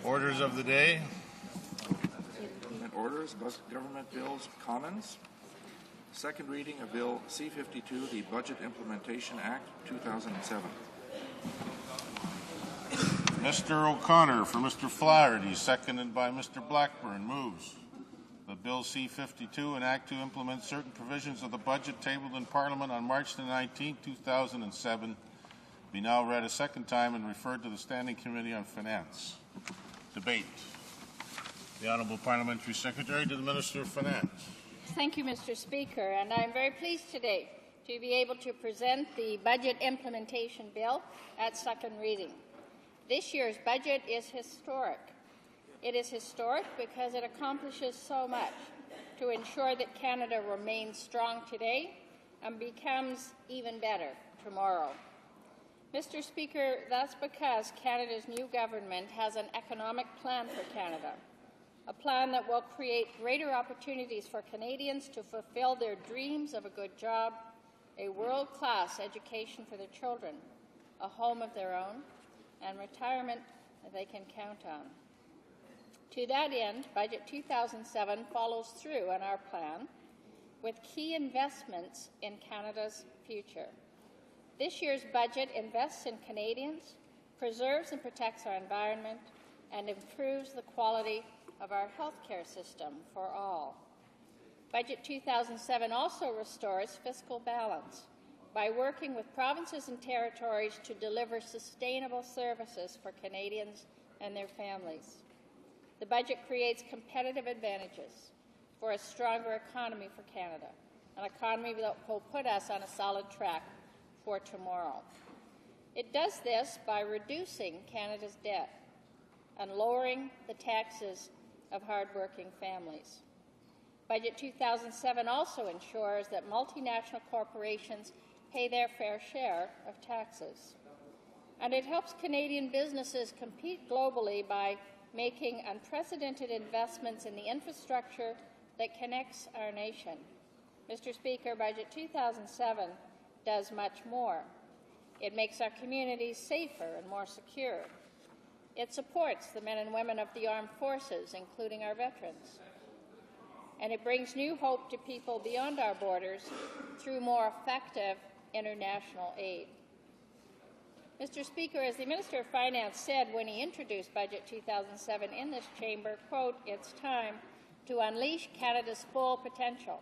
Orders of the day. Orders, government bills, commons. Second reading of Bill C-52, the Budget Implementation Act, 2007. Mr. O'Connor for Mr. Flaherty, seconded by Mr. Blackburn, moves the Bill C-52, an act to implement certain provisions of the budget tabled in Parliament on March 19, 2007, be now read a second time and referred to the Standing Committee on Finance. Debate. The Honourable Parliamentary Secretary to the Minister of Finance. Thank you, Mr. Speaker, and I'm very pleased today to be able to present the Budget Implementation Bill at second reading. This year's budget is historic. It is historic because it accomplishes so much to ensure that Canada remains strong today and becomes even better tomorrow. Mr. Speaker, that's because Canada's new government has an economic plan for Canada, a plan that will create greater opportunities for Canadians to fulfill their dreams of a good job, a world-class education for their children, a home of their own, and retirement that they can count on. To that end, Budget 2007 follows through on our plan with key investments in Canada's future. This year's budget invests in Canadians, preserves and protects our environment, and improves the quality of our healthcare system for all. Budget 2007 also restores fiscal balance by working with provinces and territories to deliver sustainable services for Canadians and their families. The budget creates competitive advantages for a stronger economy for Canada, an economy that will put us on a solid track for tomorrow. It does this by reducing Canada's debt and lowering the taxes of hard-working families. Budget 2007 also ensures that multinational corporations pay their fair share of taxes. And it helps Canadian businesses compete globally by making unprecedented investments in the infrastructure that connects our nation. Mr. Speaker, Budget 2007 does much more. It makes our communities safer and more secure. It supports the men and women of the armed forces, including our veterans. And it brings new hope to people beyond our borders through more effective international aid. Mr. Speaker, as the Minister of Finance said when he introduced Budget 2007 in this chamber, quote, "It's time to unleash Canada's full potential."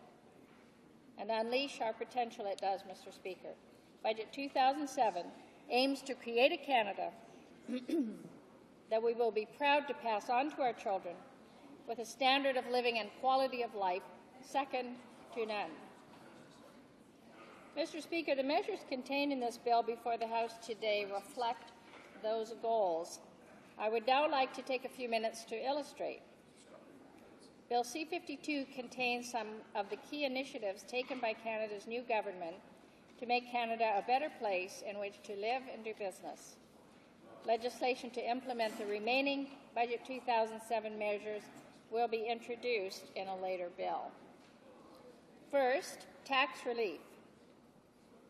And unleash our potential it does, Mr. Speaker. Budget 2007 aims to create a Canada that we will be proud to pass on to our children with a standard of living and quality of life second to none. Mr. Speaker, the measures contained in this bill before the House today reflect those goals. I would now like to take a few minutes to illustrate. Bill C-52 contains some of the key initiatives taken by Canada's new government to make Canada a better place in which to live and do business. Legislation to implement the remaining Budget 2007 measures will be introduced in a later bill. First, tax relief.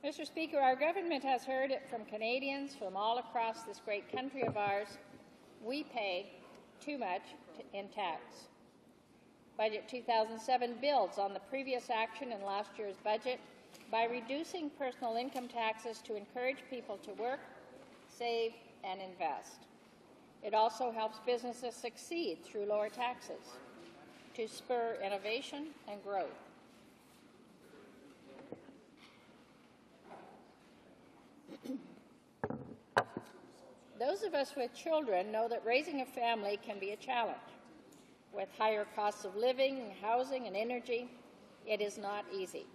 Mr. Speaker, our government has heard it from Canadians from all across this great country of ours. We pay too much in tax. Budget 2007 builds on the previous action in last year's budget by reducing personal income taxes to encourage people to work, save, and invest. It also helps businesses succeed through lower taxes to spur innovation and growth. Those of us with children know that raising a family can be a challenge. With higher costs of living, housing, and energy, it is not easy.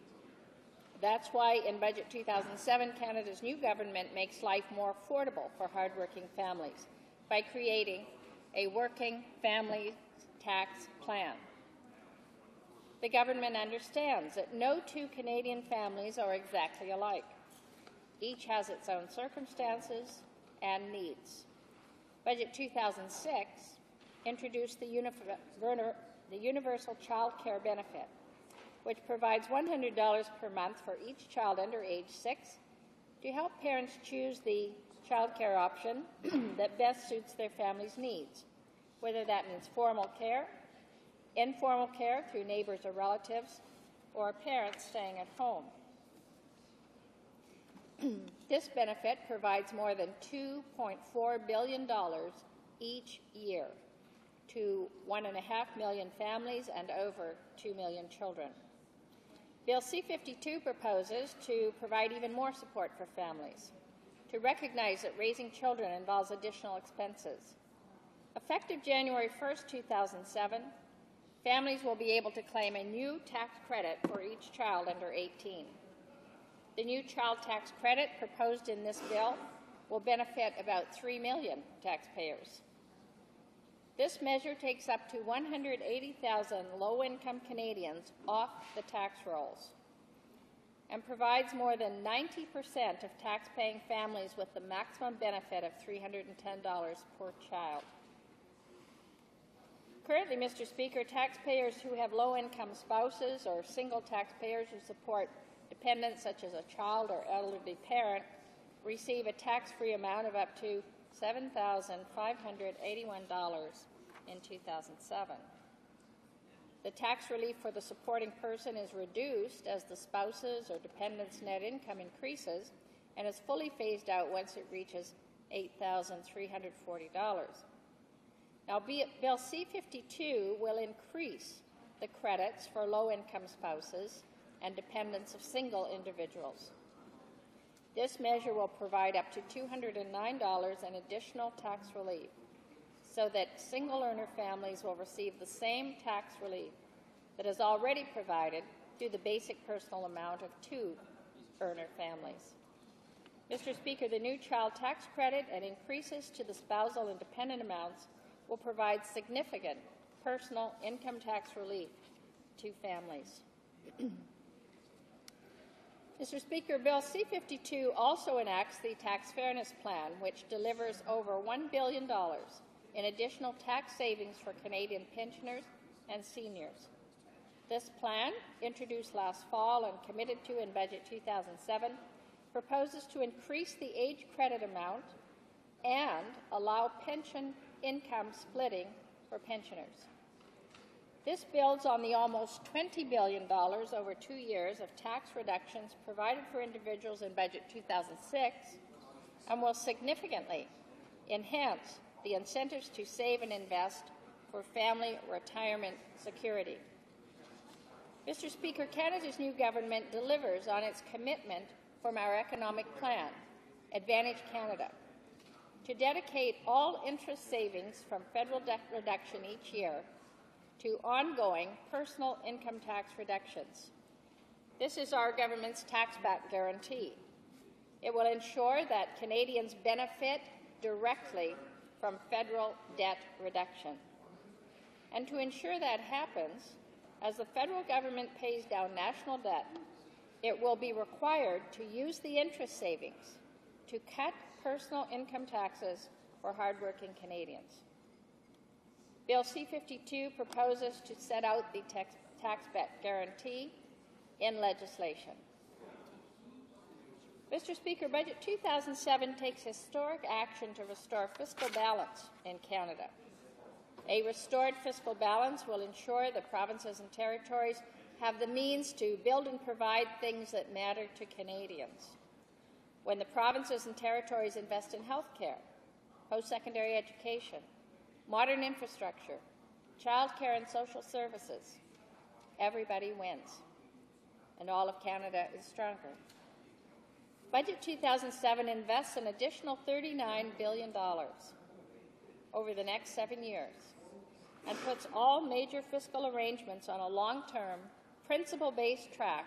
That's why in Budget 2007, Canada's new government makes life more affordable for hardworking families by creating a working family tax plan. The government understands that no two Canadian families are exactly alike. Each has its own circumstances and needs. Budget 2006 introduced the Universal Child Care Benefit, which provides $100 per month for each child under age 6 to help parents choose the child care option that best suits their family's needs, whether that means formal care, informal care through neighbors or relatives, or parents staying at home. This benefit provides more than $2.4 billion each year to 1.5 million families and over 2 million children. Bill C-52 proposes to provide even more support for families, to recognize that raising children involves additional expenses. Effective January 1st, 2007, families will be able to claim a new tax credit for each child under 18. The new child tax credit proposed in this bill will benefit about 3 million taxpayers. This measure takes up to 180,000 low-income Canadians off the tax rolls and provides more than 90% of tax-paying families with the maximum benefit of $310 per child. Currently, Mr. Speaker, taxpayers who have low-income spouses or single taxpayers who support dependents such as a child or elderly parent receive a tax-free amount of up to $7,581 in 2007. The tax relief for the supporting person is reduced as the spouse's or dependent's net income increases and is fully phased out once it reaches $8,340. Now, Bill C-52 will increase the credits for low-income spouses and dependents of single individuals. This measure will provide up to $209 in additional tax relief, so that single-earner families will receive the same tax relief that is already provided through the basic personal amount of two-earner families. Mr. Speaker, the new child tax credit and increases to the spousal and dependent amounts will provide significant personal income tax relief to families. Mr. Speaker, Bill C-52 also enacts the Tax Fairness Plan, which delivers over $1 billion in additional tax savings for Canadian pensioners and seniors. This plan, introduced last fall and committed to in Budget 2007, proposes to increase the age credit amount and allow pension income splitting for pensioners. This builds on the almost $20 billion over 2 years of tax reductions provided for individuals in Budget 2006 and will significantly enhance the incentives to save and invest for family retirement security. Mr. Speaker, Canada's new government delivers on its commitment from our economic plan, Advantage Canada, to dedicate all interest savings from federal debt reduction each year to ongoing personal income tax reductions. This is our government's tax-back guarantee. It will ensure that Canadians benefit directly from federal debt reduction. And to ensure that happens, as the federal government pays down national debt, it will be required to use the interest savings to cut personal income taxes for hardworking Canadians. Bill C-52 proposes to set out the tax-back guarantee in legislation. Mr. Speaker, Budget 2007 takes historic action to restore fiscal balance in Canada. A restored fiscal balance will ensure that provinces and territories have the means to build and provide things that matter to Canadians. When the provinces and territories invest in health care, post-secondary education, modern infrastructure, child care and social services, everybody wins, and all of Canada is stronger. Budget 2007 invests an additional $39 billion over the next 7 years and puts all major fiscal arrangements on a long-term, principle-based track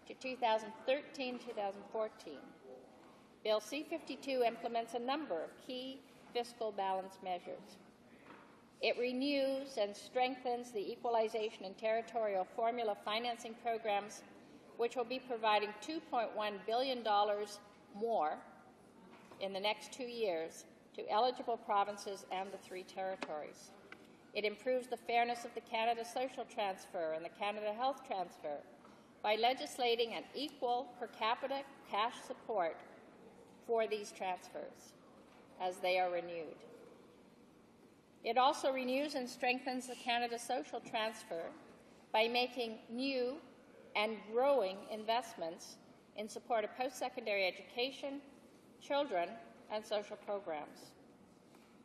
to 2013-2014. Bill C-52 implements a number of key fiscal balance measures. It renews and strengthens the equalization and territorial formula financing programs, which will be providing $2.1 billion more in the next 2 years to eligible provinces and the 3 territories. It improves the fairness of the Canada Social Transfer and the Canada Health Transfer by legislating an equal per capita cash support for these transfers as they are renewed. It also renews and strengthens the Canada social transfer by making new and growing investments in support of post-secondary education, children, and social programs.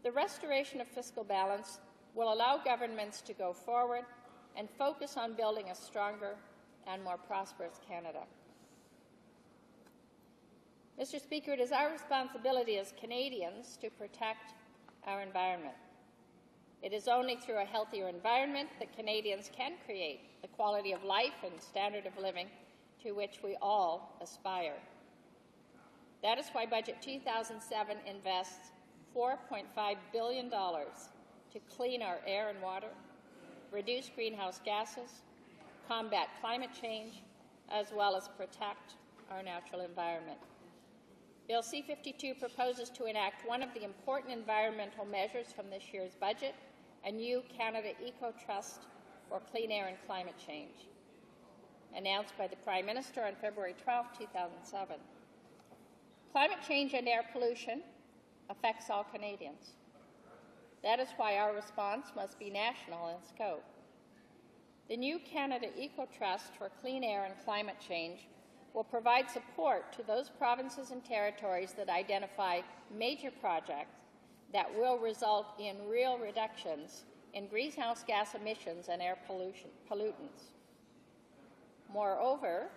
The restoration of fiscal balance will allow governments to go forward and focus on building a stronger and more prosperous Canada. Mr. Speaker, it is our responsibility as Canadians to protect our environment. It is only through a healthier environment that Canadians can create the quality of life and standard of living to which we all aspire. That is why Budget 2007 invests $4.5 billion to clean our air and water, reduce greenhouse gases, combat climate change, as well as protect our natural environment. Bill C-52 proposes to enact one of the important environmental measures from this year's budget, a new Canada Eco Trust for Clean Air and Climate Change, announced by the Prime Minister on February 12, 2007. Climate change and air pollution affects all Canadians. That is why our response must be national in scope. The new Canada Eco Trust for Clean Air and Climate Change will provide support to those provinces and territories that identify major projects that will result in real reductions in greenhouse gas emissions and air pollutants. Moreover,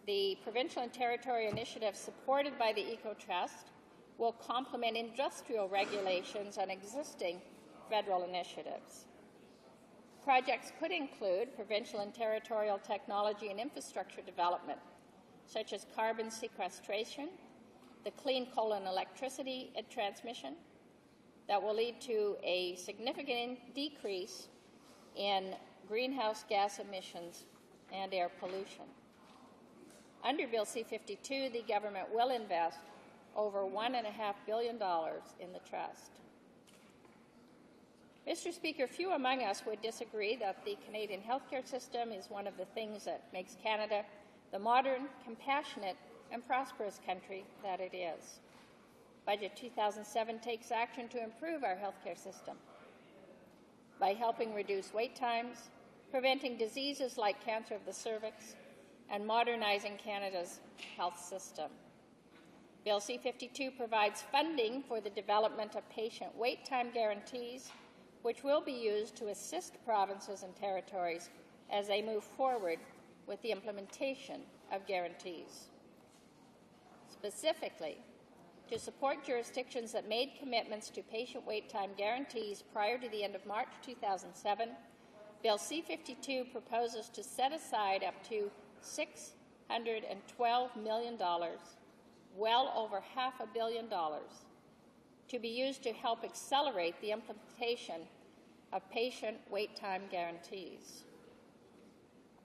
the provincial and territorial initiatives supported by the Eco Trust will complement industrial regulations and existing federal initiatives. Projects could include provincial and territorial technology and infrastructure development, such as carbon sequestration, the clean coal and electricity transmission, that will lead to a significant decrease in greenhouse gas emissions and air pollution. Under Bill C-52, the government will invest over $1.5 billion in the trust. Mr. Speaker, few among us would disagree that the Canadian healthcare system is one of the things that makes Canada the modern, compassionate, and prosperous country that it is. Budget 2007 takes action to improve our healthcare system by helping reduce wait times, preventing diseases like cancer of the cervix, and modernizing Canada's health system. Bill C-52 provides funding for the development of patient wait time guarantees, which will be used to assist provinces and territories as they move forward with the implementation of guarantees. Specifically, to support jurisdictions that made commitments to patient wait time guarantees prior to the end of March 2007, Bill C-52 proposes to set aside up to $612 million, well over $500 million, to be used to help accelerate the implementation of patient wait time guarantees.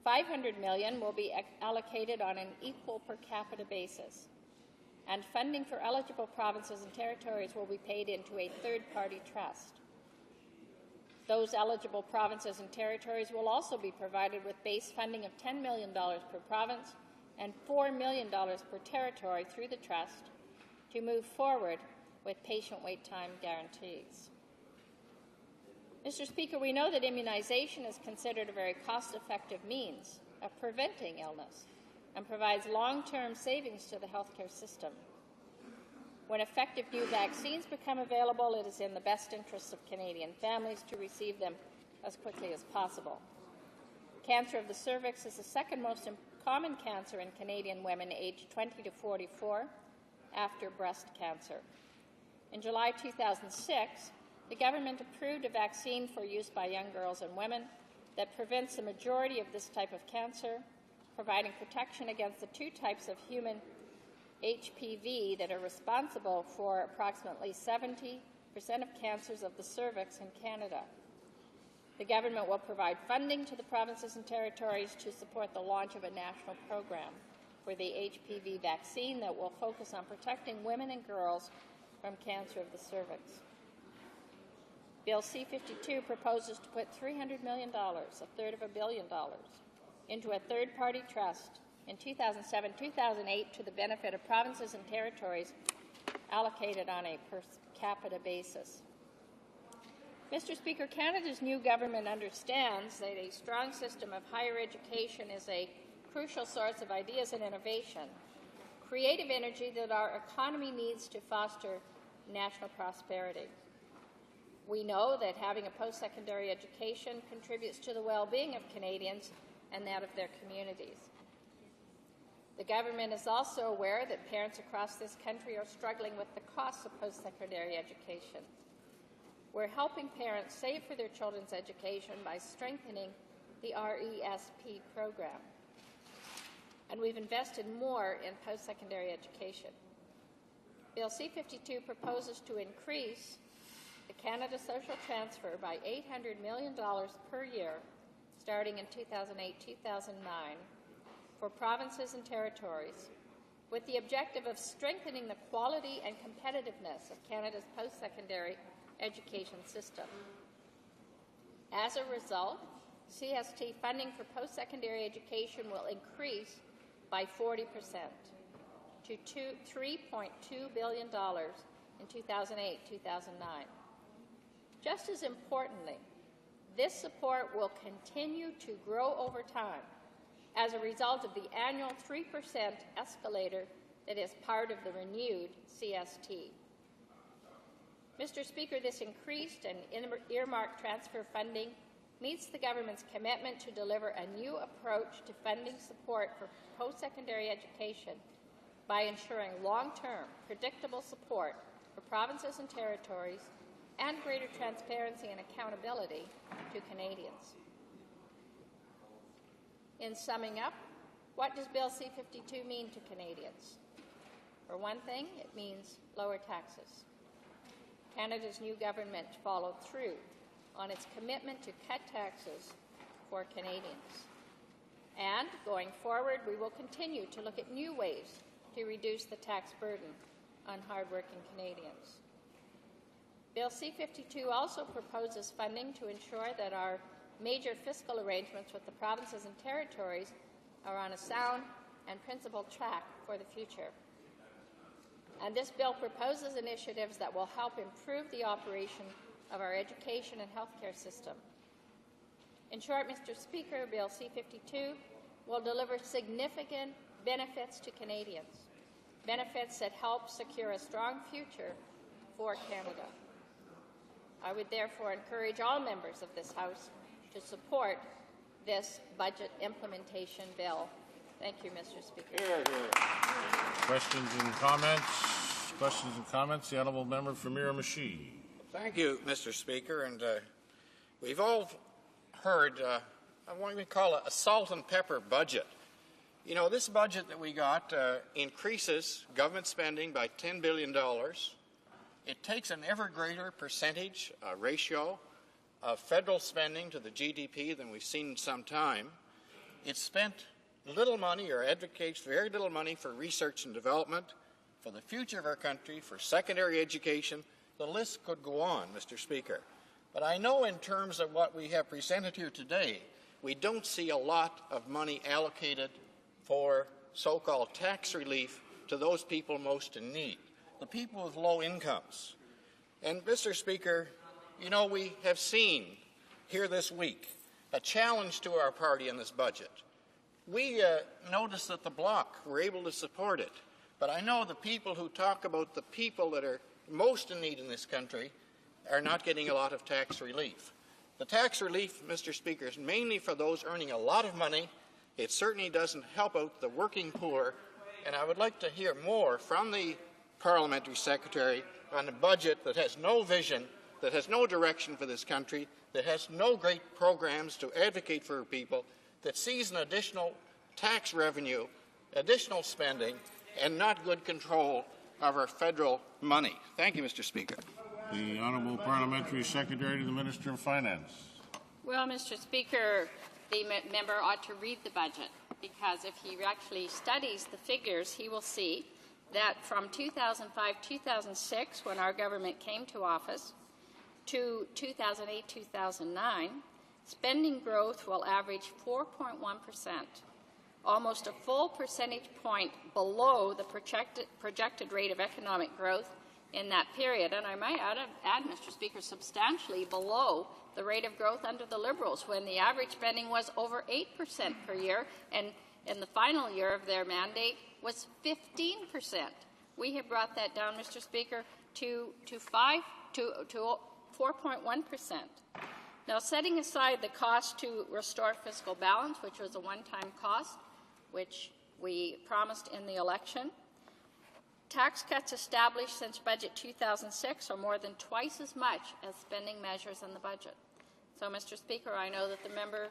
$500 million will be allocated on an equal per capita basis, and funding for eligible provinces and territories will be paid into a third-party trust. Those eligible provinces and territories will also be provided with base funding of $10 million per province and $4 million per territory through the trust to move forward with patient wait time guarantees. Mr. Speaker, we know that immunization is considered a very cost-effective means of preventing illness and provides long-term savings to the healthcare system. When effective new vaccines become available, it is in the best interest of Canadian families to receive them as quickly as possible. Cancer of the cervix is the second most common cancer in Canadian women aged 20 to 44 after breast cancer. In July 2006, the government approved a vaccine for use by young girls and women that prevents the majority of this type of cancer, providing protection against the two types of human HPV that are responsible for approximately 70% of cancers of the cervix in Canada. The government will provide funding to the provinces and territories to support the launch of a national program for the HPV vaccine that will focus on protecting women and girls from cancer of the cervix. Bill C-52 proposes to put $300 million, a third of $1 billion, into a third-party trust in 2007-2008 to the benefit of provinces and territories allocated on a per capita basis. Mr. Speaker, Canada's new government understands that a strong system of higher education is a crucial source of ideas and innovation, creative energy that our economy needs to foster national prosperity. We know that having a post-secondary education contributes to the well-being of Canadians and that of their communities. The government is also aware that parents across this country are struggling with the costs of post-secondary education. We're helping parents save for their children's education by strengthening the RESP program. And we've invested more in post-secondary education. Bill C-52 proposes to increase the Canada Social Transfer by $800 million per year, starting in 2008-2009, for provinces and territories, with the objective of strengthening the quality and competitiveness of Canada's post-secondary education system. As a result, CST funding for post-secondary education will increase by 40% to $3.2 billion in 2008-2009. Just as importantly, this support will continue to grow over time as a result of the annual 3% escalator that is part of the renewed CST. Mr. Speaker, this increased and earmarked transfer funding meets the government's commitment to deliver a new approach to funding support for post-secondary education by ensuring long-term, predictable support for provinces and territories and greater transparency and accountability to Canadians. In summing up, what does Bill C-52 mean to Canadians? For one thing, it means lower taxes. Canada's new government followed through on its commitment to cut taxes for Canadians. And going forward, we will continue to look at new ways to reduce the tax burden on hardworking Canadians. Bill C-52 also proposes funding to ensure that our major fiscal arrangements with the provinces and territories are on a sound and principled track for the future. And this bill proposes initiatives that will help improve the operation of our education and healthcare system. In short, Mr. Speaker, Bill C-52 will deliver significant benefits to Canadians, benefits that help secure a strong future for Canada. I would therefore encourage all members of this House to support this budget implementation bill. Thank you, Mr. Speaker. Questions and comments? Questions and comments? The honourable member for Miramichi. Thank you, Mr. Speaker. And we've all heard what we call a salt and pepper budget. You know, this budget that we got increases government spending by $10 billion. It takes an ever greater percentage ratio of federal spending to the GDP than we've seen in some time. It spent little money or advocates very little money for research and development, for the future of our country, for secondary education. The list could go on, Mr. Speaker. But I know in terms of what we have presented here today, we don't see a lot of money allocated for so-called tax relief to those people most in need, the people with low incomes. And, Mr. Speaker, you know, we have seen here this week a challenge to our party in this budget. We noticed that the Bloc were able to support it, but I know the people who talk about the people that are most in need in this country are not getting a lot of tax relief. The tax relief, Mr. Speaker, is mainly for those earning a lot of money. It certainly doesn't help out the working poor, and I would like to hear more from the Parliamentary Secretary on a budget that has no vision, that has no direction for this country, that has no great programs to advocate for people, that sees an additional tax revenue, additional spending, and not good control of our federal money. Thank you, Mr. Speaker. The Honourable Parliamentary Secretary to the Minister of Finance. Well, Mr. Speaker, the member ought to read the budget, because if he actually studies the figures, he will see that from 2005-2006, when our government came to office, to 2008-2009, spending growth will average 4.1%, almost a full percentage point below the projected rate of economic growth in that period. And I might add, Mr. Speaker, substantially below the rate of growth under the Liberals, when the average spending was over 8% per year, and in the final year of their mandate was 15%. We have brought that down, Mr. Speaker, to 4.1%. Now, setting aside the cost to restore fiscal balance, which was a one-time cost, which we promised in the election, tax cuts established since Budget 2006 are more than twice as much as spending measures in the budget. So, Mr. Speaker, I know that the member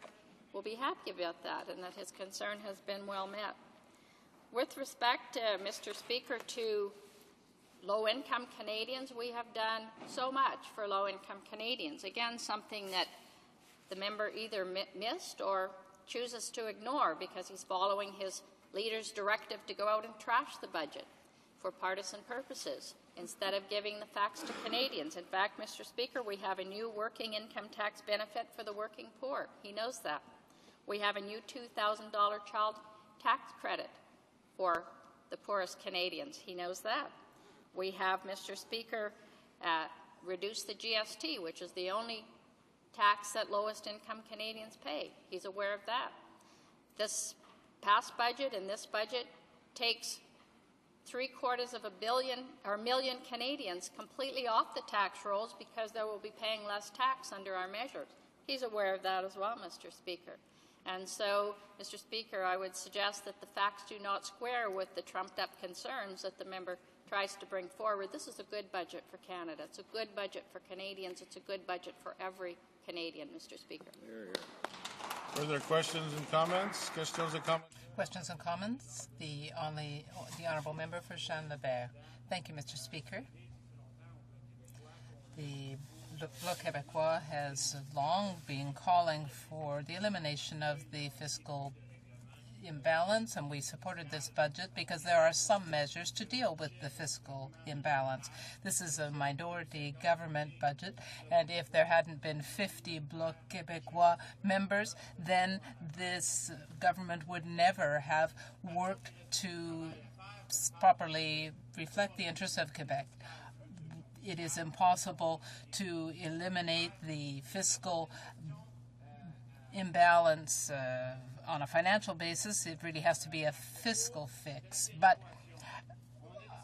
will be happy about that and that his concern has been well met. With respect, Mr. Speaker, to low-income Canadians, we have done so much for low-income Canadians. Again, something that the member either missed or chooses to ignore because he's following his leader's directive to go out and trash the budget for partisan purposes instead of giving the facts to Canadians. In fact, Mr. Speaker, we have a new working income tax benefit for the working poor. He knows that. We have a new $2,000 child tax credit for the poorest Canadians. He knows that. We have, Mr. Speaker, reduced the GST, which is the only tax that lowest income Canadians pay. He's aware of that. This past budget and this budget takes million Canadians completely off the tax rolls because they will be paying less tax under our measures. He's aware of that as well, Mr. Speaker. And so, Mr. Speaker, I would suggest that the facts do not square with the trumped-up concerns that the member tries to bring forward. This is a good budget for Canada. It's a good budget for Canadians. It's a good budget for every Canadian, Mr. Speaker. Further questions and comments? Questions and comments? Questions and comments? The honourable member for Jean-Lebert. Thank you, Mr. Speaker. The Bloc Québécois has long been calling for the elimination of the fiscal imbalance, and we supported this budget because there are some measures to deal with the fiscal imbalance. This is a minority government budget, and if there hadn't been 50 Bloc Québécois members, then this government would never have worked to properly reflect the interests of Quebec. It is impossible to eliminate the fiscal imbalance on a financial basis. It really has to be a fiscal fix. But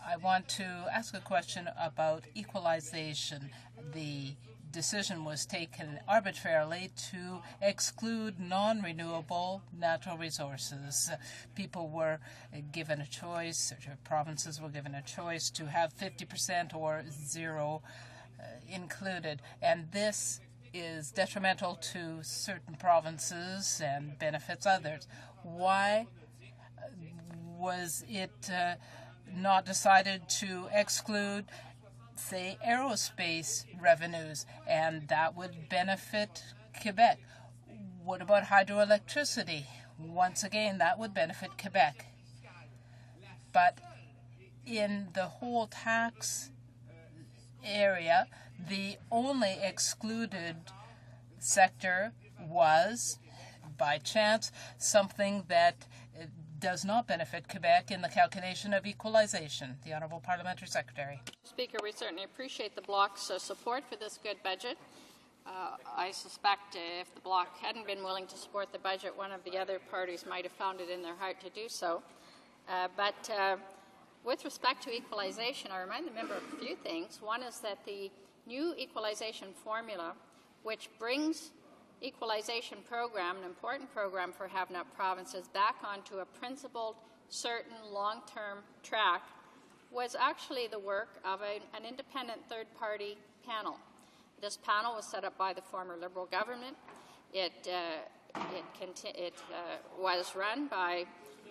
I want to ask a question about equalization. The decision was taken arbitrarily to exclude non-renewable natural resources. People were given a choice, or provinces were given a choice to have 50% or zero included. And this is detrimental to certain provinces and benefits others. Why was it not decided to exclude, say, aerospace revenues, and that would benefit Quebec? What about hydroelectricity? Once again, that would benefit Quebec. But in the whole tax area, the only excluded sector was, by chance, something that does not benefit Quebec in the calculation of equalization. The Honourable Parliamentary Secretary. Speaker, we certainly appreciate the Bloc's support for this good budget. I suspect if the Bloc hadn't been willing to support the budget, one of the other parties might have found it in their heart to do so. But with respect to equalization, I remind the member of a few things. One is that the new equalization formula, which brings equalization program, an important program for have-not provinces, back onto a principled, certain, long-term track, was actually the work of an independent third-party panel. This panel was set up by the former Liberal government. It was run by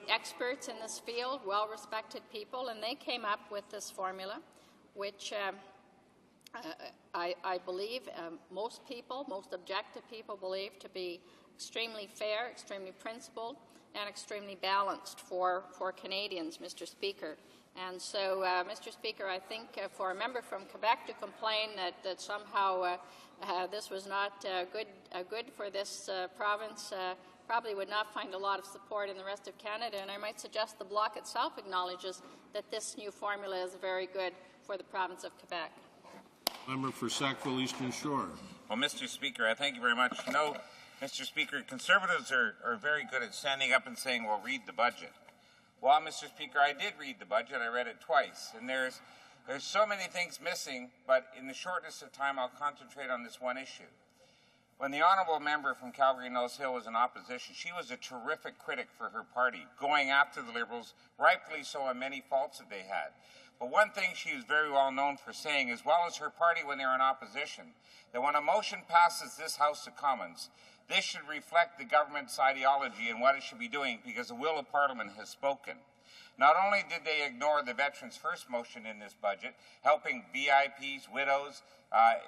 experts in this field, well-respected people, and they came up with this formula, which I believe most objective people believe to be extremely fair, extremely principled, and extremely balanced for Canadians, Mr. Speaker. And so, Mr. Speaker, I think for a member from Quebec to complain that somehow this was not good for this province probably would not find a lot of support in the rest of Canada. And I might suggest the Bloc itself acknowledges that this new formula is very good for the province of Quebec. Member for Sackville Eastern Shore. Well, Mr. Speaker, I thank you very much. You know, Mr. Speaker, Conservatives are very good at standing up and saying, well, read the budget. Well, Mr. Speaker, I did read the budget. I read it twice. And there's so many things missing, but in the shortness of time, I'll concentrate on this one issue. When the honourable member from Calgary-Nose Hill was in opposition, she was a terrific critic for her party, going after the Liberals, rightfully so, on many faults that they had. But one thing she is very well known for saying, as well as her party when they were in opposition, that when a motion passes this House of Commons, this should reflect the government's ideology and what it should be doing, because the will of Parliament has spoken. Not only did they ignore the Veterans First motion in this budget, helping VIPs, widows,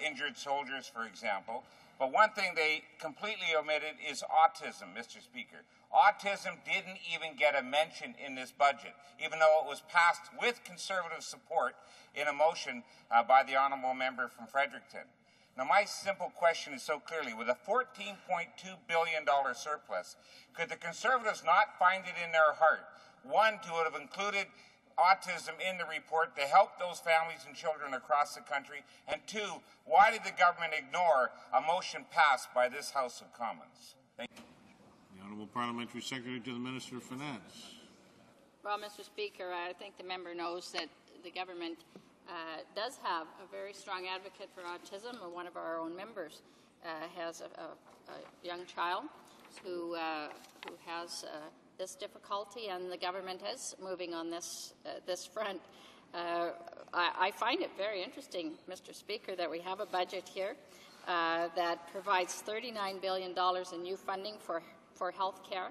injured soldiers, for example, but one thing they completely omitted is autism, Mr. Speaker. Autism didn't even get a mention in this budget, even though it was passed with Conservative support in a motion by the honourable member from Fredericton. Now, my simple question is so clearly, with a $14.2 billion surplus, could the Conservatives not find it in their heart, one, to have included autism in the report to help those families and children across the country, and two, why did the government ignore a motion passed by this House of Commons? Thank you. The Honourable Parliamentary Secretary to the Minister of Finance. Well, Mr. Speaker, I think the member knows that the government does have a very strong advocate for autism. One of our own members has a young child who has this difficulty, and the government is moving on this front. I find it very interesting, Mr. Speaker, that we have a budget here that provides $39 billion in new funding for health care,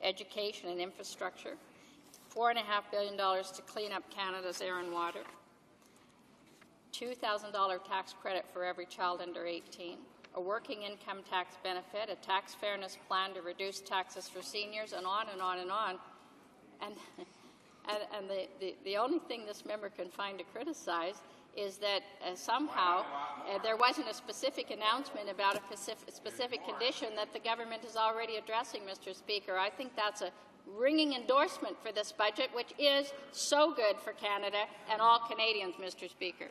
education and infrastructure, $4.5 billion to clean up Canada's air and water, $2,000 tax credit for every child under 18, a working income tax benefit, a tax fairness plan to reduce taxes for seniors, and on and on and on. And the only thing this member can find to criticize is that somehow there wasn't a specific announcement about a specific condition that the government is already addressing, Mr. Speaker. I think that's a ringing endorsement for this budget, which is so good for Canada and all Canadians, Mr. Speaker.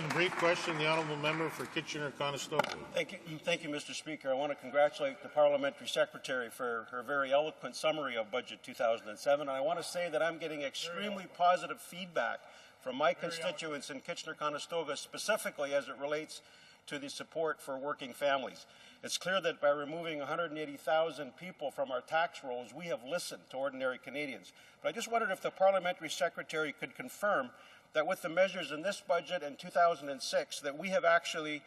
Brief question, the Honourable Member for Kitchener-Conestoga. Thank you, Mr. Speaker. I want to congratulate the Parliamentary Secretary for her very eloquent summary of Budget 2007. And I want to say that I'm getting extremely positive feedback from my constituents in Kitchener-Conestoga, specifically as it relates to the support for working families. It's clear that by removing 180,000 people from our tax rolls, we have listened to ordinary Canadians. But I just wondered if the Parliamentary Secretary could confirm that with the measures in this budget in 2006, that we have actually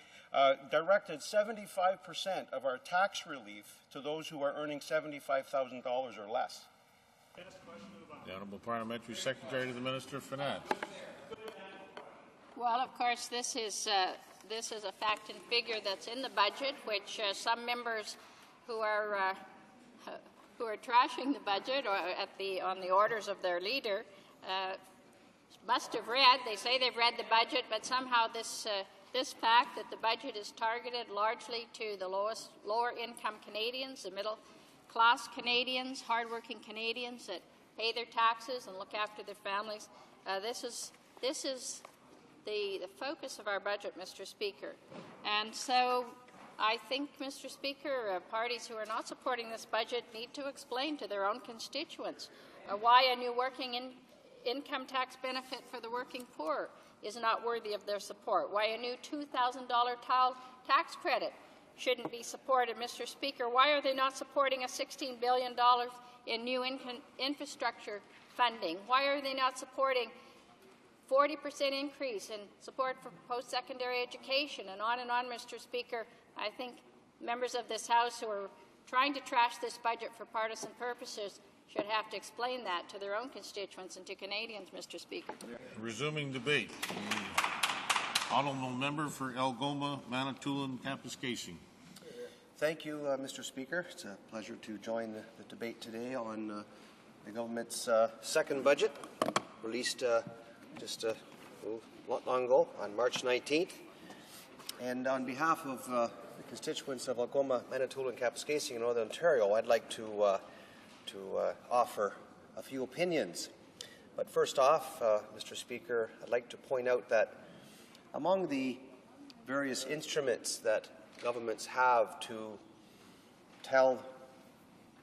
directed 75% of our tax relief to those who are earning $75,000 or less. The Honourable Parliamentary Secretary to the Minister of Finance. Well, of course, this is a fact and figure that's in the budget, which some members who are trashing the budget or on the orders of their leader must have read. They say they've read the budget, but somehow this fact that the budget is targeted largely to the lower income Canadians, the middle class Canadians, hardworking Canadians that pay their taxes and look after their families. This is the focus of our budget, Mr. Speaker. And so I think, Mr. Speaker, parties who are not supporting this budget need to explain to their own constituents why a new working income tax benefit for the working poor is not worthy of their support, why a new $2,000 child tax credit shouldn't be supported, Mr. Speaker. Why are they not supporting a $16 billion in new infrastructure funding? Why are they not supporting 40% increase in support for post-secondary education, and on, Mr. Speaker? I think members of this House who are trying to trash this budget for partisan purposes should have to explain that to their own constituents and to Canadians, Mr. Speaker. Resuming debate. The Honourable Member for Algoma, Manitoulin, Kapuskasing. Thank you, Mr. Speaker. It's a pleasure to join the debate today on the government's second budget, released just not long ago, on March 19th. And on behalf of the constituents of Algoma, Manitoulin, Kapuskasing, in Northern Ontario, I'd like to offer a few opinions. But first off, Mr. Speaker, I'd like to point out that among the various instruments that governments have to tell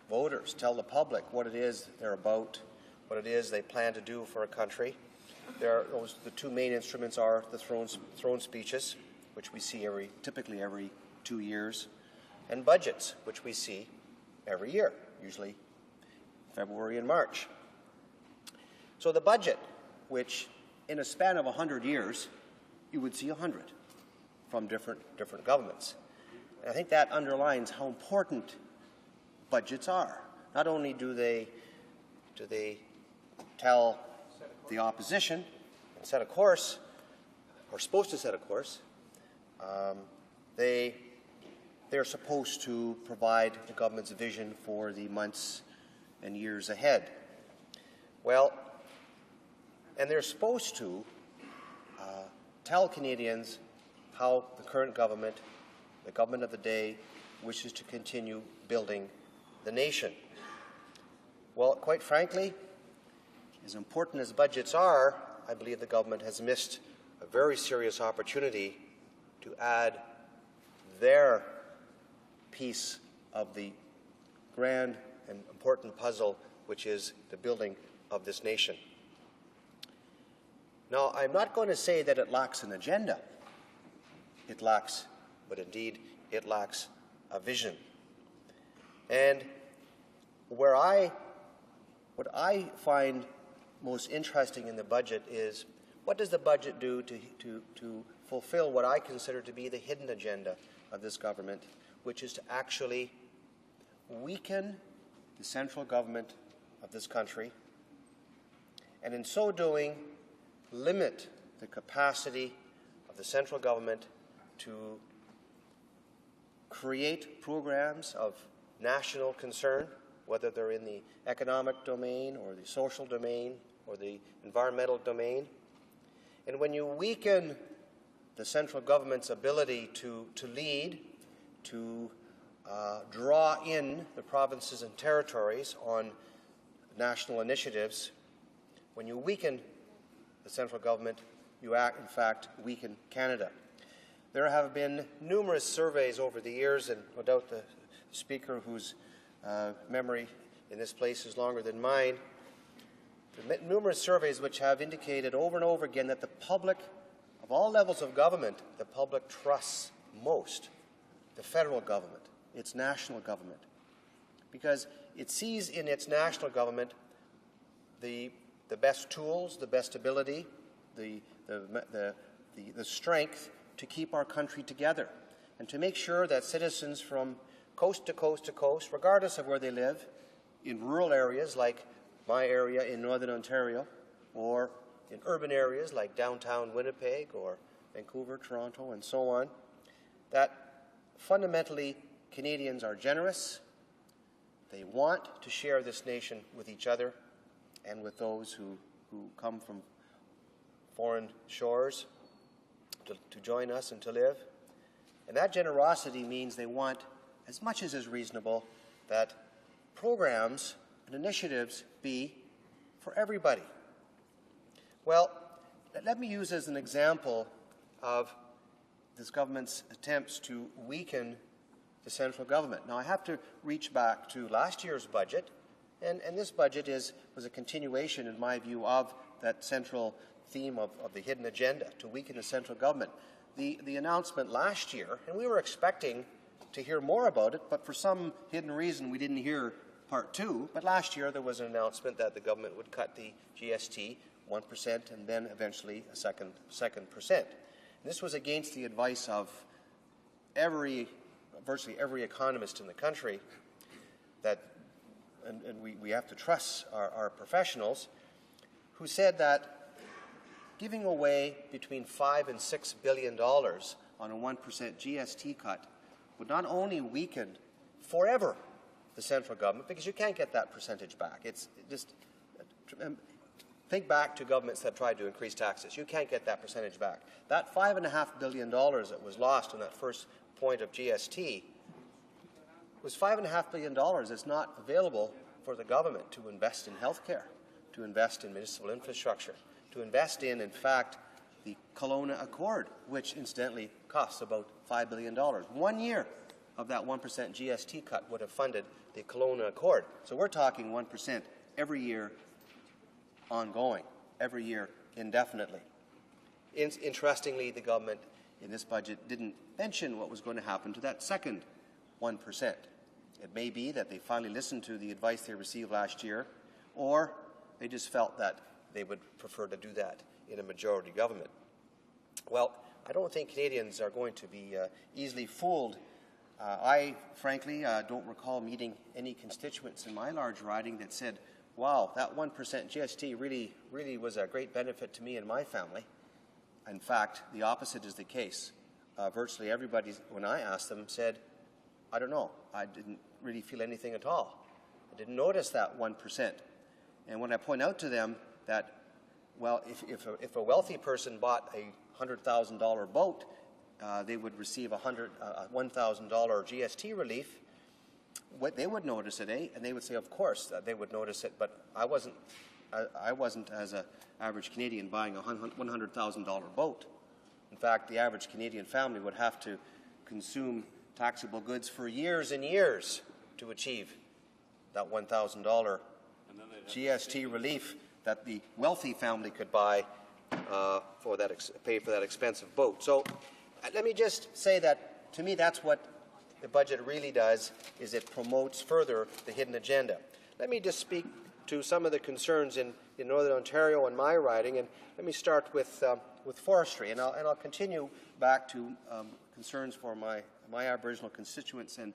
voters, tell the public what it is they're about, what it is they plan to do for a country, the two main instruments are the throne speeches, which we see typically every 2 years, and budgets, which we see every year, usually February and March. So the budget, which in a span of 100 years, you would see 100 from different governments. And I think that underlines how important budgets are. Not only do they tell the opposition and set a course, or supposed to set a course, they're supposed to provide the government's vision for the months and years ahead. Well, and they're supposed to tell Canadians how the current government, the government of the day, wishes to continue building the nation. Well, quite frankly, as important as budgets are, I believe the government has missed a very serious opportunity to add their piece of the grand and important puzzle, which is the building of this nation. Now, I'm not going to say that it lacks an agenda. It lacks, but indeed, it lacks a vision. And what I find most interesting in the budget is, what does the budget do to fulfill what I consider to be the hidden agenda of this government, which is to actually weaken the central government of this country, and in so doing, limit the capacity of the central government to create programs of national concern, whether they're in the economic domain or the social domain or the environmental domain. And when you weaken the central government's ability to lead, to draw in the provinces and territories on national initiatives, when you weaken the central government, you in fact weaken Canada. There have been numerous surveys over the years, and no doubt the Speaker, whose memory in this place is longer than mine, numerous surveys which have indicated over and over again that the public, of all levels of government, the public trusts most the federal government, its national government, because it sees in its national government the best tools, the best ability, the strength to keep our country together and to make sure that citizens from coast to coast to coast, regardless of where they live, in rural areas like my area in Northern Ontario, or in urban areas like downtown Winnipeg or Vancouver, Toronto, and so on, that fundamentally Canadians are generous. They want to share this nation with each other and with those who come from foreign shores to join us and to live. And that generosity means they want, as much as is reasonable, that programs and initiatives be for everybody. Well, let me use as an example of this government's attempts to weaken the central government. Now, I have to reach back to last year's budget, and this budget was a continuation, in my view, of that central theme of the hidden agenda, to weaken the central government. The announcement last year, and we were expecting to hear more about it, but for some hidden reason we didn't hear part two. But last year there was an announcement that the government would cut the GST 1% and then eventually a second percent. And this was against the advice of virtually every economist in the country, and we have to trust our professionals, who said that giving away between $5 and $6 billion on a 1% GST cut would not only weaken forever the central government, because you can't get that percentage back. It's just, think back to governments that tried to increase taxes. You can't get that percentage back. That $5.5 billion that was lost on that first point of GST was $5.5 billion that's not available for the government to invest in health care, to invest in municipal infrastructure, to invest in fact, the Kelowna Accord, which incidentally costs about $5 billion. 1 year of that 1% GST cut would have funded the Kelowna Accord. So we're talking 1% every year ongoing, every year indefinitely. Interestingly, the government in this budget didn't mention what was going to happen to that second 1%. It may be that they finally listened to the advice they received last year, or they just felt that they would prefer to do that in a majority government. Well, I don't think Canadians are going to be easily fooled. I, frankly, don't recall meeting any constituents in my large riding that said, wow, that 1% GST really was a great benefit to me and my family. In fact, the opposite is the case. Virtually everybody, when I asked them, said, I don't know, I didn't really feel anything at all. I didn't notice that 1%. And when I point out to them that, well, if a wealthy person bought a $100,000 boat, they would receive a $1,000 GST relief, they would notice it, eh? And they would say, of course, they would notice it, but I wasn't as an average Canadian buying a $100,000 boat. In fact, the average Canadian family would have to consume taxable goods for years and years to achieve that $1,000 GST relief that the wealthy family could buy pay for that expensive boat. So let me just say that, to me, that's what the budget really does, is it promotes further the hidden agenda. Let me just speak to some of the concerns in Northern Ontario and my riding, and let me start with forestry, and I'll continue back to concerns for my Aboriginal constituents and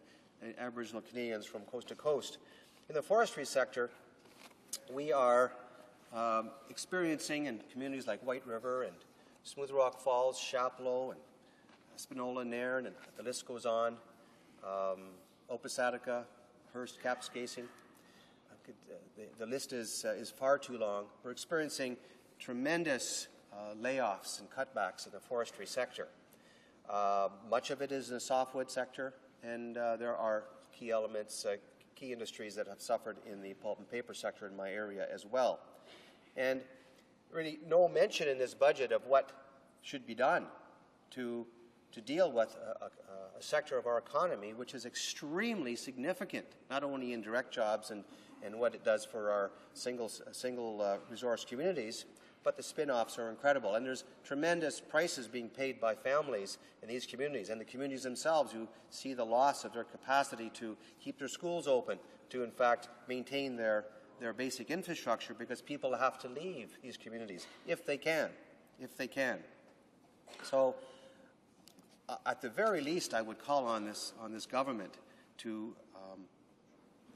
Aboriginal Canadians from coast to coast. In the forestry sector, we are experiencing in communities like White River and Smooth Rock Falls, Chapleau, and Spinola, Nairn, and the list goes on, Opasataka, Hearst, Kapuskasing. The list is far too long. We're experiencing tremendous layoffs and cutbacks in the forestry sector. Much of it is in the softwood sector, and there are key elements, key industries that have suffered in the pulp and paper sector in my area as well. And really no mention in this budget of what should be done to deal with a sector of our economy which is extremely significant, not only in direct jobs and what it does for our single resource communities, but the spin-offs are incredible. And there's tremendous prices being paid by families in these communities and the communities themselves who see the loss of their capacity to keep their schools open, to in fact maintain their basic infrastructure, because people have to leave these communities if they can. So at the very least, I would call on this government to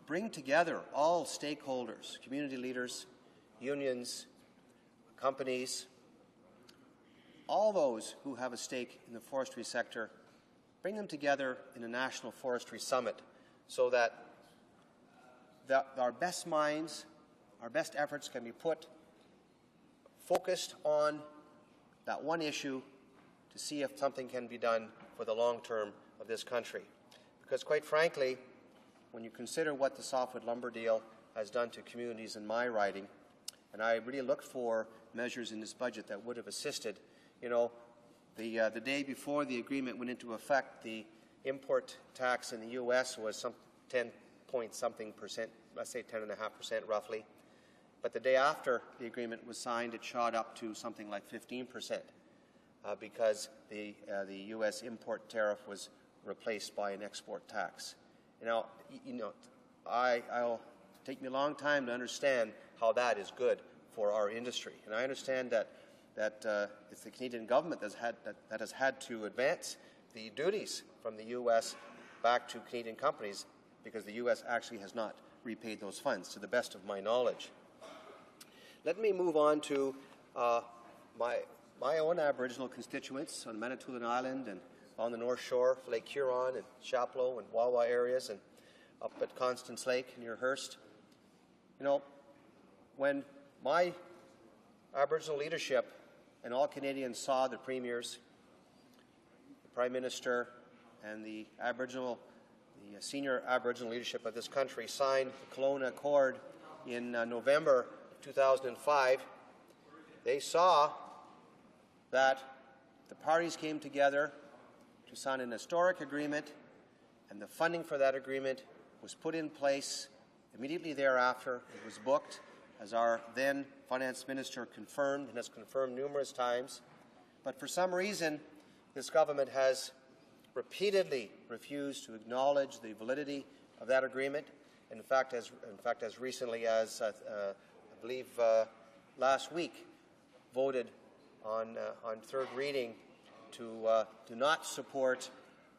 bring together all stakeholders, community leaders, unions, companies, all those who have a stake in the forestry sector, bring them together in a national forestry summit so that our best minds, our best efforts can be focused on that one issue to see if something can be done for the long term of this country. Because quite frankly, when you consider what the softwood lumber deal has done to communities in my riding, and I really look for measures in this budget that would have assisted, the day before the agreement went into effect, the import tax in the U.S. was some 10-point-something%, let's say 10.5% roughly. But the day after the agreement was signed, it shot up to something like 15%. Because the U.S. import tariff was replaced by an export tax. Now, I'll take me a long time to understand how that is good for our industry, and I understand that it's the Canadian government that has had to advance the duties from the U.S. back to Canadian companies, because the U.S. actually has not repaid those funds, to the best of my knowledge. Let me move on to my own Aboriginal constituents on Manitoulin Island and on the North Shore, Lake Huron and Chapleau and Wawa areas, and up at Constance Lake near Hearst. When my Aboriginal leadership and all Canadians saw the premiers, the Prime Minister, and the senior Aboriginal leadership of this country signed the Kelowna Accord in November 2005, they saw that the parties came together to sign an historic agreement, and the funding for that agreement was put in place immediately thereafter. It was booked, as our then finance minister confirmed, and has confirmed numerous times. But for some reason, this government has repeatedly refused to acknowledge the validity of that agreement. In fact, as recently as I believe last week, voted on third reading to not support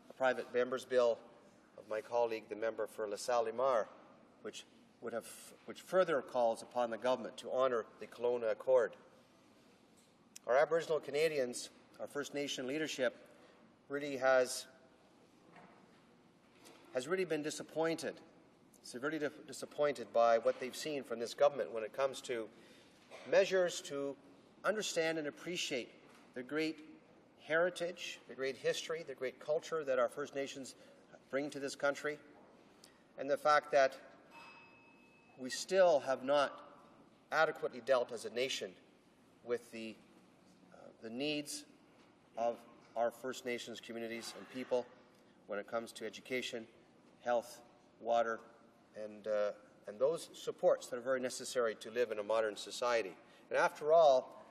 a private member's bill of my colleague, the member for LaSalle-Limar, which further calls upon the government to honour the Kelowna Accord. Our Aboriginal Canadians, our First Nation leadership, really has really been disappointed, severely disappointed by what they've seen from this government when it comes to measures to understand and appreciate the great heritage, the great history, the great culture that our First Nations bring to this country, and the fact that we still have not adequately dealt as a nation with the needs of our First Nations communities and people when it comes to education, health, water, and those supports that are very necessary to live in a modern society. And after all,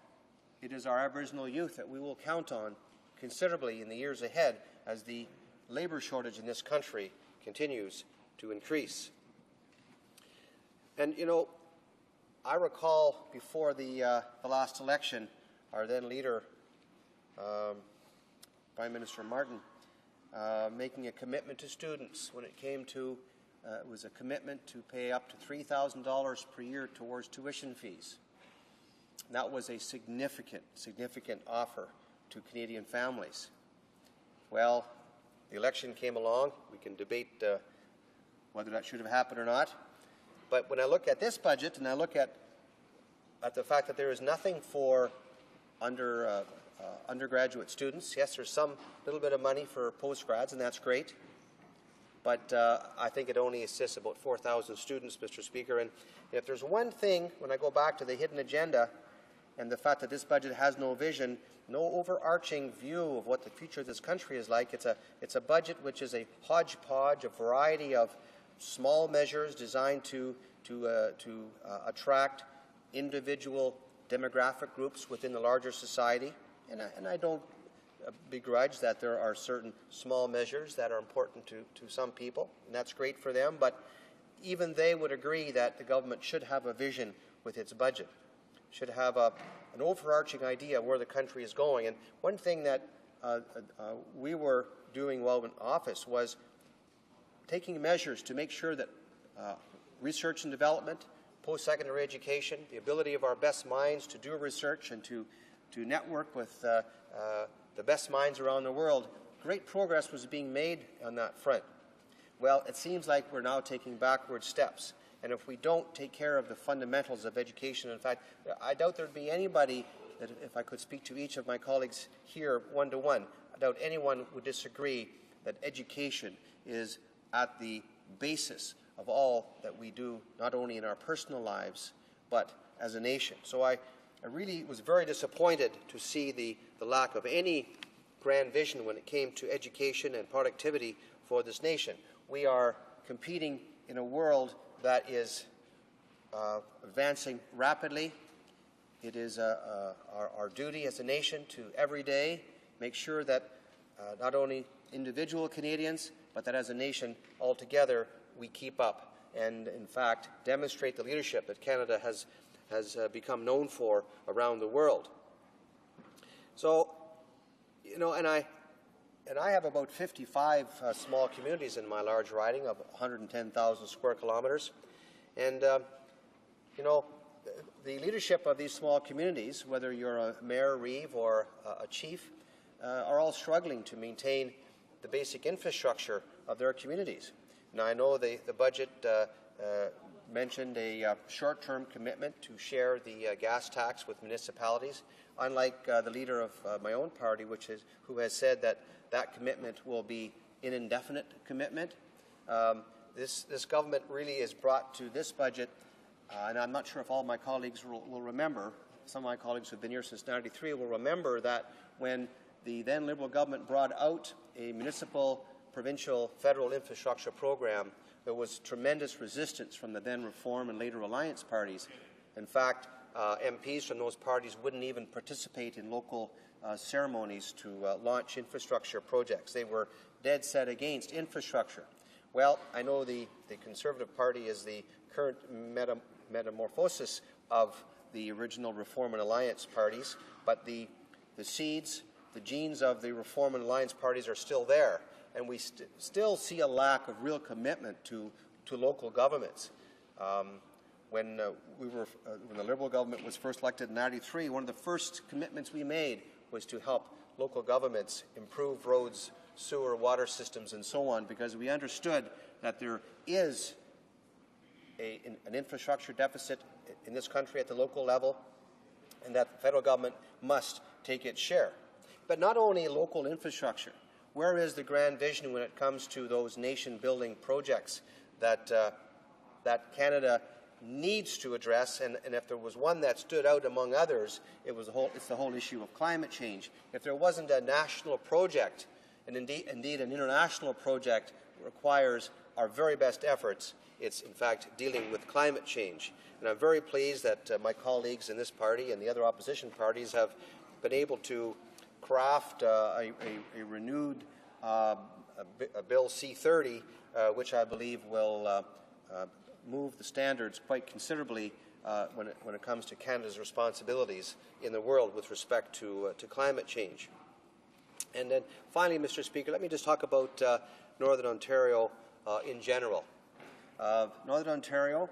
it is our Aboriginal youth that we will count on considerably in the years ahead as the labour shortage in this country continues to increase. And, you know, I recall before the last election, our then leader, Prime Minister Martin, making a commitment to students when it came to, it was a commitment to pay up to $3,000 per year towards tuition fees. And that was a significant offer to Canadian families. Well, the election came along. We can debate whether that should have happened or not. But when I look at this budget and I look at the fact that there is nothing for undergraduate students, yes, there's some little bit of money for postgrads, and that's great. But I think it only assists about 4,000 students, Mr. Speaker. And if there's one thing, when I go back to the hidden agenda and the fact that this budget has no vision, no overarching view of what the future of this country is like, it's a budget which is a hodgepodge, a variety of small measures designed to attract individual demographic groups within the larger society. And I don't begrudge that there are certain small measures that are important to some people, and that's great for them, but even they would agree that the government should have a vision with its budget, should have an overarching idea of where the country is going. And one thing that we were doing while in office was taking measures to make sure that research and development, post-secondary education, the ability of our best minds to do research and to network with the best minds around the world, great progress was being made on that front. Well, it seems like we're now taking backward steps. And if we don't take care of the fundamentals of education, in fact, I doubt there'd be anybody that, if I could speak to each of my colleagues here one-to-one, I doubt anyone would disagree that education is at the basis of all that we do, not only in our personal lives, but as a nation. So I really was very disappointed to see the lack of any grand vision when it came to education and productivity for this nation. We are competing in a world that is advancing rapidly. It is our duty as a nation to every day make sure that not only individual Canadians, but that as a nation altogether we keep up and, in fact, demonstrate the leadership that Canada has become known for around the world. So, you know, and I have about 55 small communities in my large riding of 110,000 square kilometers. And, you know, the leadership of these small communities, whether you're a mayor, reeve, or a chief, are all struggling to maintain the basic infrastructure of their communities. Now, I know the budget mentioned a short-term commitment to share the gas tax with municipalities, unlike the leader of my own party, who has said that commitment will be an indefinite commitment. This government really has brought to this budget and I'm not sure if all my colleagues will remember, some of my colleagues who have been here since '93 will remember that when the then Liberal government brought out a municipal, provincial, federal infrastructure program, there was tremendous resistance from the then Reform and later Alliance parties. In fact, MPs from those parties wouldn't even participate in local ceremonies to launch infrastructure projects. They were dead set against infrastructure. Well, I know the Conservative Party is the current metamorphosis of the original Reform and Alliance parties, but the seeds, the genes of the Reform and Alliance parties are still there, and we still see a lack of real commitment to local governments. When the Liberal government was first elected in '93, one of the first commitments we made was to help local governments improve roads, sewer, water systems, and so on, because we understood that there is an infrastructure deficit in this country at the local level, and that the federal government must take its share. But not only local infrastructure. Where is the grand vision when it comes to those nation-building projects that Canada needs to address? And if there was one that stood out among others, it's the whole issue of climate change. If there wasn't a national project, and indeed an international project requires our very best efforts, it's in fact dealing with climate change. And I'm very pleased that my colleagues in this party and the other opposition parties have been able to craft a renewed Bill C-30, which I believe will move the standards quite considerably when it comes to Canada's responsibilities in the world with respect to climate change. And then finally, Mr. Speaker, let me just talk about Northern Ontario in general. Northern Ontario,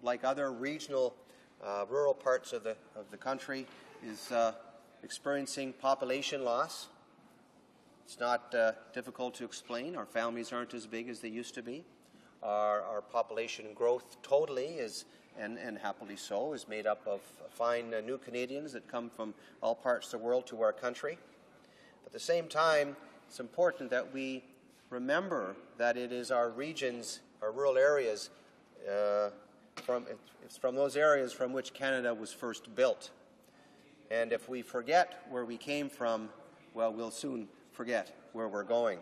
like other regional rural parts of the country, is experiencing population loss. It's not difficult to explain. Our families aren't as big as they used to be. Our population growth totally is, and happily so, is made up of fine new Canadians that come from all parts of the world to our country. At the same time, it's important that we remember that it is our regions, our rural areas, it's from those areas from which Canada was first built. And if we forget where we came from, well, we'll soon forget where we're going.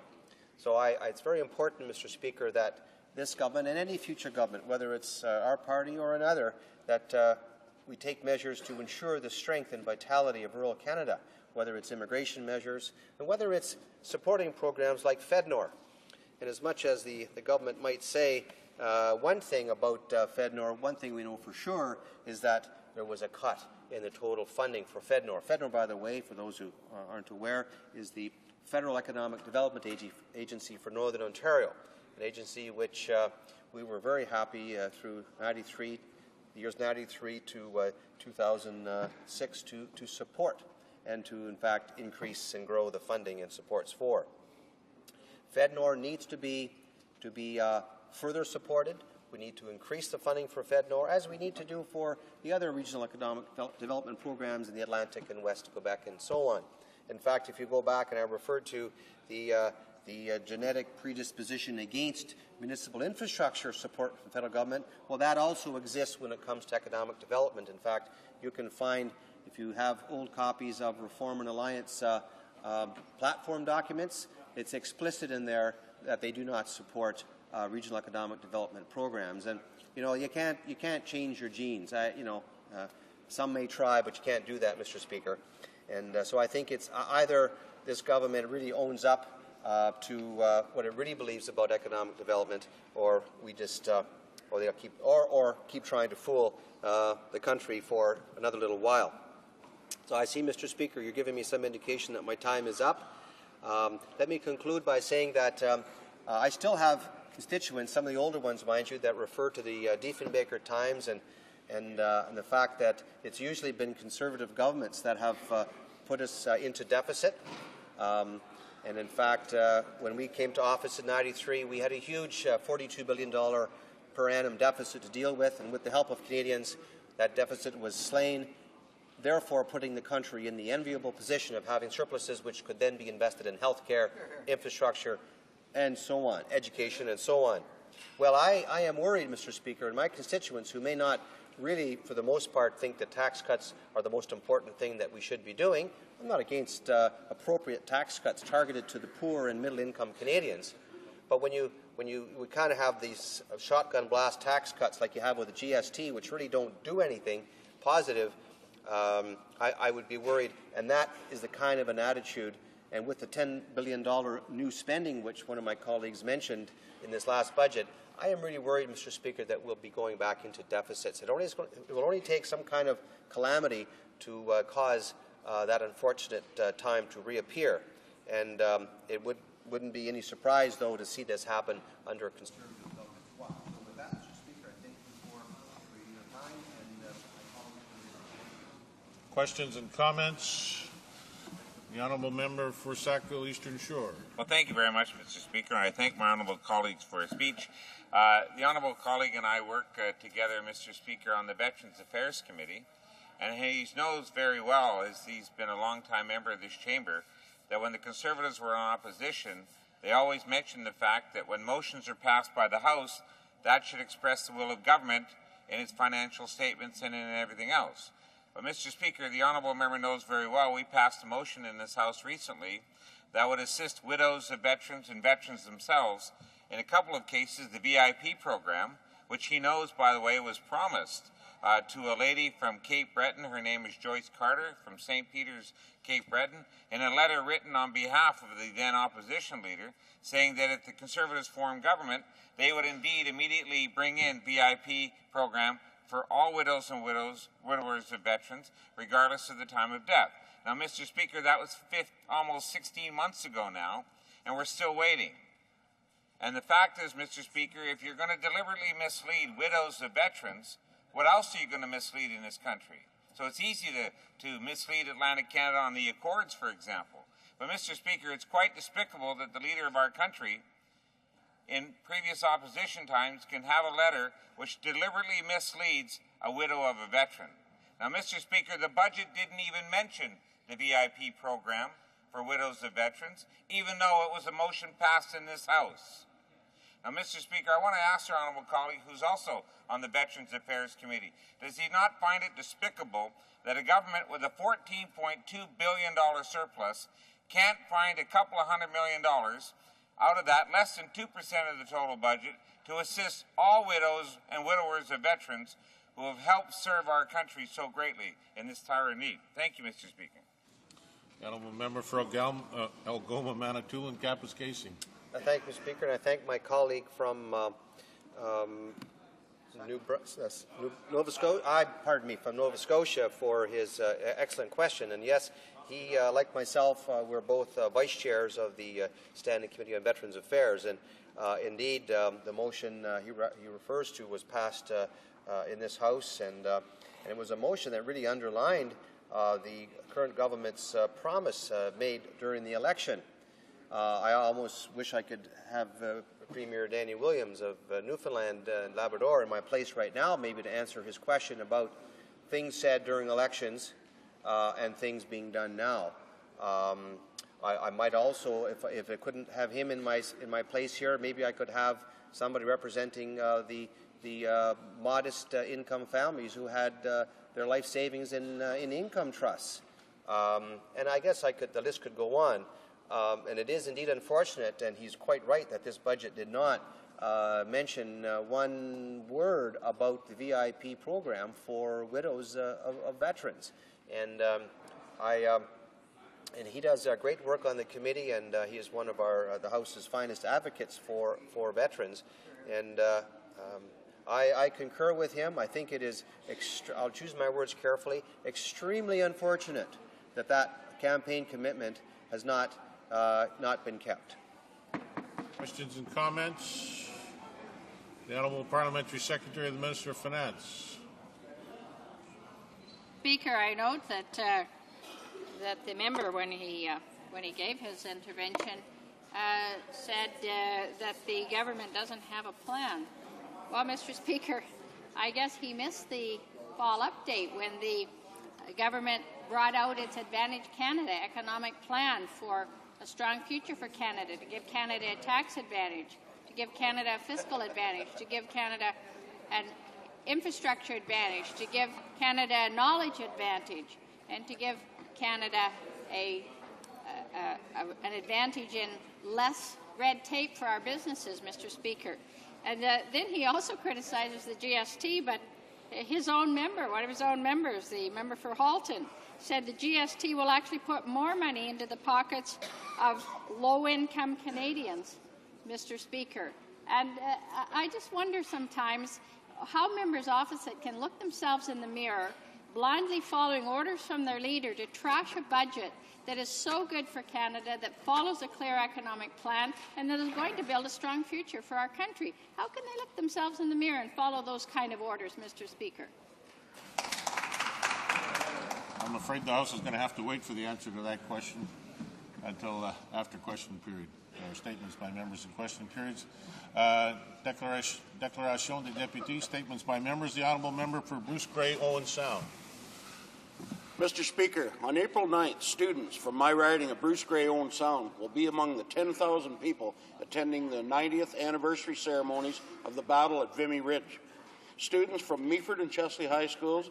So it's very important, Mr. Speaker, that this government and any future government, whether it's our party or another, that we take measures to ensure the strength and vitality of rural Canada, whether it's immigration measures and whether it's supporting programs like FedNor. And as much as the government might say one thing about FedNor, one thing we know for sure is that there was a cut in the total funding for FedNor. FedNor, by the way, for those who aren't aware, is the Federal Economic Development Agency for Northern Ontario, an agency which we were very happy through the years 93 to 2006 to support and to, in fact, increase and grow the funding and supports for. FedNor needs to be further supported. We need to increase the funding for FedNor, as we need to do for the other regional economic development programs in the Atlantic and West Quebec and so on. In fact, if you go back, and I referred to the genetic predisposition against municipal infrastructure support from the federal government, well, that also exists when it comes to economic development. In fact, you can find, if you have old copies of Reform and Alliance platform documents, it's explicit in there that they do not support regional economic development programs. And you can't change your genes. Some may try, but you can't do that, Mr. Speaker. And so I think it's either this government really owns up to what it really believes about economic development, or we just or keep trying to fool the country for another little while. So I see, Mr. Speaker, you're giving me some indication that my time is up. Let me conclude by saying that I still have constituents, some of the older ones, mind you, that refer to the Diefenbaker Times and the fact that it's usually been Conservative governments that have put us into deficit. And in fact, when we came to office in '93, we had a huge $42 billion per annum deficit to deal with, and with the help of Canadians, that deficit was slain, therefore putting the country in the enviable position of having surpluses which could then be invested in health care, infrastructure, and so on, education and so on. Well, I am worried, Mr. Speaker, and my constituents who may not really, for the most part, think that tax cuts are the most important thing that we should be doing. I'm not against appropriate tax cuts targeted to the poor and middle-income Canadians. But when we kind of have these shotgun blast tax cuts like you have with the GST, which really don't do anything positive, I would be worried. And that is the kind of an attitude. And with the $10 billion new spending, which one of my colleagues mentioned in this last budget, I am really worried, Mr. Speaker, that we'll be going back into deficits. It will only take some kind of calamity to cause that unfortunate time to reappear. And it wouldn't be any surprise, though, to see this happen under a Conservative government. So with that, Mr. Speaker, I thank you for your time and my colleagues. Questions and comments? The Honourable Member for Sackville Eastern Shore. Well, thank you very much, Mr. Speaker. I thank my honourable colleagues for his speech. The honourable colleague and I work together, Mr. Speaker, on the Veterans Affairs Committee, and he knows very well, as he's been a long-time member of this chamber, that when the Conservatives were in opposition, they always mentioned the fact that when motions are passed by the House, that should express the will of government in its financial statements and in everything else. But, Mr. Speaker, the honourable member knows very well we passed a motion in this House recently that would assist widows of veterans and veterans themselves in a couple of cases, the VIP program, which he knows, by the way, was promised to a lady from Cape Breton. Her name is Joyce Carter from St. Peter's, Cape Breton, in a letter written on behalf of the then opposition leader, saying that if the Conservatives formed government, they would indeed immediately bring in VIP program for all widows and widowers of veterans, regardless of the time of death. Now, Mr. Speaker, that was almost 16 months ago now, and we're still waiting. And the fact is, Mr. Speaker, if you're going to deliberately mislead widows of veterans, what else are you going to mislead in this country? So it's easy to mislead Atlantic Canada on the Accords, for example. But, Mr. Speaker, it's quite despicable that the leader of our country, in previous opposition times, can have a letter which deliberately misleads a widow of a veteran. Now, Mr. Speaker, the budget didn't even mention the VIP program for widows of veterans, even though it was a motion passed in this House. Now, Mr. Speaker, I want to ask our honourable colleague, who's also on the Veterans Affairs Committee, does he not find it despicable that a government with a $14.2 billion surplus can't find a couple of $100 million out of that, less than 2% of the total budget, to assist all widows and widowers of veterans who have helped serve our country so greatly in this time of need? Thank you, Mr. Speaker. The Honourable Member for Algoma, Manitoulin, Kapuskasing. I thank you, Speaker, and I thank my colleague from Nova Scotia for his excellent question. And yes, he, like myself, we're both vice chairs of the Standing Committee on Veterans Affairs, and indeed, the motion he refers to was passed in this House, and it was a motion that really underlined the current government's promise made during the election. I almost wish I could have Premier Danny Williams of Newfoundland and Labrador in my place right now, maybe to answer his question about things said during elections and things being done now. I might also, if I couldn't have him in my place here, maybe I could have somebody representing the modest income families who had their life savings in income trusts. And I guess the list could go on. And it is indeed unfortunate, and he's quite right, that this budget did not mention one word about the VIP program for widows of veterans. And and he does great work on the committee, and he is one of the House's finest advocates for veterans. And I concur with him. I think it is, I'll choose my words carefully, extremely unfortunate that campaign commitment has not been kept. Questions and comments? The Honourable Parliamentary Secretary of the Minister of Finance. Speaker, I note that the member, when he gave his intervention, said that the government doesn't have a plan. Well, Mr. Speaker, I guess he missed the fall update when the government brought out its Advantage Canada economic plan for a strong future for Canada, to give Canada a tax advantage, to give Canada a fiscal advantage, to give Canada an infrastructure advantage, to give Canada a knowledge advantage, and to give Canada an advantage in less red tape for our businesses, Mr. Speaker. And then he also criticizes the GST, but his own member, one of his own members, the member for Halton, said the GST will actually put more money into the pockets of low-income Canadians, Mr. Speaker. And I just wonder sometimes how members opposite can look themselves in the mirror, blindly following orders from their leader to trash a budget that is so good for Canada, that follows a clear economic plan, and that is going to build a strong future for our country. How can they look themselves in the mirror and follow those kind of orders, Mr. Speaker? I'm afraid the House is going to have to wait for the answer to that question until after question period. Statements by members in question periods. Déclaration des députés, statements by members. The Honourable Member for Bruce Grey, Owen Sound. Mr. Speaker, on April 9th, students from my riding of Bruce Grey, Owen Sound will be among the 10,000 people attending the 90th anniversary ceremonies of the battle at Vimy Ridge. Students from Meaford and Chesley High Schools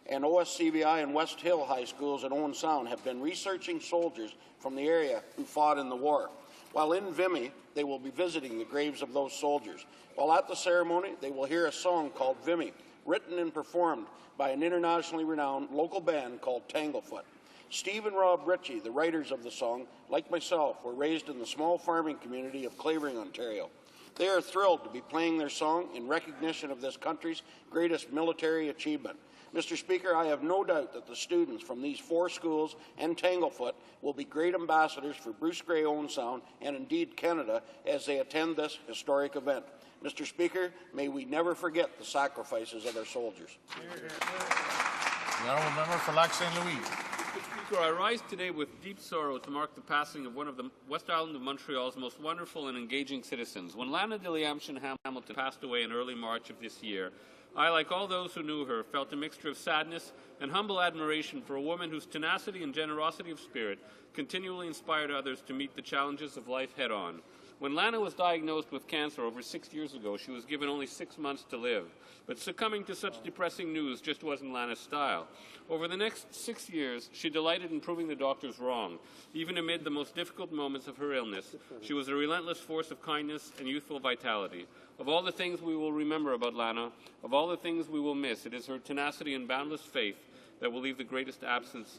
and OSCVI and West Hill High Schools in Owen Sound have been researching soldiers from the area who fought in the war. While in Vimy, they will be visiting the graves of those soldiers. While at the ceremony, they will hear a song called Vimy, written and performed by an internationally renowned local band called Tanglefoot. Steve and Rob Ritchie, the writers of the song, like myself, were raised in the small farming community of Clavering, Ontario. They are thrilled to be playing their song in recognition of this country's greatest military achievement. Mr. Speaker, I have no doubt that the students from these 4 schools and Tanglefoot will be great ambassadors for Bruce Grey, Owen Sound, and indeed Canada, as they attend this historic event. Mr. Speaker, may we never forget the sacrifices of our soldiers. The Honourable Member for Lac St. Louis. Mr. Speaker, I rise today with deep sorrow to mark the passing of one of the West Island of Montreal's most wonderful and engaging citizens. When Lana Diliamshin Hamilton passed away in early March of this year, I, like all those who knew her, felt a mixture of sadness and humble admiration for a woman whose tenacity and generosity of spirit continually inspired others to meet the challenges of life head-on. When Lana was diagnosed with cancer over 6 years ago, she was given only 6 months to live. But succumbing to such depressing news just wasn't Lana's style. Over the next 6 years, she delighted in proving the doctors wrong. Even amid the most difficult moments of her illness, she was a relentless force of kindness and youthful vitality. Of all the things we will remember about Lana, of all the things we will miss, it is her tenacity and boundless faith that will leave the greatest absence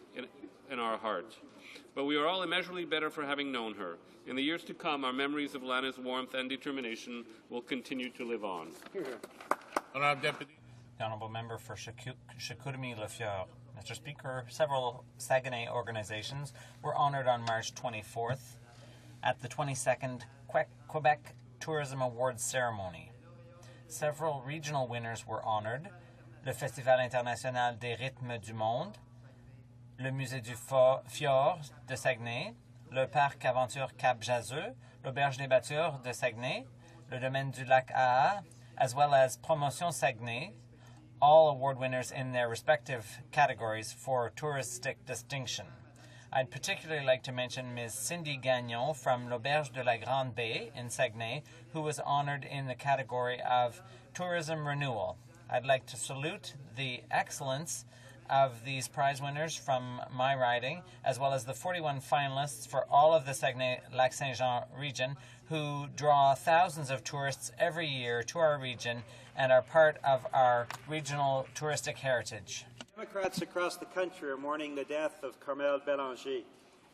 in our hearts. But we are all immeasurably better for having known her. In the years to come, our memories of Lana's warmth and determination will continue to live on. Deputy. The Honourable Member for Chicoutimi-Le-Fjord. Mr. Speaker, several Saguenay organizations were honoured on March 24th at the 22nd Quebec Tourism Awards ceremony. Several regional winners were honoured: le Festival International des Rythmes du Monde, le Musée du Fjord de Saguenay, le Parc Aventure Cap-Jaseux, l'Auberge des Batteurs de Saguenay, le Domaine du Lac AA, as well as Promotion Saguenay, all award winners in their respective categories for touristic distinction. I'd particularly like to mention Ms. Cindy Gagnon from l'Auberge de la Grande Baie in Saguenay, who was honoured in the category of Tourism Renewal. I'd like to salute the excellence of these prize winners from my riding, as well as the 41 finalists for all of the Saguenay-Lac-Saint-Jean region, who draw thousands of tourists every year to our region and are part of our regional touristic heritage. Democrats across the country are mourning the death of Carmel Bélanger.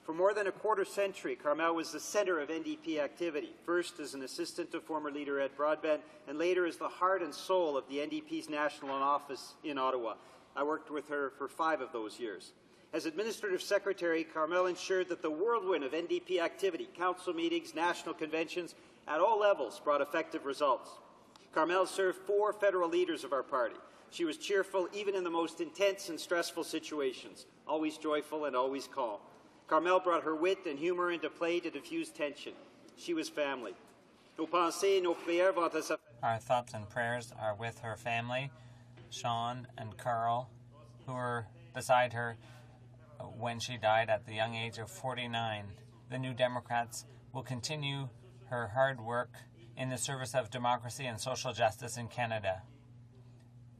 For more than a quarter century, Carmel was the center of NDP activity, first as an assistant to former leader Ed Broadbent, and later as the heart and soul of the NDP's national office in Ottawa. I worked with her for 5 of those years. As Administrative Secretary, Carmel ensured that the whirlwind of NDP activity, council meetings, national conventions, at all levels brought effective results. Carmel served 4 federal leaders of our party. She was cheerful even in the most intense and stressful situations, always joyful and always calm. Carmel brought her wit and humor into play to diffuse tension. She was family. Nos pensées, nos prières vont à sa... Our thoughts and prayers are with her family, Sean and Carl, who were beside her when she died at the young age of 49. The New Democrats will continue her hard work in the service of democracy and social justice in Canada.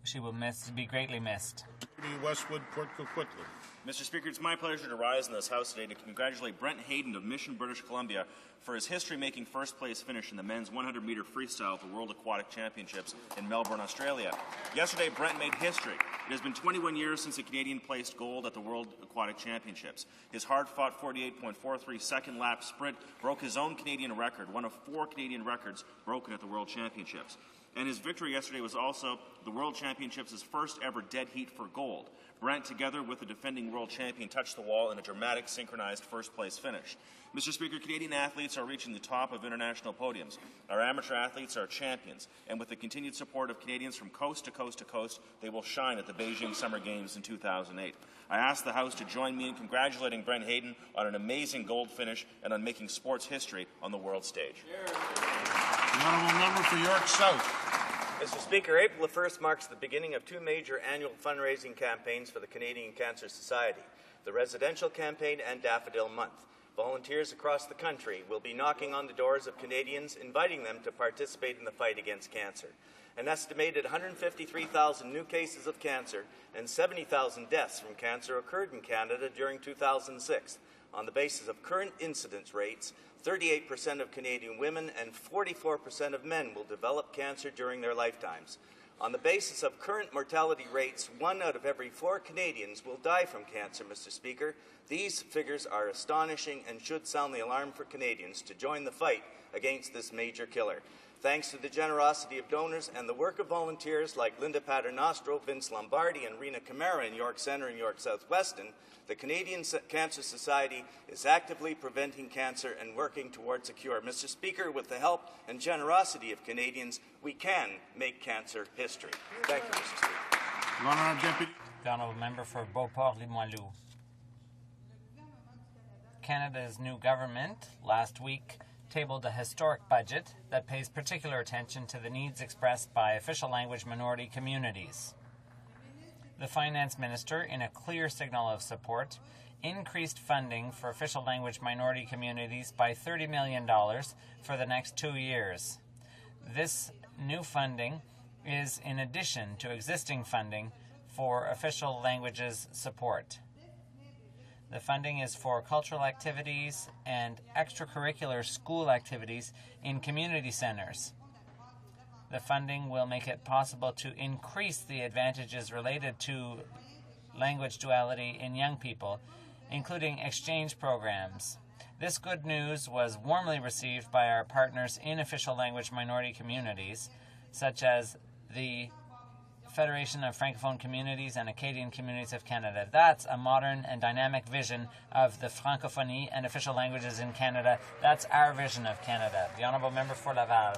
She will be greatly missed. Westwood, Port Coquitlam. Mr. Speaker, it's my pleasure to rise in this House today to congratulate Brent Hayden of Mission, British Columbia, for his history-making first-place finish in the men's 100-meter freestyle at the World Aquatic Championships in Melbourne, Australia. Yesterday, Brent made history. It has been 21 years since a Canadian placed gold at the World Aquatic Championships. His hard-fought 48.43 second-lap sprint broke his own Canadian record, one of 4 Canadian records broken at the World Championships. And his victory yesterday was also the World Championships' first ever dead heat for gold. Brent, together with the defending world champion, touched the wall in a dramatic synchronized first-place finish. Mr. Speaker, Canadian athletes are reaching the top of international podiums. Our amateur athletes are champions, and with the continued support of Canadians from coast to coast to coast, they will shine at the Beijing Summer Games in 2008. I ask the House to join me in congratulating Brent Hayden on an amazing gold finish and on making sports history on the world stage. The honourable member for York South. Mr. Speaker, April the 1st marks the beginning of 2 major annual fundraising campaigns for the Canadian Cancer Society, the Residential Campaign and Daffodil Month. Volunteers across the country will be knocking on the doors of Canadians, inviting them to participate in the fight against cancer. An estimated 153,000 new cases of cancer and 70,000 deaths from cancer occurred in Canada during 2006. On the basis of current incidence rates, 38% of Canadian women and 44% of men will develop cancer during their lifetimes. On the basis of current mortality rates, 1 out of every 4 Canadians will die from cancer, Mr. Speaker. These figures are astonishing and should sound the alarm for Canadians to join the fight against this major killer. Thanks to the generosity of donors and the work of volunteers like Linda Paternostro, Vince Lombardi, and Rena Camara in York Centre and York South-Weston, the Canadian Cancer Society is actively preventing cancer and working towards a cure. Mr. Speaker, with the help and generosity of Canadians, we can make cancer history. Thank you, Mr. Speaker. The honourable member for Beauport-Limoilou. Canada's new government last week tabled a historic budget that pays particular attention to the needs expressed by official language minority communities. The Finance Minister, in a clear signal of support, increased funding for official language minority communities by $30 million for the next 2 years. This new funding is in addition to existing funding for official languages support. The funding is for cultural activities and extracurricular school activities in community centers. The funding will make it possible to increase the advantages related to language duality in young people, including exchange programs. This good news was warmly received by our partners in official language minority communities, such as the Federation of Francophone Communities and Acadian Communities of Canada. That's a modern and dynamic vision of the francophonie and official languages in Canada. That's our vision of Canada. The Honourable Member for Laval.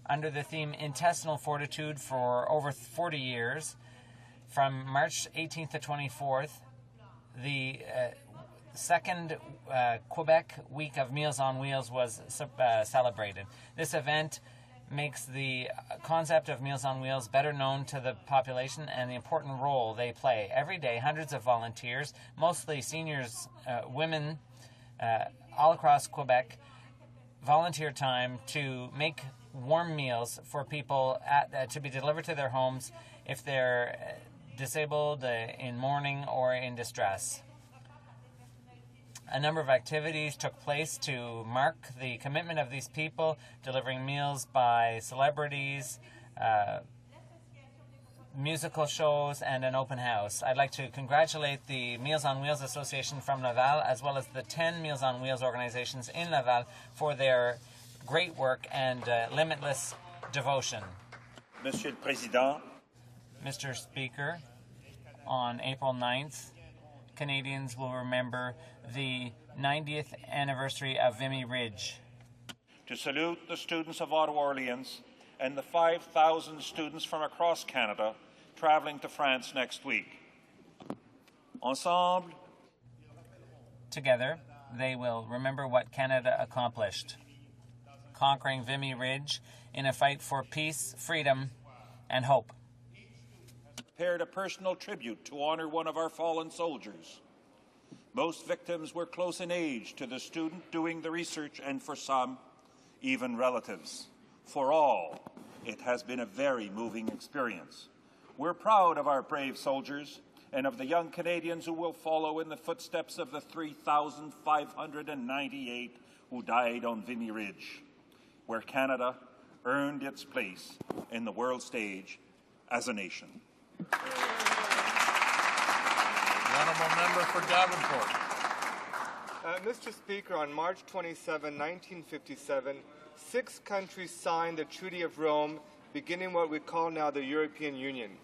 Under the theme Intestinal Fortitude for over 40 years, from March 18th to 24th, the second Quebec Week of Meals on Wheels was celebrated. This event makes the concept of Meals on Wheels better known to the population and the important role they play. Every day, hundreds of volunteers, mostly seniors, women, all across Quebec, volunteer time to make warm meals for people to be delivered to their homes if they're disabled, in mourning, or in distress. A number of activities took place to mark the commitment of these people, delivering meals by celebrities, musical shows, and an open house. I'd like to congratulate the Meals on Wheels Association from Laval, as well as the 10 Meals on Wheels organizations in Laval for their great work and limitless devotion. Monsieur le Président. Mr. Speaker, on April 9th, Canadians will remember the 90th anniversary of Vimy Ridge. To salute the students of Ottawa Orleans and the 5,000 students from across Canada traveling to France next week. Ensemble, together, they will remember what Canada accomplished, conquering Vimy Ridge in a fight for peace, freedom, and hope. Prepared a personal tribute to honor one of our fallen soldiers. Most victims were close in age to the student doing the research, and for some, even relatives. For all, it has been a very moving experience. We're proud of our brave soldiers and of the young Canadians who will follow in the footsteps of the 3,598 who died on Vimy Ridge, where Canada earned its place in the world stage as a nation. The honourable member for Davenport. Mr. Speaker, on March 27, 1957, 6 countries signed the Treaty of Rome, beginning what we call now the European Union.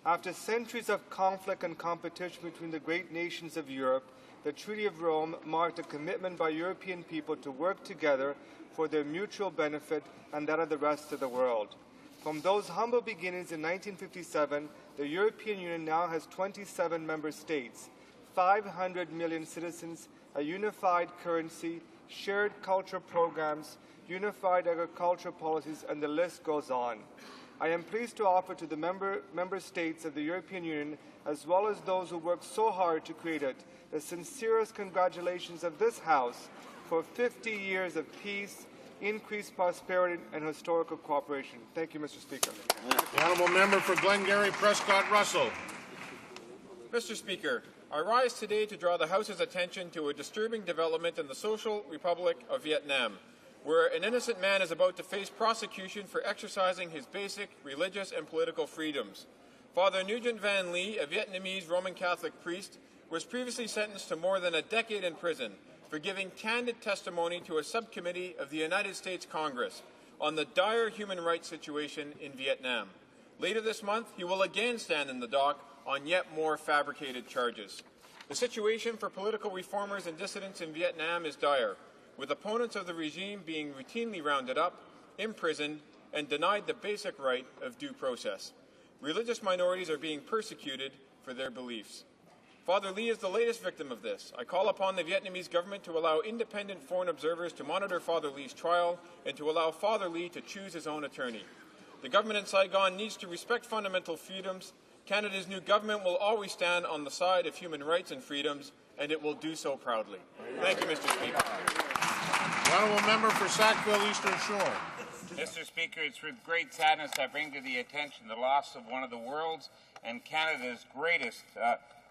After centuries of conflict and competition between the great nations of Europe, the Treaty of Rome marked a commitment by European people to work together for their mutual benefit and that of the rest of the world. From those humble beginnings in 1957, the European Union now has 27 member states, 500 million citizens, a unified currency, shared cultural programs, unified agricultural policies, and the list goes on. I am pleased to offer to the member states of the European Union, as well as those who worked so hard to create it, the sincerest congratulations of this House for 50 years of peace, increased prosperity, and historical cooperation. Thank you, Mr. Speaker. The honourable member for Glengarry Prescott Russell. Mr. Speaker, I rise today to draw the House's attention to a disturbing development in the Social Republic of Vietnam, where an innocent man is about to face prosecution for exercising his basic religious and political freedoms. Father Nugent Van Lee, a Vietnamese Roman Catholic priest, was previously sentenced to more than a decade in prison for giving candid testimony to a subcommittee of the United States Congress on the dire human rights situation in Vietnam. Later this month, he will again stand in the dock on yet more fabricated charges. The situation for political reformers and dissidents in Vietnam is dire, with opponents of the regime being routinely rounded up, imprisoned, and denied the basic right of due process. Religious minorities are being persecuted for their beliefs. Father Lee is the latest victim of this. I call upon the Vietnamese government to allow independent foreign observers to monitor Father Lee's trial and to allow Father Lee to choose his own attorney. The government in Saigon needs to respect fundamental freedoms. Canada's new government will always stand on the side of human rights and freedoms, and it will do so proudly. Thank you, Mr. Speaker. The honourable member for Sackville Eastern Shore. Mr. Speaker, it's with great sadness I bring to the attention the loss of one of the world's and Canada's greatest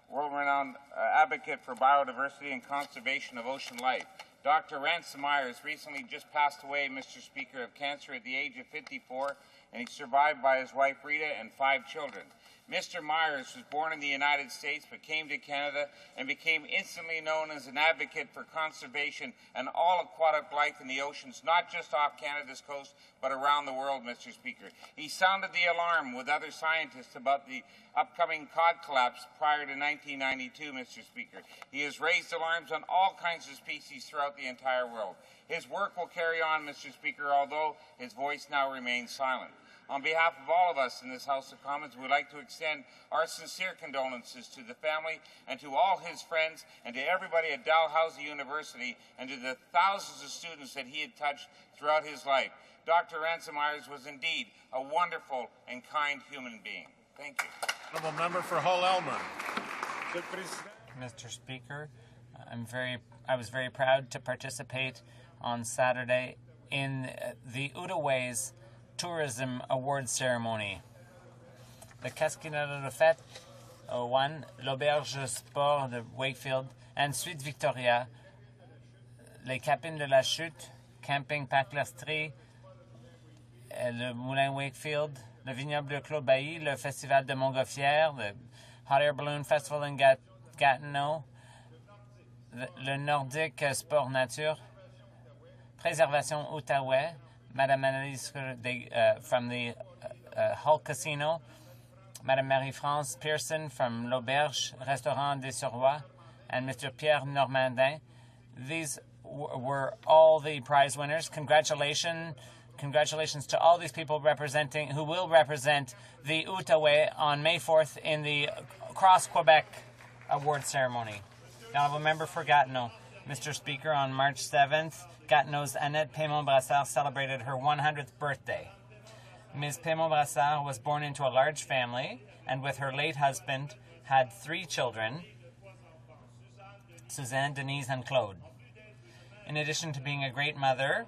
world-renowned advocate for biodiversity and conservation of ocean life. Dr. Ransom Myers recently just passed away, Mr. Speaker, of cancer at the age of 54, and he's survived by his wife Rita and 5 children. Mr. Myers was born in the United States but came to Canada and became instantly known as an advocate for conservation and all aquatic life in the oceans, not just off Canada's coast, but around the world, Mr. Speaker. He sounded the alarm with other scientists about the upcoming cod collapse prior to 1992, Mr. Speaker. He has raised alarms on all kinds of species throughout the entire world. His work will carry on, Mr. Speaker, although his voice now remains silent. On behalf of all of us in this House of Commons, we'd like to extend our sincere condolences to the family and to all his friends and to everybody at Dalhousie University and to the thousands of students that he had touched throughout his life. Dr. Ransom Myers was indeed a wonderful and kind human being. Thank you. Honourable member for Hull-Elmer. Mr. Speaker, I was very proud to participate on Saturday in the Outaouais Tourism Award Ceremony. The Cascade de Fête won l'Auberge Sport de Wakefield, ensuite Victoria, les Capines de la Chute, Camping Parc Lestrie, le Moulin Wakefield, le Vignoble de Claude Bailly, le Festival de Montgolfière, le Hot Air Balloon Festival in Gatineau, le Nordic Sport Nature, Préservation Outaouais, Madame Annalise from the Hull Casino, Madame Marie-France Pearson from l'Auberge Restaurant des Surrois, and Mr. Pierre Normandin. These were all the prize winners. Congratulations to all these people who will represent the Outaouais on May 4th in the Cross Quebec Award Ceremony. The Honourable Member for Gatineau. Mr. Speaker, on March 7th, Gatineau's Annette Paymont-Brassard celebrated her 100th birthday. Ms. Paymont-Brassard was born into a large family and with her late husband had 3 children, Suzanne, Denise, and Claude. In addition to being a great mother,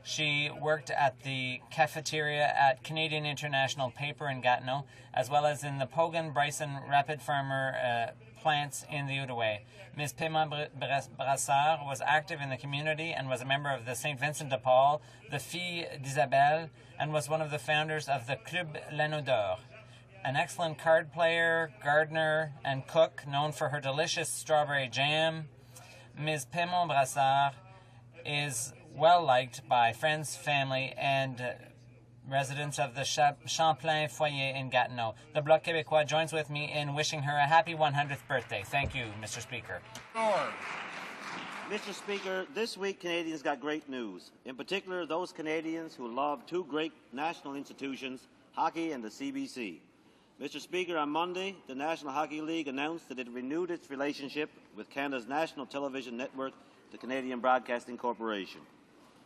She worked at the cafeteria at Canadian International Paper in Gatineau, as well as in the Pogan Bryson Rapid Farmer plants in the Outaouais. Ms. Paiement Brassard was active in the community and was a member of the St. Vincent de Paul, the Filles d'Isabelle, and was one of the founders of the Club L'Anneau d'Or. An excellent card player, gardener, and cook, known for her delicious strawberry jam, Ms. Paiement Brassard is well liked by friends, family, and residents of the Champlain foyer in Gatineau. The Bloc Québécois joins with me in wishing her a happy 100th birthday. Thank you, Mr. Speaker. Mr. Speaker, this week Canadians got great news. In particular, those Canadians who love two great national institutions, hockey and the CBC. Mr. Speaker, on Monday, the National Hockey League announced that it renewed its relationship with Canada's national television network, the Canadian Broadcasting Corporation.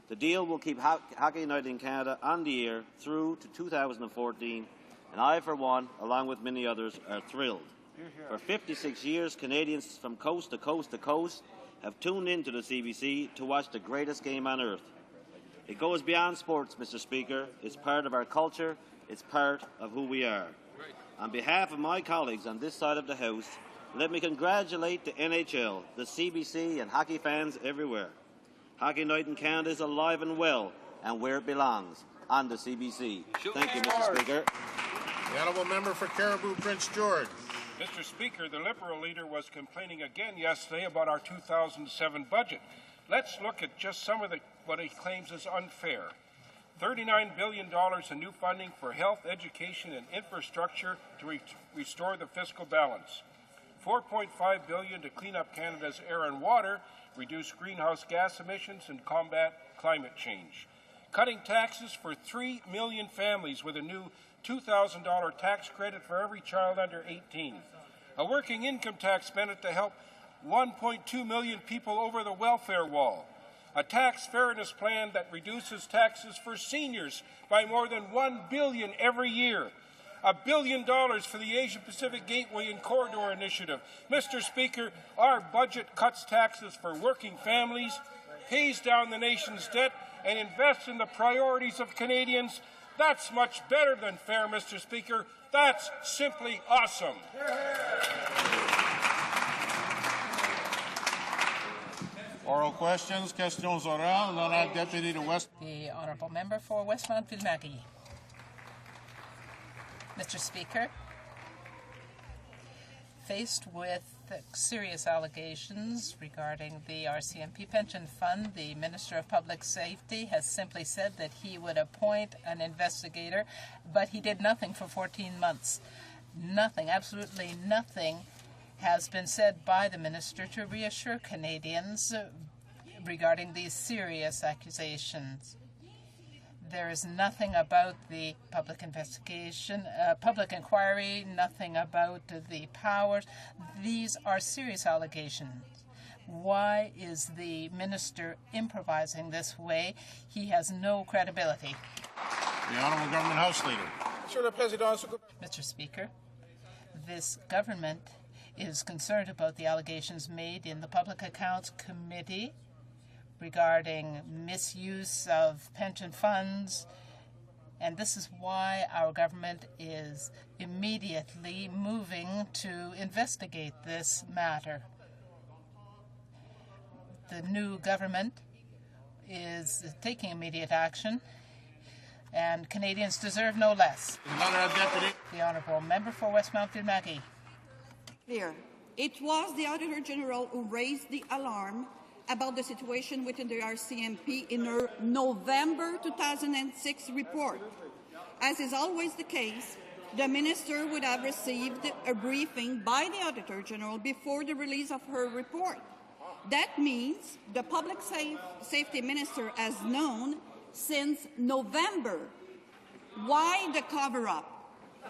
The deal will keep Hockey Night in Canada on the air through to 2014, and I, for one, along with many others, are thrilled. For 56 years, Canadians from coast to coast to coast have tuned into the CBC to watch the greatest game on earth. It goes beyond sports, Mr. Speaker. It's part of our culture. It's part of who we are. On behalf of my colleagues on this side of the House, let me congratulate the NHL, the CBC, and hockey fans everywhere. Hockey Night in Canada is alive and well, and where it belongs, on the CBC. Thank you, Mr. Speaker. The honourable member for Caribou Prince George. Mr. Speaker, the Liberal leader was complaining again yesterday about our 2007 budget. Let's look at just some of what he claims is unfair. $39 billion in new funding for health, education, and infrastructure to restore the fiscal balance. $4.5 billion to clean up Canada's air and water, reduce greenhouse gas emissions, and combat climate change. Cutting taxes for 3 million families with a new $2,000 tax credit for every child under 18. A working income tax benefit to help 1.2 million people over the welfare wall. A tax fairness plan that reduces taxes for seniors by more than $1 billion every year. $1 billion for the Asia-Pacific Gateway and Corridor Initiative. Mr. Speaker, our budget cuts taxes for working families, pays down the nation's debt, and invests in the priorities of Canadians. That's much better than fair, Mr. Speaker. That's simply awesome. Oral questions, questions orales. L'honorable deputy to West. The honourable member for Westmount-Ville-Marie. Mr. Speaker, faced with serious allegations regarding the RCMP pension fund, the Minister of Public Safety has simply said that he would appoint an investigator, but he did nothing for 14 months. Nothing, absolutely nothing has been said by the minister to reassure Canadians regarding these serious accusations. There is nothing about the public investigation, public inquiry, nothing about the powers. These are serious allegations. Why is the minister improvising this way? He has no credibility. The Honourable Government House Leader. Mr. Speaker, this government is concerned about the allegations made in the Public Accounts Committee regarding misuse of pension funds, and this is why our government is immediately moving to investigate this matter. The new government is taking immediate action, and Canadians deserve no less. The Honourable Member for Westmount-Ville-Marie. It was the Auditor General who raised the alarm about the situation within the RCMP in her November 2006 report. As is always the case, the Minister would have received a briefing by the Auditor General before the release of her report. That means the Public Safety Minister has known since November. Why the cover-up?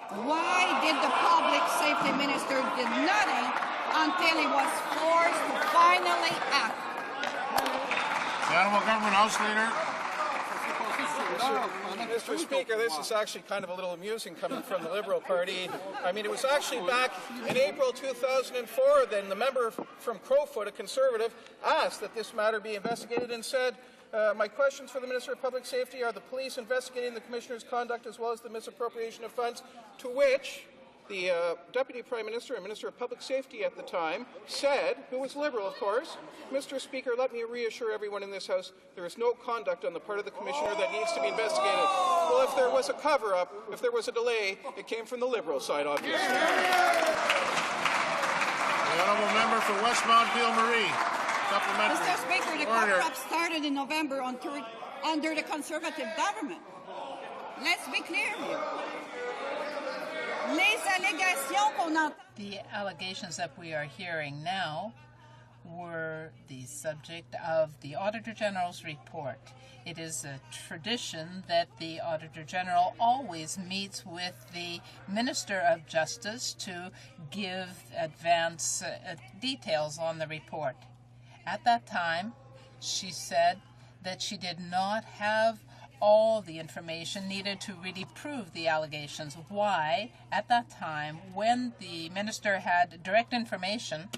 Why did the Public Safety Minister do nothing until he was forced to finally act? The Honourable Government House Leader. Mr. Speaker, this is actually kind of a little amusing coming from the Liberal Party. I mean, it was actually back in April 2004 then the member from Crowfoot, a Conservative, asked that this matter be investigated and said, My questions for the Minister of Public Safety are: the police investigating the Commissioner's conduct as well as the misappropriation of funds, to which the Deputy Prime Minister and Minister of Public Safety at the time said, who was Liberal, of course, Mr. Speaker, let me reassure everyone in this House, there is no conduct on the part of the Commissioner that needs to be investigated. Well, if there was a cover-up, if there was a delay, it came from the Liberal side, obviously. The honourable member for Westmount Ville-Marie. Supplementary. Mr. Speaker, the cover-up started in November under the Conservative government. Let's be clear here. The allegations that we are hearing now were the subject of the Auditor General's report. It is a tradition that the Auditor General always meets with the Minister of Justice to give advance details on the report. At that time, she said that she did not have all the information needed to really prove the allegations. Why, at that time, when the minister had direct information,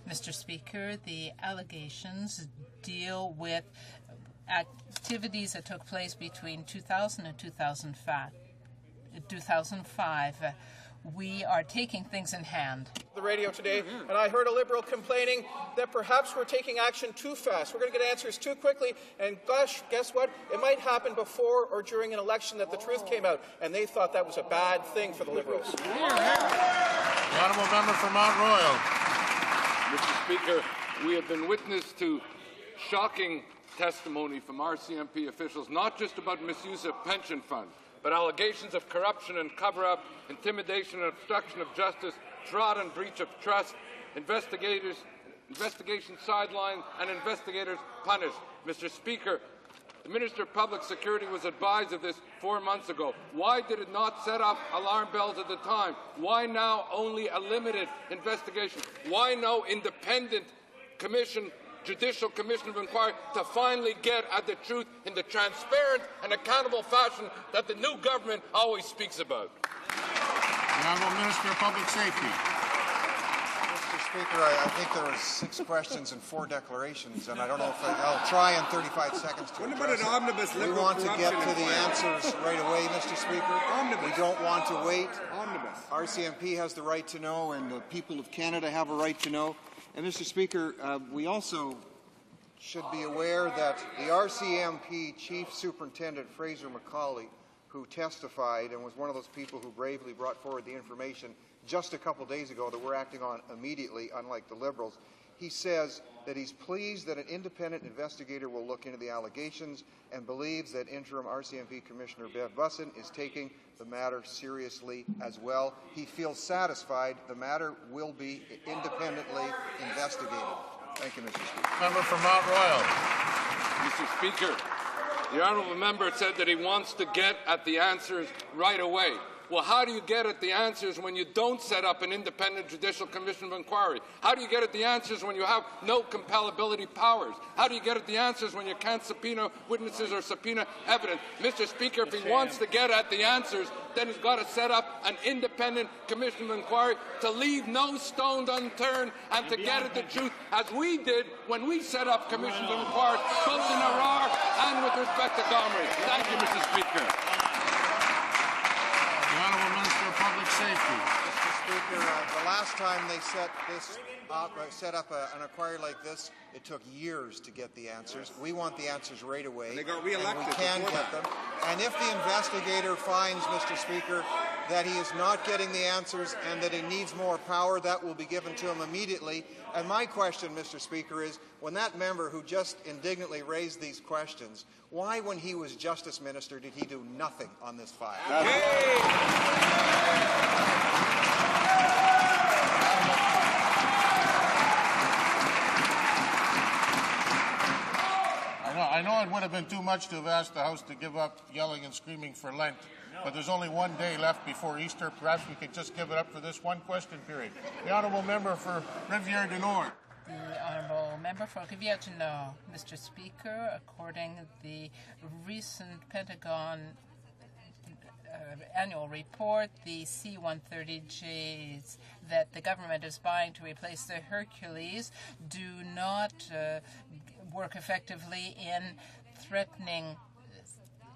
Mr. Speaker, the allegations deal with activities that took place between 2000 and 2005. We are taking things in hand. The radio today, and I heard a Liberal complaining that perhaps we're taking action too fast. We're going to get answers too quickly, and gosh, guess what? It might happen before or during an election that the truth came out, and they thought that was a bad thing for the Liberals. The honourable member for Mount Royal. Mr. Speaker, we have been witness to shocking testimony from RCMP officials, not just about misuse of pension funds, but allegations of corruption and cover-up, intimidation and obstruction of justice, fraud and breach of trust, investigation sidelined, and investigators punished. Mr. Speaker, the Minister of Public Security was advised of this 4 months ago. Why did it not set up alarm bells at the time? Why now only a limited investigation? Why no independent commission, Judicial Commission of Inquiry, to finally get at the truth in the transparent and accountable fashion that the new government always speaks about? The Honourable Minister of Public Safety. Mr. Speaker, I think there were 6 questions and 4 declarations, and I don't know if I'll try in 35 seconds to address it. Omnibus We want to get to the answers right away, Mr. Speaker. Omnibus. We don't want to wait. Omnibus. RCMP has the right to know, and the people of Canada have a right to know. And, Mr. Speaker, we also should be aware that the RCMP Chief Superintendent, Fraser McCauley, who testified and was one of those people who bravely brought forward the information just a couple days ago that we're acting on immediately, unlike the Liberals, he says that he's pleased that an independent investigator will look into the allegations and believes that interim RCMP Commissioner Bev Bussin is taking the matter seriously as well. He feels satisfied the matter will be independently investigated. Thank you, Mr. Speaker. Member for Mount Royal. Mr. Speaker, the honourable member said that he wants to get at the answers right away. Well, how do you get at the answers when you don't set up an independent Judicial Commission of Inquiry? How do you get at the answers when you have no compellability powers? How do you get at the answers when you can't subpoena witnesses or subpoena evidence? Mr. Speaker, if he wants to get at the answers, then he's got to set up an independent Commission of Inquiry to leave no stone unturned and to get at the truth, as we did when we set up commissions of inquiry, both in Arar and with respect to Gomery. Thank you, Mr. Speaker. The Honourable Minister of Public Safety. Mr. Speaker, the last time they set up an inquiry like this, it took years to get the answers. We want the answers right away. And they got re-elected. And we can get them. And if the investigator finds, Mr. Speaker, that he is not getting the answers and that he needs more power, that will be given to him immediately. And my question, Mr. Speaker, is when that member who just indignantly raised these questions, why, when he was Justice Minister, did he do nothing on this file? I know it would have been too much to have asked the House to give up yelling and screaming for Lent, but there's only one day left before Easter. Perhaps we could just give it up for this one question period. The Honourable Member for Rivière-du-Nord. The Honourable Member for Rivière-du-Nord. Mr. Speaker, according to the recent Pentagon annual report, the C-130Js that the government is buying to replace the Hercules do not work effectively in threatening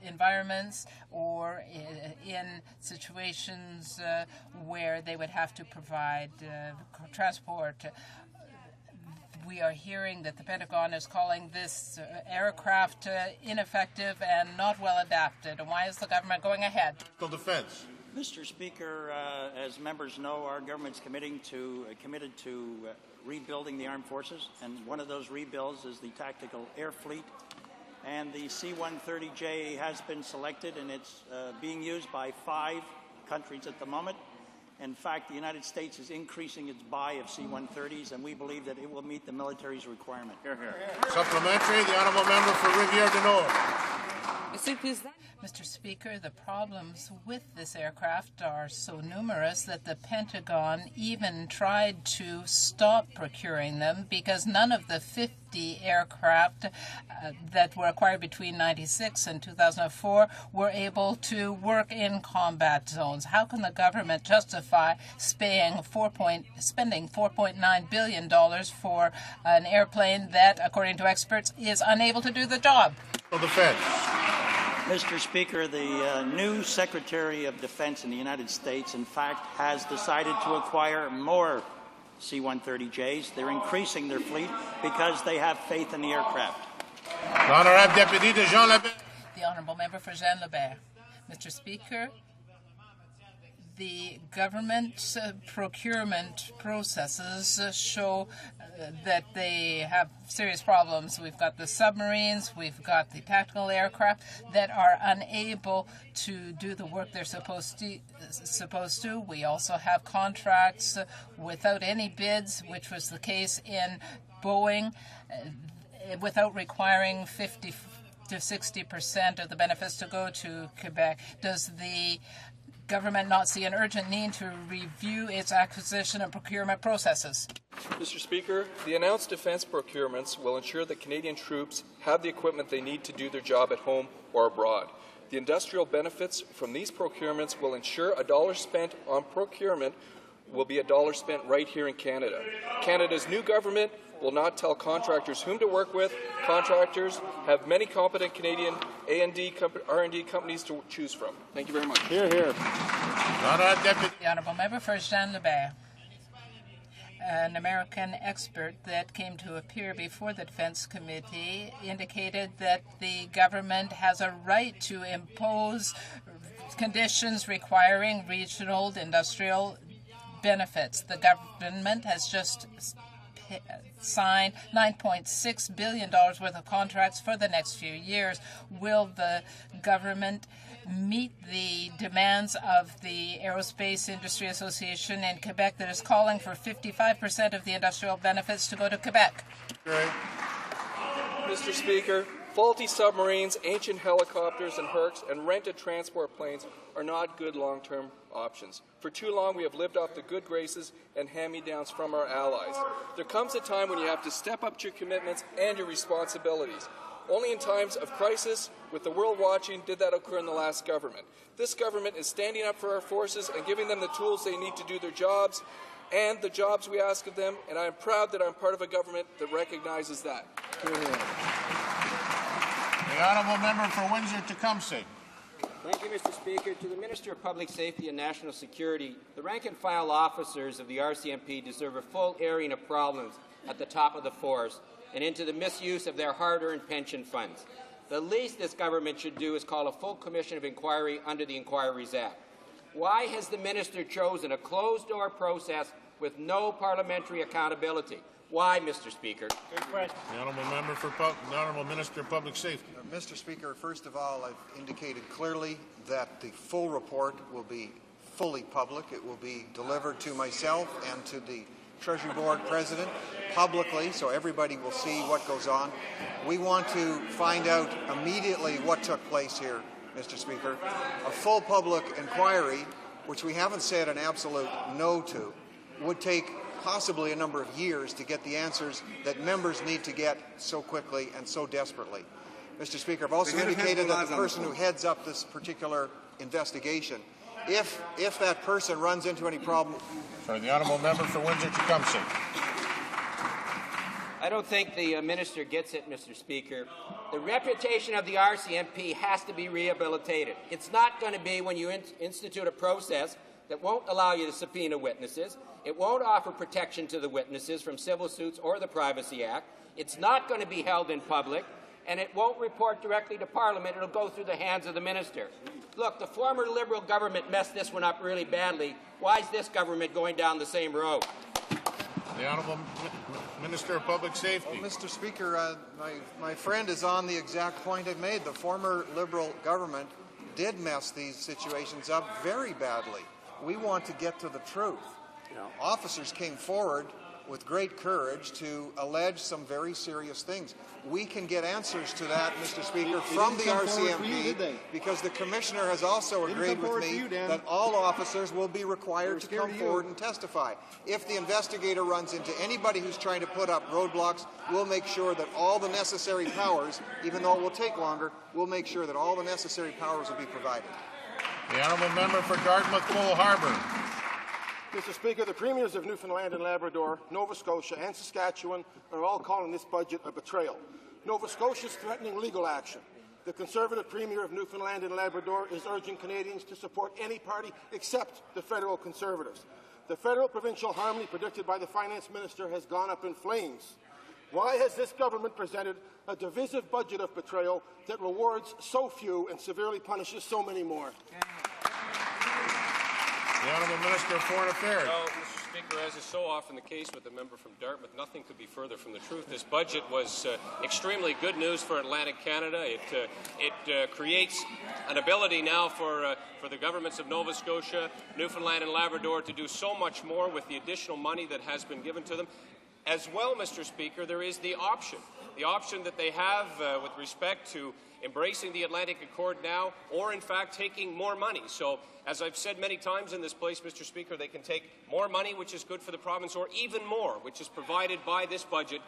environments or in situations where they would have to provide transport. We are hearing that the Pentagon is calling this aircraft ineffective and not well adapted. And why is the government going ahead? Defense. Mr. Speaker, as members know, our government's committed to rebuilding the armed forces, and one of those rebuilds is the tactical air fleet. And the C-130J has been selected, and it's being used by 5 countries at the moment. In fact, the United States is increasing its buy of C-130s, and we believe that it will meet the military's requirement. Hear, hear. Supplementary, the honourable member for Rivière du Nord. Mr. Speaker, the problems with this aircraft are so numerous that the Pentagon even tried to stop procuring them because none of the 50 aircraft that were acquired between 1996 and 2004 were able to work in combat zones. How can the government justify spending $4.9 billion for an airplane that, according to experts, is unable to do the job? Defense. Mr. Speaker, the new Secretary of Defense in the United States, in fact, has decided to acquire more C-130Js. They're increasing their fleet because they have faith in the aircraft. The honourable member for Jean Lebert. Mr. Speaker, the government procurement processes show that they have serious problems. We've got the submarines, we've got the tactical aircraft that are unable to do the work they're supposed to. We also have contracts without any bids, which was the case in Boeing, without requiring 50 to 60% of the benefits to go to Quebec. Does the government not see an urgent need to review its acquisition and procurement processes? Mr. Speaker, the announced defense procurements will ensure that Canadian troops have the equipment they need to do their job at home or abroad. The industrial benefits from these procurements will ensure a dollar spent on procurement will be a dollar spent right here in Canada. Canada's new government will not tell contractors whom to work with. Contractors have many competent Canadian R&D companies to choose from. Thank you very much. Hear, hear. The honourable member for Jean Lebert. An American expert that came to appear before the Defense Committee indicated that the government has a right to impose conditions requiring regional industrial benefits. The government has just signed $9.6 billion worth of contracts for the next few years. Will the government meet the demands of the Aerospace Industry Association in Quebec that is calling for 55% of the industrial benefits to go to Quebec? Great. Mr. Speaker, faulty submarines, ancient helicopters and HoCs, and rented transport planes are not good long-term options. For too long, we have lived off the good graces and hand-me-downs from our allies. There comes a time when you have to step up to your commitments and your responsibilities. Only in times of crisis, with the world watching, did that occur in the last government. This government is standing up for our forces and giving them the tools they need to do their jobs and the jobs we ask of them, and I am proud that I'm part of a government that recognizes that. The honourable member for Windsor-Tecumseh. Thank you, Mr. Speaker. To the Minister of Public Safety and National Security, the rank-and-file officers of the RCMP deserve a full airing of problems at the top of the force and into the misuse of their hard-earned pension funds. The least this government should do is call a full commission of inquiry under the Inquiries Act. Why has the minister chosen a closed-door process with no parliamentary accountability? Why, Mr. Speaker? Good question. The honourable member for the honourable Minister of Public Safety. Mr. Speaker, first of all, I've indicated clearly that the full report will be fully public. It will be delivered to myself and to the Treasury Board President publicly, so everybody will see what goes on. We want to find out immediately what took place here, Mr. Speaker. A full public inquiry, which we haven't said an absolute no to, would take possibly a number of years to get the answers that members need to get so quickly and so desperately. Mr. Speaker, I've also indicated that the person who heads up this particular investigation, if that person runs into any problem... Sorry, the honourable member for Windsor-Tecumseh. I don't think the minister gets it, Mr. Speaker. The reputation of the RCMP has to be rehabilitated. It's not going to be when you institute a process that won't allow you to subpoena witnesses. It won't offer protection to the witnesses from civil suits or the Privacy Act. It's not going to be held in public, and it won't report directly to Parliament. It'll go through the hands of the minister. Look, the former Liberal government messed this one up really badly. Why is this government going down the same road? The Honourable Minister of Public Safety. Well, Mr. Speaker, my friend is on the exact point I've made. The former Liberal government did mess these situations up very badly. We want to get to the truth. Officers came forward with great courage to allege some very serious things. We can get answers to that, Mr. Speaker, from the RCMP, because the Commissioner has also agreed with me that all officers will be required to come forward and testify. If the investigator runs into anybody who's trying to put up roadblocks, we'll make sure that all the necessary powers, even though it will take longer, we'll make sure that all the necessary powers will be provided. The honourable member for Dartmouth-Cole Harbour. Mr. Speaker, the premiers of Newfoundland and Labrador, Nova Scotia and Saskatchewan are all calling this budget a betrayal. Nova Scotia is threatening legal action. The Conservative Premier of Newfoundland and Labrador is urging Canadians to support any party except the federal Conservatives. The federal-provincial harmony predicted by the Finance Minister has gone up in flames. Why has this government presented a divisive budget of betrayal that rewards so few and severely punishes so many more? The Honourable Minister of Foreign Affairs. Well, Mr. Speaker, as is so often the case with the member from Dartmouth, nothing could be further from the truth. This budget was extremely good news for Atlantic Canada. It creates an ability now for the governments of Nova Scotia, Newfoundland and Labrador to do so much more with the additional money that has been given to them. As well, Mr. Speaker, there is the option that they have with respect to embracing the Atlantic Accord now, or in fact taking more money. So, as I've said many times in this place, Mr. Speaker, they can take more money, which is good for the province, or even more, which is provided by this budget.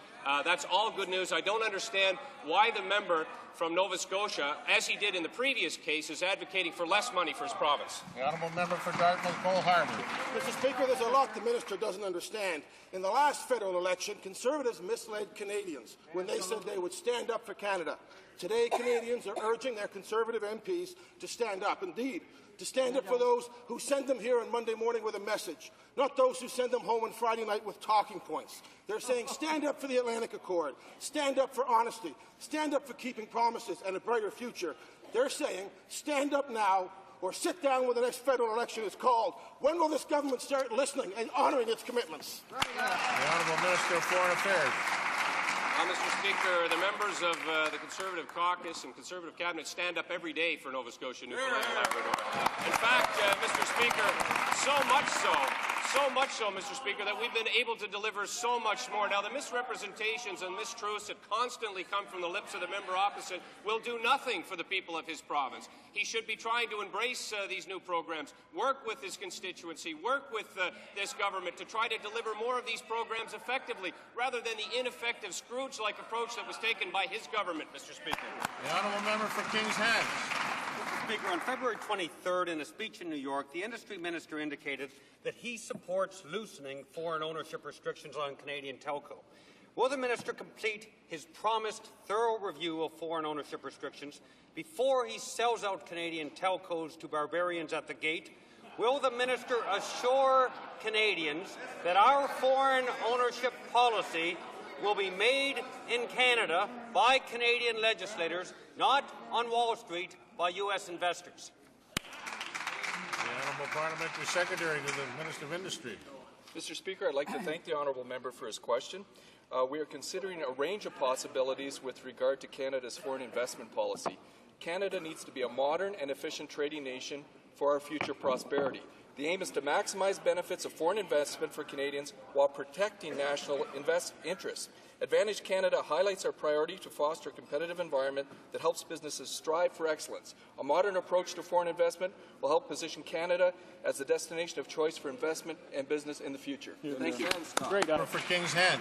That's all good news. I don't understand why the member from Nova Scotia, as he did in the previous case, is advocating for less money for his province. The honourable member for Dartmouth-Cole Harbour. Mr. Speaker, there's a lot the minister doesn't understand. In the last federal election, Conservatives misled Canadians when they said they would stand up for Canada. Today, Canadians are urging their Conservative MPs to stand up. Indeed, to stand up for those who send them here on Monday morning with a message, not those who send them home on Friday night with talking points. They're saying stand up for the Atlantic Accord, stand up for honesty, stand up for keeping promises and a brighter future. They're saying stand up now or sit down when the next federal election is called. When will this government start listening and honouring its commitments? The Honourable Minister of Foreign Affairs. Mr. Speaker, the members of the Conservative caucus and Conservative cabinet stand up every day for Nova Scotia, Newfoundland and Labrador. In fact, Mr. Speaker, so much so, Mr. Speaker, that we've been able to deliver so much more. Now, the misrepresentations and mistruths that constantly come from the lips of the member opposite will do nothing for the people of his province. He should be trying to embrace these new programs, work with his constituency, work with this government to try to deliver more of these programs effectively, rather than the ineffective Scrooge-like approach that was taken by his government, Mr. Speaker. The honourable member for Kings Head. Mr. Speaker, on February 23rd, in a speech in New York, the industry minister indicated that he supports loosening foreign ownership restrictions on Canadian telco. Will the minister complete his promised thorough review of foreign ownership restrictions before he sells out Canadian telcos to barbarians at the gate? Will the minister assure Canadians that our foreign ownership policy will be made in Canada by Canadian legislators, not on Wall Street by U.S. investors? The Honourable Parliamentary Secretary to the Minister of Industry. Mr. Speaker, I'd like to thank the honourable member for his question. We are considering a range of possibilities with regard to Canada's foreign investment policy. Canada needs to be a modern and efficient trading nation for our future prosperity. The aim is to maximize benefits of foreign investment for Canadians while protecting national interests. Advantage Canada highlights our priority to foster a competitive environment that helps businesses strive for excellence. A modern approach to foreign investment will help position Canada as the destination of choice for investment and business in the future. Thank you. Great. For King's Head.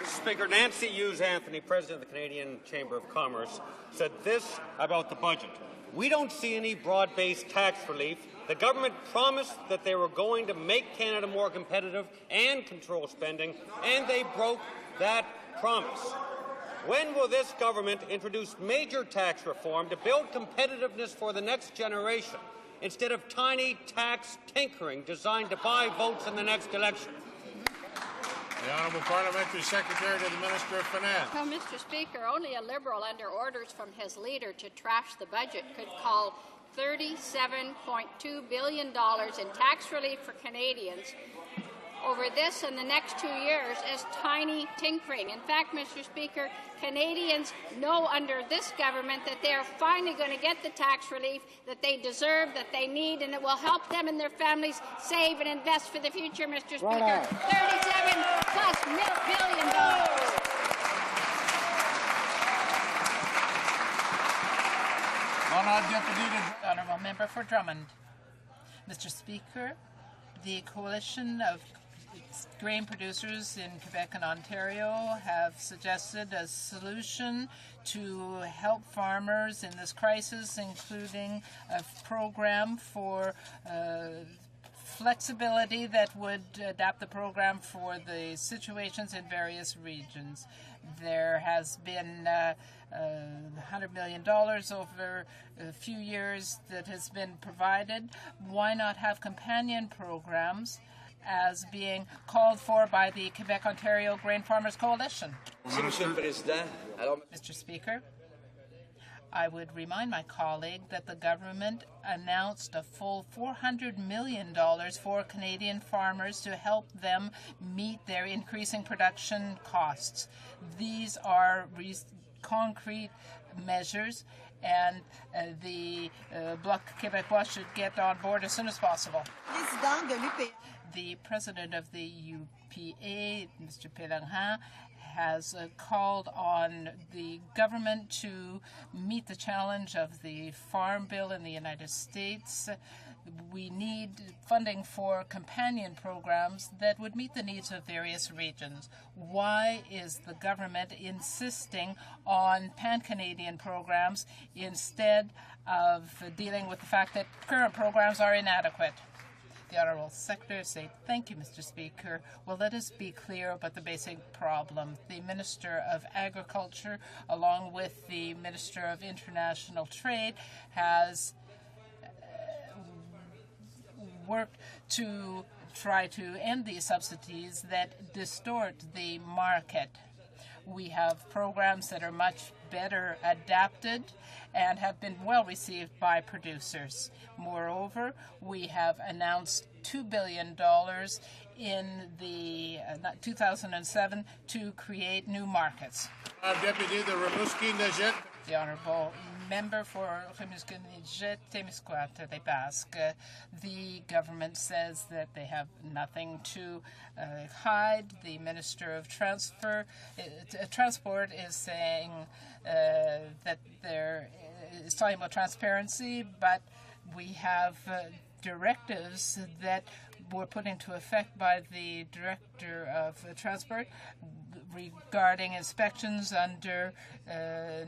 Speaker, Nancy Hughes Anthony, President of the Canadian Chamber of Commerce, said this about the budget. We don't see any broad-based tax relief. The government promised that they were going to make Canada more competitive and control spending, and they broke that promise. When will this government introduce major tax reform to build competitiveness for the next generation instead of tiny tax tinkering designed to buy votes in the next election? The Honourable Parliamentary Secretary to the Minister of Finance. Well, Mr. Speaker, only a Liberal under orders from his leader to trash the budget could call $37.2 billion in tax relief for Canadians over this and the next 2 years as tiny tinkering. In fact, Mr. Speaker, Canadians know under this government that they are finally going to get the tax relief that they deserve, that they need, and it will help them and their families save and invest for the future, Mr. Speaker. $37+ billion. Honourable Member for Drummond. Mr. Speaker, the coalition of grain producers in Quebec and Ontario have suggested a solution to help farmers in this crisis, including a program for flexibility that would adapt the program for the situations in various regions. There has been $100 million over a few years that has been provided. Why not have companion programs as being called for by the Quebec-Ontario Grain Farmers Coalition? Mr. Speaker, I would remind my colleague that the government announced a full $400 million for Canadian farmers to help them meet their increasing production costs. These are concrete measures, and the Bloc Québécois should get on board as soon as possible. The president of the UPA, Mr. Pellerin, has called on the government to meet the challenge of the Farm Bill in the United States. We need funding for companion programs that would meet the needs of various regions. Why is the government insisting on pan-Canadian programs instead of dealing with the fact that current programs are inadequate? The Honourable Secretary say, thank you, Mr. Speaker. Well, let us be clear about the basic problem. The Minister of Agriculture, along with the Minister of International Trade, has worked to try to end these subsidies that distort the market. We have programs that are much better adapted and have been well received by producers. Moreover, we have announced $2 billion in the 2007 to create new markets. Deputy the Rimouski-Nejet. The Honourable Member for Rimouski-Nejet, Témiscouata, des Basques. The government says that they have nothing to hide. The Minister of Transport is saying that there is talking about transparency, but we have directives that were put into effect by the Director of Transport regarding inspections under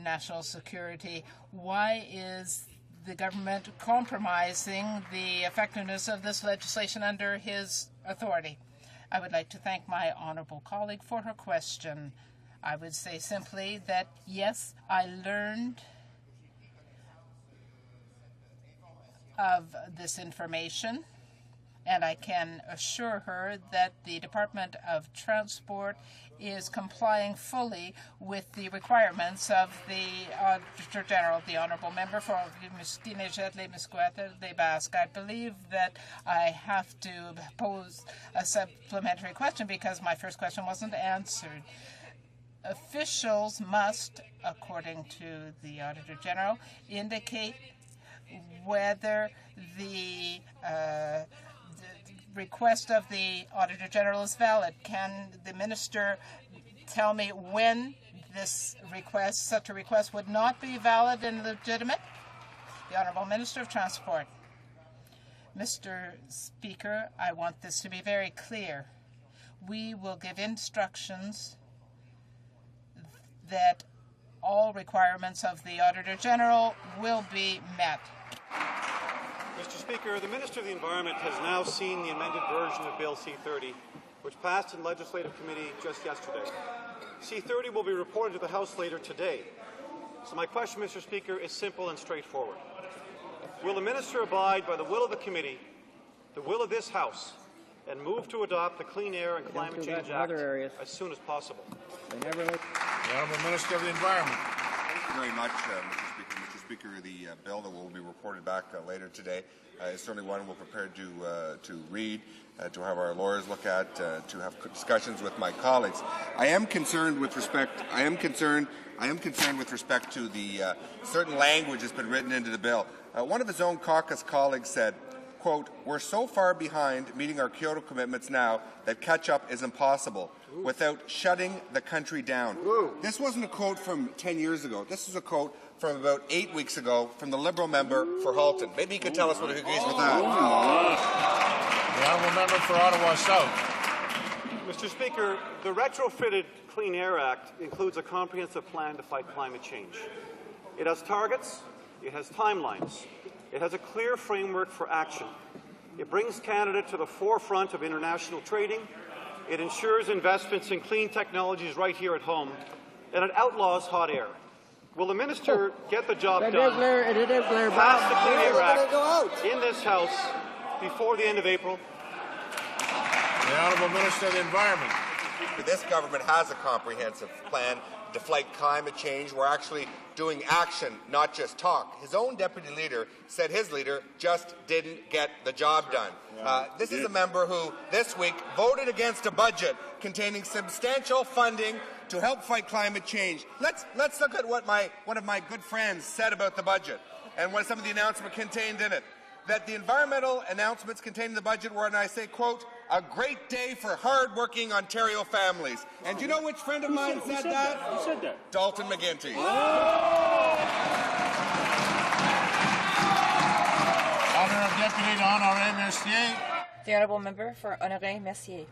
national security. Why is the government compromising the effectiveness of this legislation under his authority? I would like to thank my honourable colleague for her question. I would say simply that, yes, I learned of this information, and I can assure her that the Department of Transport is complying fully with the requirements of the Auditor General. The Honourable Member for Rimouski-Nejet-Les des Basques. I believe that I have to pose a supplementary question because my first question wasn't answered. Officials must, according to the Auditor General, indicate whether the request of the Auditor General is valid. Can the Minister tell me when this request, such a request, would not be valid and legitimate? The Honourable Minister of Transport. Mr. Speaker, I want this to be very clear. We will give instructions that all requirements of the Auditor General will be met. Mr. Speaker, the Minister of the Environment has now seen the amended version of Bill C-30, which passed in Legislative Committee just yesterday. C-30 will be reported to the House later today. So my question, Mr. Speaker, is simple and straightforward. Will the Minister abide by the will of the committee, the will of this House, and move to adopt the Clean Air and Climate Change Act as soon as possible? The Honourable Minister of the Environment. Thank you very much, Mr. Speaker. Mr. Speaker, the bill that will be reported back later today is certainly one we're prepared to read, to have our lawyers look at, to have discussions with my colleagues. I am concerned with respect to the certain language that's been written into the bill. One of his own caucus colleagues said, quote, "We're so far behind meeting our Kyoto commitments now that catch-up is impossible without shutting the country down." This wasn't a quote from 10 years ago. This is a quote from about 8 weeks ago from the Liberal member for Halton. Maybe he could tell us whether he agrees with that. The Honourable Member for Ottawa South. Mr. Speaker, the retrofitted Clean Air Act includes a comprehensive plan to fight climate change. It has targets, it has timelines, it has a clear framework for action. It brings Canada to the forefront of international trading, it ensures investments in clean technologies right here at home, and it outlaws hot air. Will the Minister get the job done, pass the Clean Air Act in this House before the end of April? The Honourable Minister of the Environment. This government has a comprehensive plan to fight climate change. We're actually doing action, not just talk. His own deputy leader said his leader just didn't get the job done. This is a member who this week voted against a budget containing substantial funding to help fight climate change. Let's look at what one of my good friends said about the budget and what some of the announcements contained in it. That the environmental announcements contained in the budget were, and I say, quote, "a great day for hard-working Ontario families." And do you know which friend of mine said that? Who said that? Dalton McGuinty. Honour of Deputy Honoré Mercier. The Honourable Member for Honoré Mercier.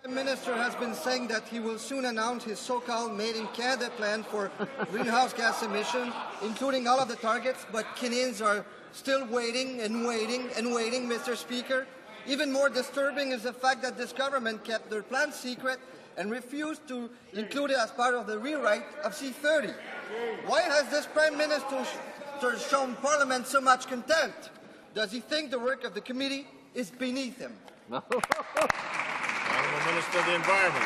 The Minister has been saying that he will soon announce his so-called Made in Canada plan for greenhouse gas emissions, including all of the targets, but Canadians are still waiting and waiting and waiting, Mr. Speaker. Even more disturbing is the fact that this government kept their plan secret and refused to include it as part of the rewrite of C-30. Why has this Prime Minister shown Parliament so much contempt? Does he think the work of the committee is beneath him? Honourable Minister of the Environment.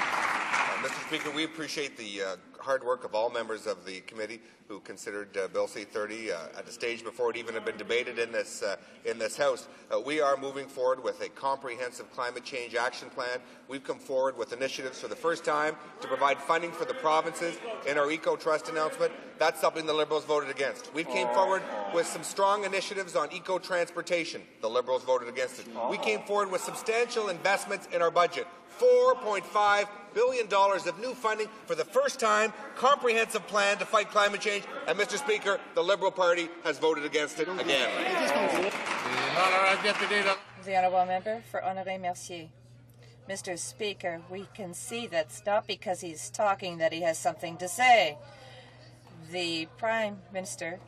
Mr. Speaker, we appreciate the hard work of all members of the committee who considered Bill C-30 at a stage before it even had been debated in this House. We are moving forward with a comprehensive climate change action plan. We've come forward with initiatives for the first time to provide funding for the provinces in our Eco Trust announcement. That's something the Liberals voted against. We came forward with some strong initiatives on eco-transportation. The Liberals voted against it. We came forward with substantial investments in our budget. $4.5 billion of new funding for the first time, comprehensive plan to fight climate change, and Mr. Speaker, the Liberal Party has voted against it again. The Honourable Member for Honoré Mercier. Mr. Speaker, we can see that it's not because he's talking that he has something to say. The Prime Minister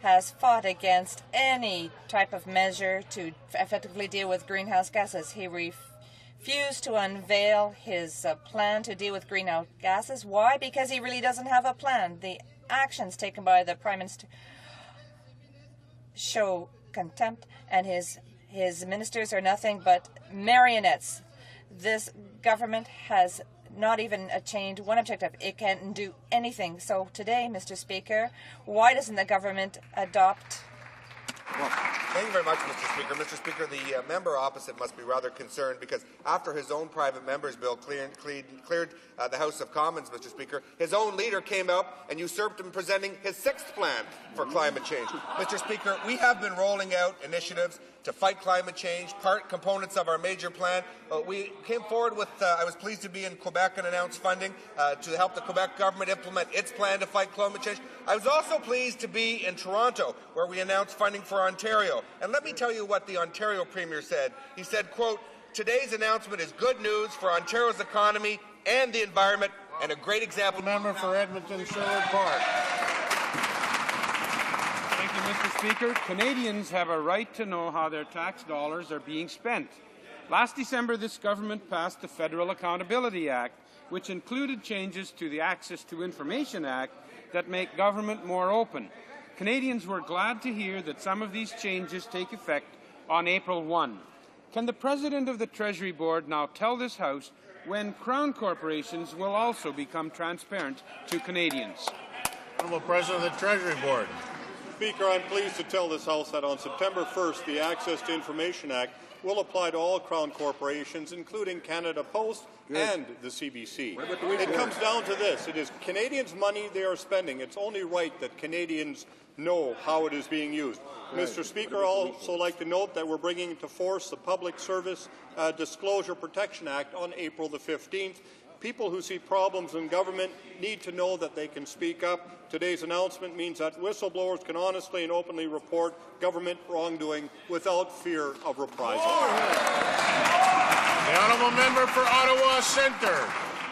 has fought against any type of measure to effectively deal with greenhouse gases. He refused to unveil his plan to deal with greenhouse gases. Why? Because he really doesn't have a plan. The actions taken by the Prime Minister show contempt, and his ministers are nothing but marionettes. This government has not even attained one objective. It can't do anything. So today, Mr. Speaker, why doesn't the government adopt? Well, thank you very much, Mr. Speaker. Mr. Speaker, the member opposite must be rather concerned because after his own private member's bill cleared the House of Commons, Mr. Speaker, his own leader came out and usurped him presenting his sixth plan for climate change. Mr. Speaker, we have been rolling out initiatives to fight climate change, components of our major plan. We came forward with, I was pleased to be in Quebec and announce funding to help the Quebec government implement its plan to fight climate change. I was also pleased to be in Toronto, where we announced funding for Ontario. And let me tell you what the Ontario Premier said. He said, quote, "Today's announcement is good news for Ontario's economy and the environment. and a great example. Member for Edmonton Sherwood Park. Thank you, Mr. Speaker. Canadians have a right to know how their tax dollars are being spent. Last December, this government passed the Federal Accountability Act, which included changes to the Access to Information Act that make government more open. Canadians were glad to hear that some of these changes take effect on April 1. Can the President of the Treasury Board now tell this House when Crown corporations will also become transparent to Canadians? Honourable President of the Treasury Board. Speaker, I'm pleased to tell this House that on September 1st, the Access to Information Act will apply to all Crown corporations, including Canada Post and the CBC. It comes down to this. It is Canadians' money they are spending. It's only right that Canadians know how it is being used. Mr. Speaker, I'd also like to note that we're bringing into force the Public Service Disclosure Protection Act on April the 15th. People who see problems in government need to know that they can speak up. Today's announcement means that whistleblowers can honestly and openly report government wrongdoing without fear of reprisal. The honourable member for Ottawa Centre.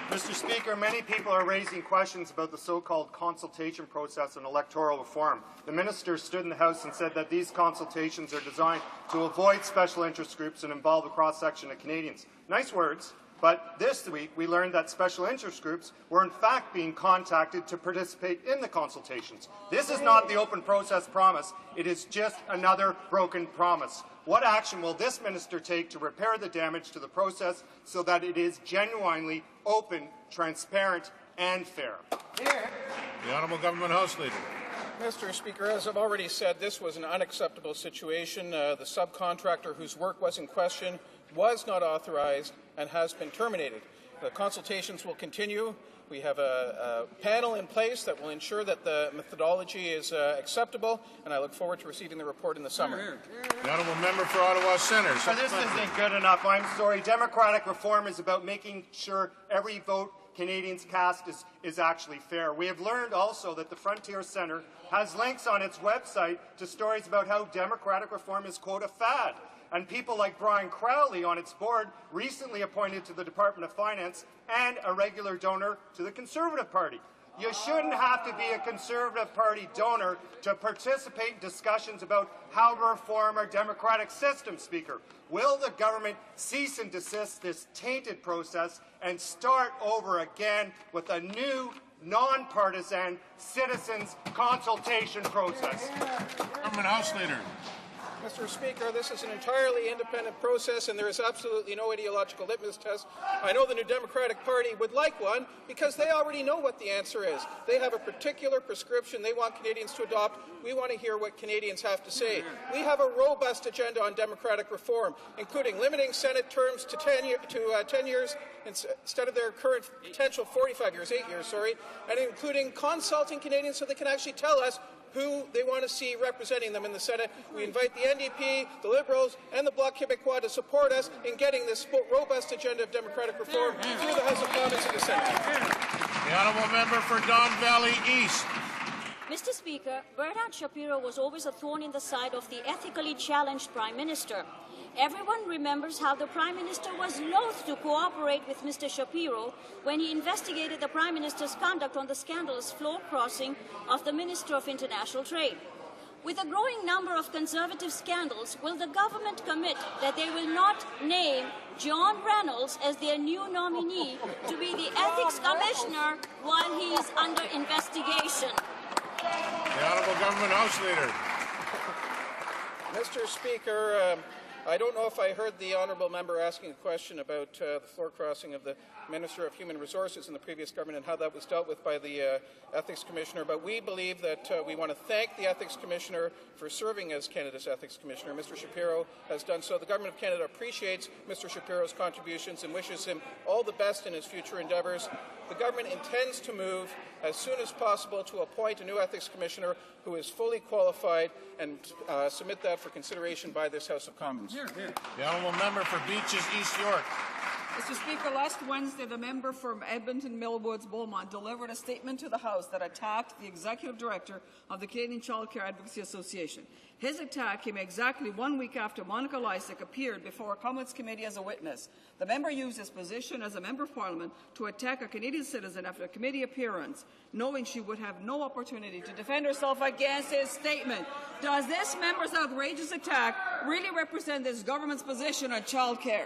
Mr. Speaker, many people are raising questions about the so-called consultation process on electoral reform. The minister stood in the House and said that these consultations are designed to avoid special interest groups and involve a cross-section of Canadians. Nice words. But this week, we learned that special interest groups were in fact being contacted to participate in the consultations. This is not the open process promise. It is just another broken promise. What action will this minister take to repair the damage to the process so that it is genuinely open, transparent, and fair? The Honourable Government House Leader. Mr. Speaker, as I've already said, this was an unacceptable situation. The subcontractor whose work was in question was not authorized and has been terminated. The consultations will continue. We have a panel in place that will ensure that the methodology is acceptable, and I look forward to receiving the report in the summer. The honourable member for Ottawa Centre. This isn't good enough. I'm sorry. Democratic reform is about making sure every vote Canadians cast is actually fair. We have learned also that the Frontier Centre has links on its website to stories about how democratic reform is, quote, a fad. And people like Brian Crowley on its board, recently appointed to the Department of Finance and a regular donor to the Conservative Party. You shouldn't have to be a Conservative Party donor to participate in discussions about how to reform our democratic system, Speaker. Will the government cease and desist this tainted process and start over again with a new, non-partisan citizens consultation process? Government House Leader. Mr. Speaker, this is an entirely independent process, and there is absolutely no ideological litmus test. I know the New Democratic Party would like one because they already know what the answer is. They have a particular prescription they want Canadians to adopt. We want to hear what Canadians have to say. We have a robust agenda on democratic reform, including limiting Senate terms to 10 years instead of their current potential 45 years, 8 years, sorry, and including consulting Canadians so they can actually tell us who they want to see representing them in the Senate. We invite the NDP, the Liberals, and the Bloc Québécois to support us in getting this robust agenda of democratic reform through the House of Commons and the Senate. The honourable member for Don Valley East. Mr. Speaker, Bernard Shapiro was always a thorn in the side of the ethically challenged Prime Minister. Everyone remembers how the Prime Minister was loath to cooperate with Mr. Shapiro when he investigated the Prime Minister's conduct on the scandalous floor crossing of the Minister of International Trade. With a growing number of Conservative scandals, will the government commit that they will not name John Reynolds as their new nominee to be the Ethics Commissioner while he is under investigation? The Honourable Government House Leader. Mr. Speaker, I don't know if I heard the honourable member asking a question about the floor crossing of the Minister of Human Resources in the previous government and how that was dealt with by the Ethics Commissioner, but we believe that we want to thank the Ethics Commissioner for serving as Canada's Ethics Commissioner. Mr. Shapiro has done so. The Government of Canada appreciates Mr. Shapiro's contributions and wishes him all the best in his future endeavours. The government intends to move as soon as possible to appoint a new Ethics Commissioner who is fully qualified and submit that for consideration by this House of Commons. The honourable member for Beaches East York. Mr. Speaker, last Wednesday, the member from Edmonton Millwoods Beaumont delivered a statement to the House that attacked the Executive Director of the Canadian Child Care Advocacy Association. His attack came exactly 1 week after Monica Lysyk appeared before a Commons Committee as a witness. The member used his position as a Member of Parliament to attack a Canadian citizen after a committee appearance, knowing she would have no opportunity to defend herself against his statement. Does this member's outrageous attack really represent this government's position on child care?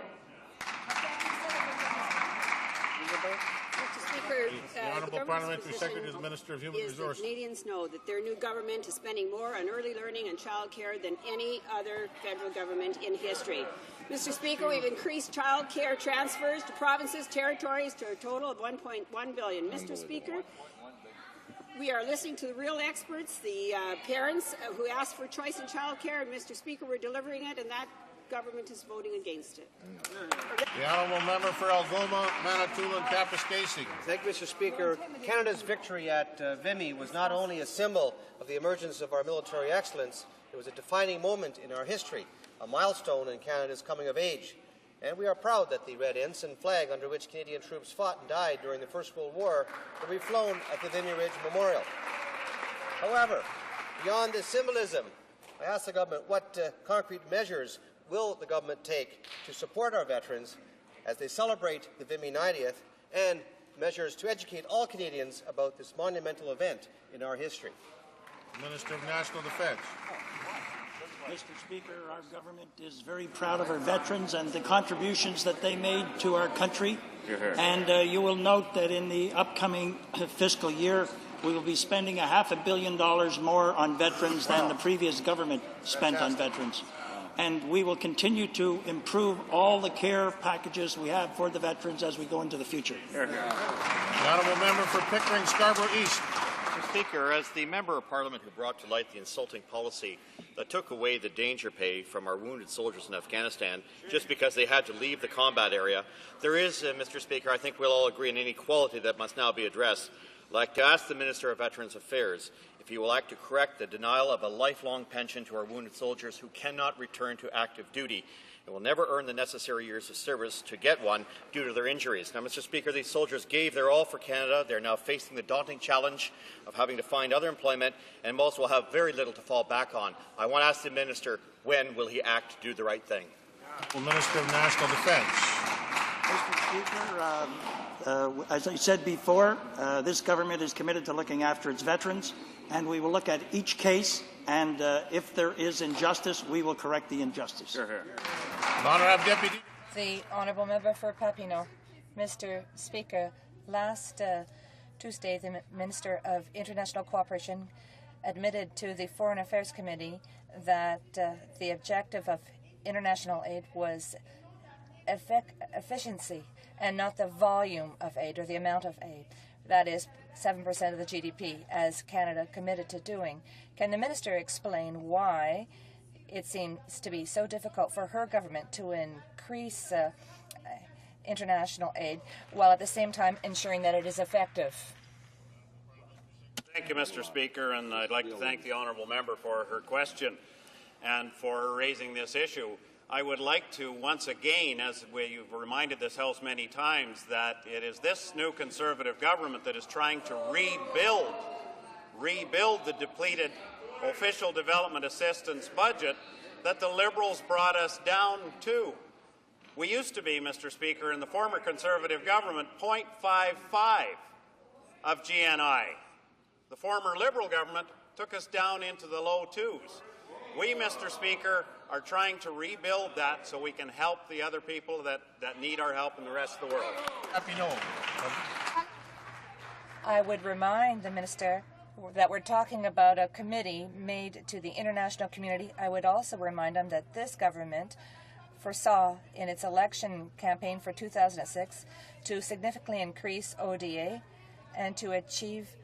Mr. Speaker, the Honourable Parliamentary Secretary to the Minister of Human Resources. Canadians know that their new government is spending more on early learning and child care than any other federal government in history. Mr. Speaker, we've increased child care transfers to provinces, territories to a total of $1.1 billion. Mr. Speaker, we are listening to the real experts, the parents who asked for choice in child care, and Mr. Speaker, we're delivering it, and that government is voting against it. The Honourable Member for Algoma, Manitoulin, Kapuskasing. Thank you, Mr. Speaker. Canada's victory at Vimy was not only a symbol of the emergence of our military excellence, it was a defining moment in our history, a milestone in Canada's coming of age. And we are proud that the red ensign flag under which Canadian troops fought and died during the First World War will be flown at the Vimy Ridge Memorial. However, beyond this symbolism, I ask the government what concrete measures will the government take to support our veterans as they celebrate the Vimy 90th, and measures to educate all Canadians about this monumental event in our history? Minister of National Defence. Mr. Speaker, our government is very proud of our veterans and the contributions that they made to our country. And you will note that in the upcoming fiscal year, we will be spending $500 million more on veterans than the previous government spent on veterans. And we will continue to improve all the care packages we have for the veterans as we go into the future. The Honourable Member for Pickering, Scarborough East. Mr. Speaker, as the Member of Parliament who brought to light the insulting policy that took away the danger pay from our wounded soldiers in Afghanistan just because they had to leave the combat area, there is, Mr. Speaker, I think we'll all agree, an inequality that must now be addressed. I'd like to ask the Minister of Veterans Affairs if he will act to correct the denial of a lifelong pension to our wounded soldiers who cannot return to active duty and will never earn the necessary years of service to get one due to their injuries. Now, Mr. Speaker, these soldiers gave their all for Canada. They're now facing the daunting challenge of having to find other employment, and most will have very little to fall back on. I want to ask the Minister, when will he act to do the right thing? Well, Minister of National Defence. Mr. Speaker, as I said before, this government is committed to looking after its veterans, and we will look at each case, and if there is injustice, we will correct the injustice. Honourable Deputy. The Honourable Member for Papineau. Mr. Speaker, last Tuesday, the Minister of International Cooperation admitted to the Foreign Affairs Committee that the objective of international aid was efficiency and not the volume of aid or the amount of aid. That is 7% of the GDP, as Canada committed to doing. Can the Minister explain why it seems to be so difficult for her government to increase international aid while at the same time ensuring that it is effective? Thank you, Mr. Speaker, and I'd like to thank the honourable member for her question and for raising this issue. I would like to once again, as we've reminded this House many times, that it is this new Conservative government that is trying to rebuild the depleted official development assistance budget that the Liberals brought us down to. We used to be, Mr. Speaker, in the former Conservative government, 0.55 of GNI. The former Liberal government took us down into the low twos. We, Mr. Speaker, are trying to rebuild that so we can help the other people that need our help in the rest of the world. I would remind the Minister that we're talking about a committee made to the international community. I would also remind him that this government foresaw in its election campaign for 2006 to significantly increase ODA and to achieve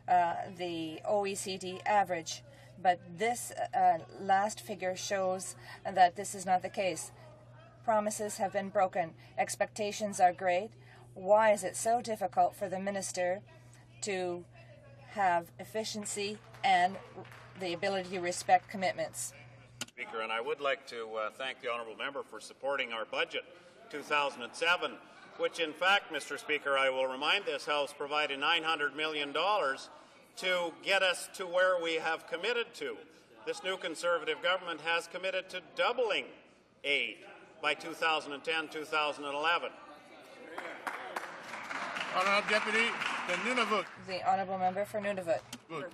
the OECD average. But this last figure shows that this is not the case. Promises have been broken. Expectations are great. Why is it so difficult for the Minister to have efficiency and the ability to respect commitments? Speaker, and I would like to thank the honourable member for supporting our budget 2007. which in fact, Mr. Speaker, I will remind this House, provided $900 million to get us to where we have committed to. This new Conservative government has committed to doubling aid by 2010-2011. Honourable Deputy, the Nunavut. The honourable member for Nunavut. Good.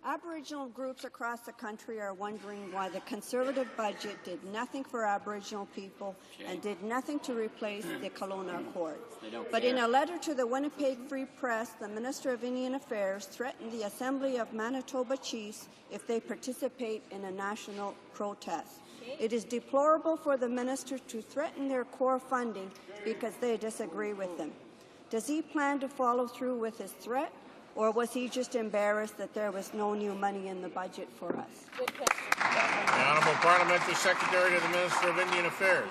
Aboriginal groups across the country are wondering why the Conservative budget did nothing for Aboriginal people and did nothing to replace the Kelowna Accord. But in a letter to the Winnipeg Free Press, the Minister of Indian Affairs threatened the Assembly of Manitoba Chiefs if they participate in a national protest. It is deplorable for the minister to threaten their core funding because they disagree with them. Does he plan to follow through with his threat? Or was he just embarrassed that there was no new money in the budget for us? The Honourable Parliamentary Secretary to the Minister of Indian Affairs.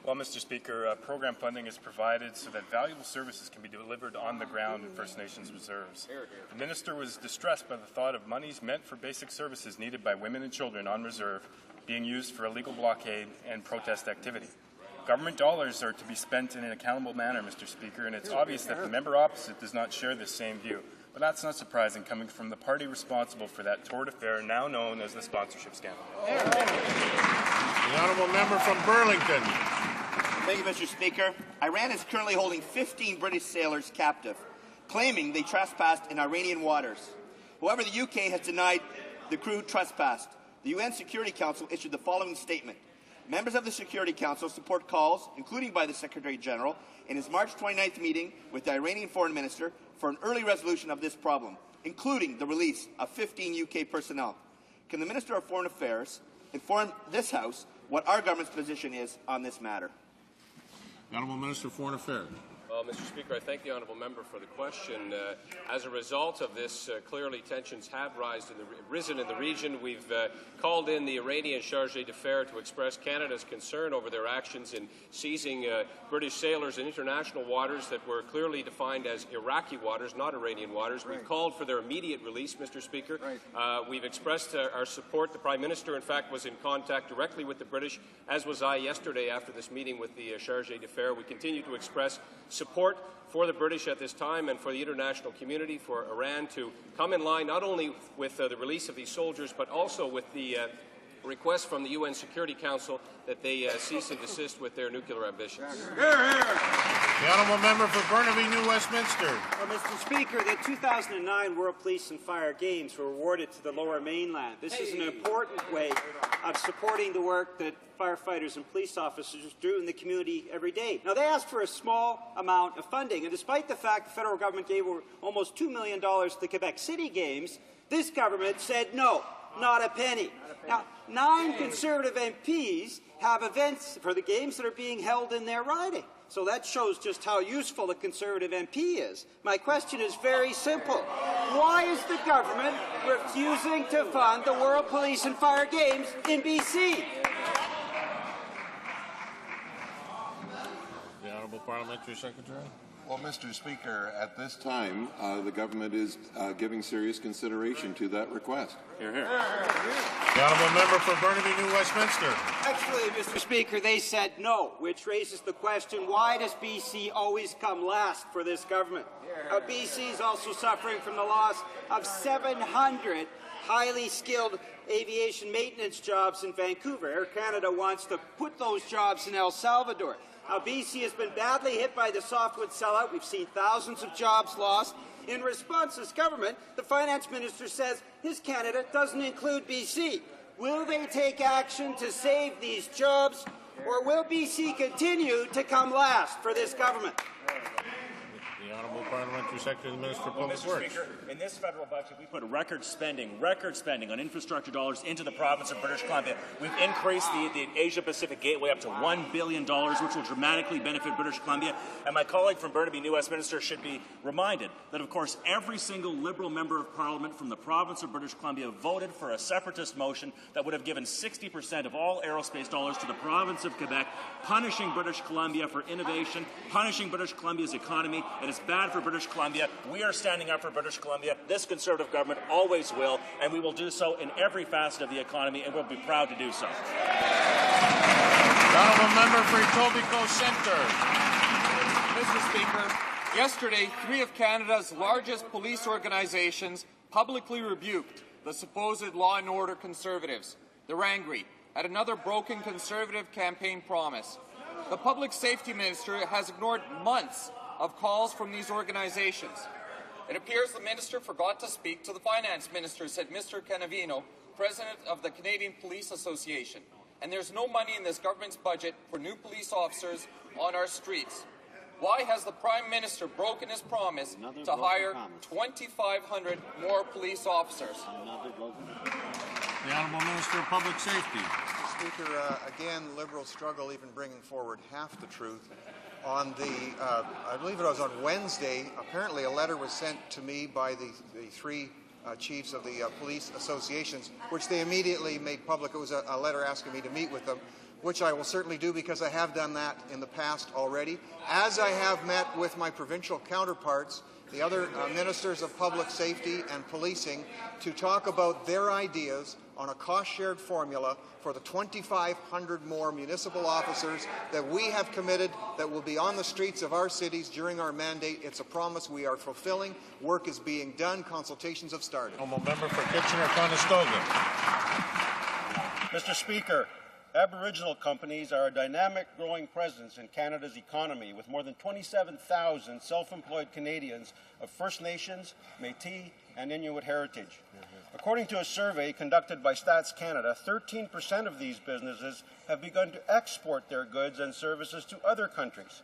Well, Mr. Speaker, program funding is provided so that valuable services can be delivered on the ground in First Nations reserves. The Minister was distressed by the thought of monies meant for basic services needed by women and children on reserve being used for illegal blockade and protest activity. Government dollars are to be spent in an accountable manner, Mr. Speaker, and it's obvious that the member opposite does not share this same view. But that's not surprising, coming from the party responsible for that torrid affair now known as the sponsorship scandal. The honourable member from Burlington. Thank you, Mr. Speaker. Iran is currently holding 15 British sailors captive, claiming they trespassed in Iranian waters. However, the UK has denied the crew trespassed. The UN Security Council issued the following statement. Members of the Security Council support calls, including by the Secretary-General, in his March 29th meeting with the Iranian Foreign Minister for an early resolution of this problem, including the release of 15 UK personnel. Can the Minister of Foreign Affairs inform this House what our government's position is on this matter? The Honourable Minister of Foreign Affairs. Well, Mr. Speaker, I thank the honourable member for the question. As a result of this, clearly tensions have risen in the region. We've called in the Iranian chargé d'affaires to express Canada's concern over their actions in seizing British sailors in international waters that were clearly defined as Iraqi waters, not Iranian waters. We've called for their immediate release, Mr. Speaker. We've expressed our support. The Prime Minister, in fact, was in contact directly with the British, as was I yesterday after this meeting with the chargé d'affaires. We continue to express support for the British at this time and for the international community, for Iran to come in line not only with the release of these soldiers, but also with the request from the UN Security Council that they cease and desist with their nuclear ambitions. The honourable member for Burnaby, New Westminster. Well, Mr. Speaker, the 2009 World Police and Fire Games were awarded to the Lower Mainland. This is an important way of supporting the work that firefighters and police officers do in the community every day. Now, they asked for a small amount of funding, and despite the fact the federal government gave almost $2 million to the Quebec City Games, this government said no, not a penny. Now, 9 Conservative MPs have events for the games that are being held in their riding. So that shows just how useful a Conservative MP is. My question is very simple. Why is the government refusing to fund the World Police and Fire Games in BC? The Honourable Parliamentary Secretary. Well, Mr. Speaker, at this time, the government is giving serious consideration to that request. Hear, hear. The honourable member for Burnaby, New Westminster. Actually, Mr. Speaker, they said no, which raises the question, why does BC always come last for this government? BC is also suffering from the loss of 700 highly skilled aviation maintenance jobs in Vancouver. Air Canada wants to put those jobs in El Salvador. Now, BC has been badly hit by the softwood sellout. We've seen thousands of jobs lost. In response, this government, the finance minister says his Canada doesn't include BC. Will they take action to save these jobs, or will BC continue to come last for this government? The Honourable Parliamentary Secretary, the Minister of Public Works. Speaker, in this federal budget, we put record spending on infrastructure dollars into the province of British Columbia. We've increased the Asia-Pacific Gateway up to $1 billion, which will dramatically benefit British Columbia. And my colleague from Burnaby, New Westminster, should be reminded that, of course, every single Liberal member of Parliament from the province of British Columbia voted for a separatist motion that would have given 60% of all aerospace dollars to the province of Quebec, punishing British Columbia for innovation, punishing British Columbia's economy. It is bad for British Columbia. We are standing up for British Columbia. This Conservative government always will, and we will do so in every facet of the economy, and we'll be proud to do so. The honourable member for Etobicoke Centre. Mr. Speaker, yesterday, 3 of Canada's largest police organizations publicly rebuked the supposed law and order conservatives. They're angry at another broken conservative campaign promise. The Public Safety Minister has ignored months of calls from these organizations. It appears the minister forgot to speak to the Finance Minister, said Mr. Canavino, President of the Canadian Police Association. And there's no money in this government's budget for new police officers on our streets. Why has the Prime Minister broken his promise to hire 2,500 more police officers? The Honourable Minister of Public Safety. Speaker, again, Liberals struggle even bringing forward half the truth. On the, I believe it was on Wednesday, apparently a letter was sent to me by the 3 chiefs of the police associations, which they immediately made public. It was a letter asking me to meet with them, which I will certainly do because I have done that in the past already, as I have met with my provincial counterparts, the other ministers of public safety and policing, to talk about their ideas on a cost-shared formula for the 2,500 more municipal officers that we have committed that will be on the streets of our cities during our mandate. It's a promise we are fulfilling. Work is being done. Consultations have started. Honourable Member for Kitchener-Conestoga. Mr. Speaker, Aboriginal companies are a dynamic growing presence in Canada's economy, with more than 27,000 self-employed Canadians of First Nations, Métis and Inuit heritage. According to a survey conducted by Stats Canada, 13% of these businesses have begun to export their goods and services to other countries.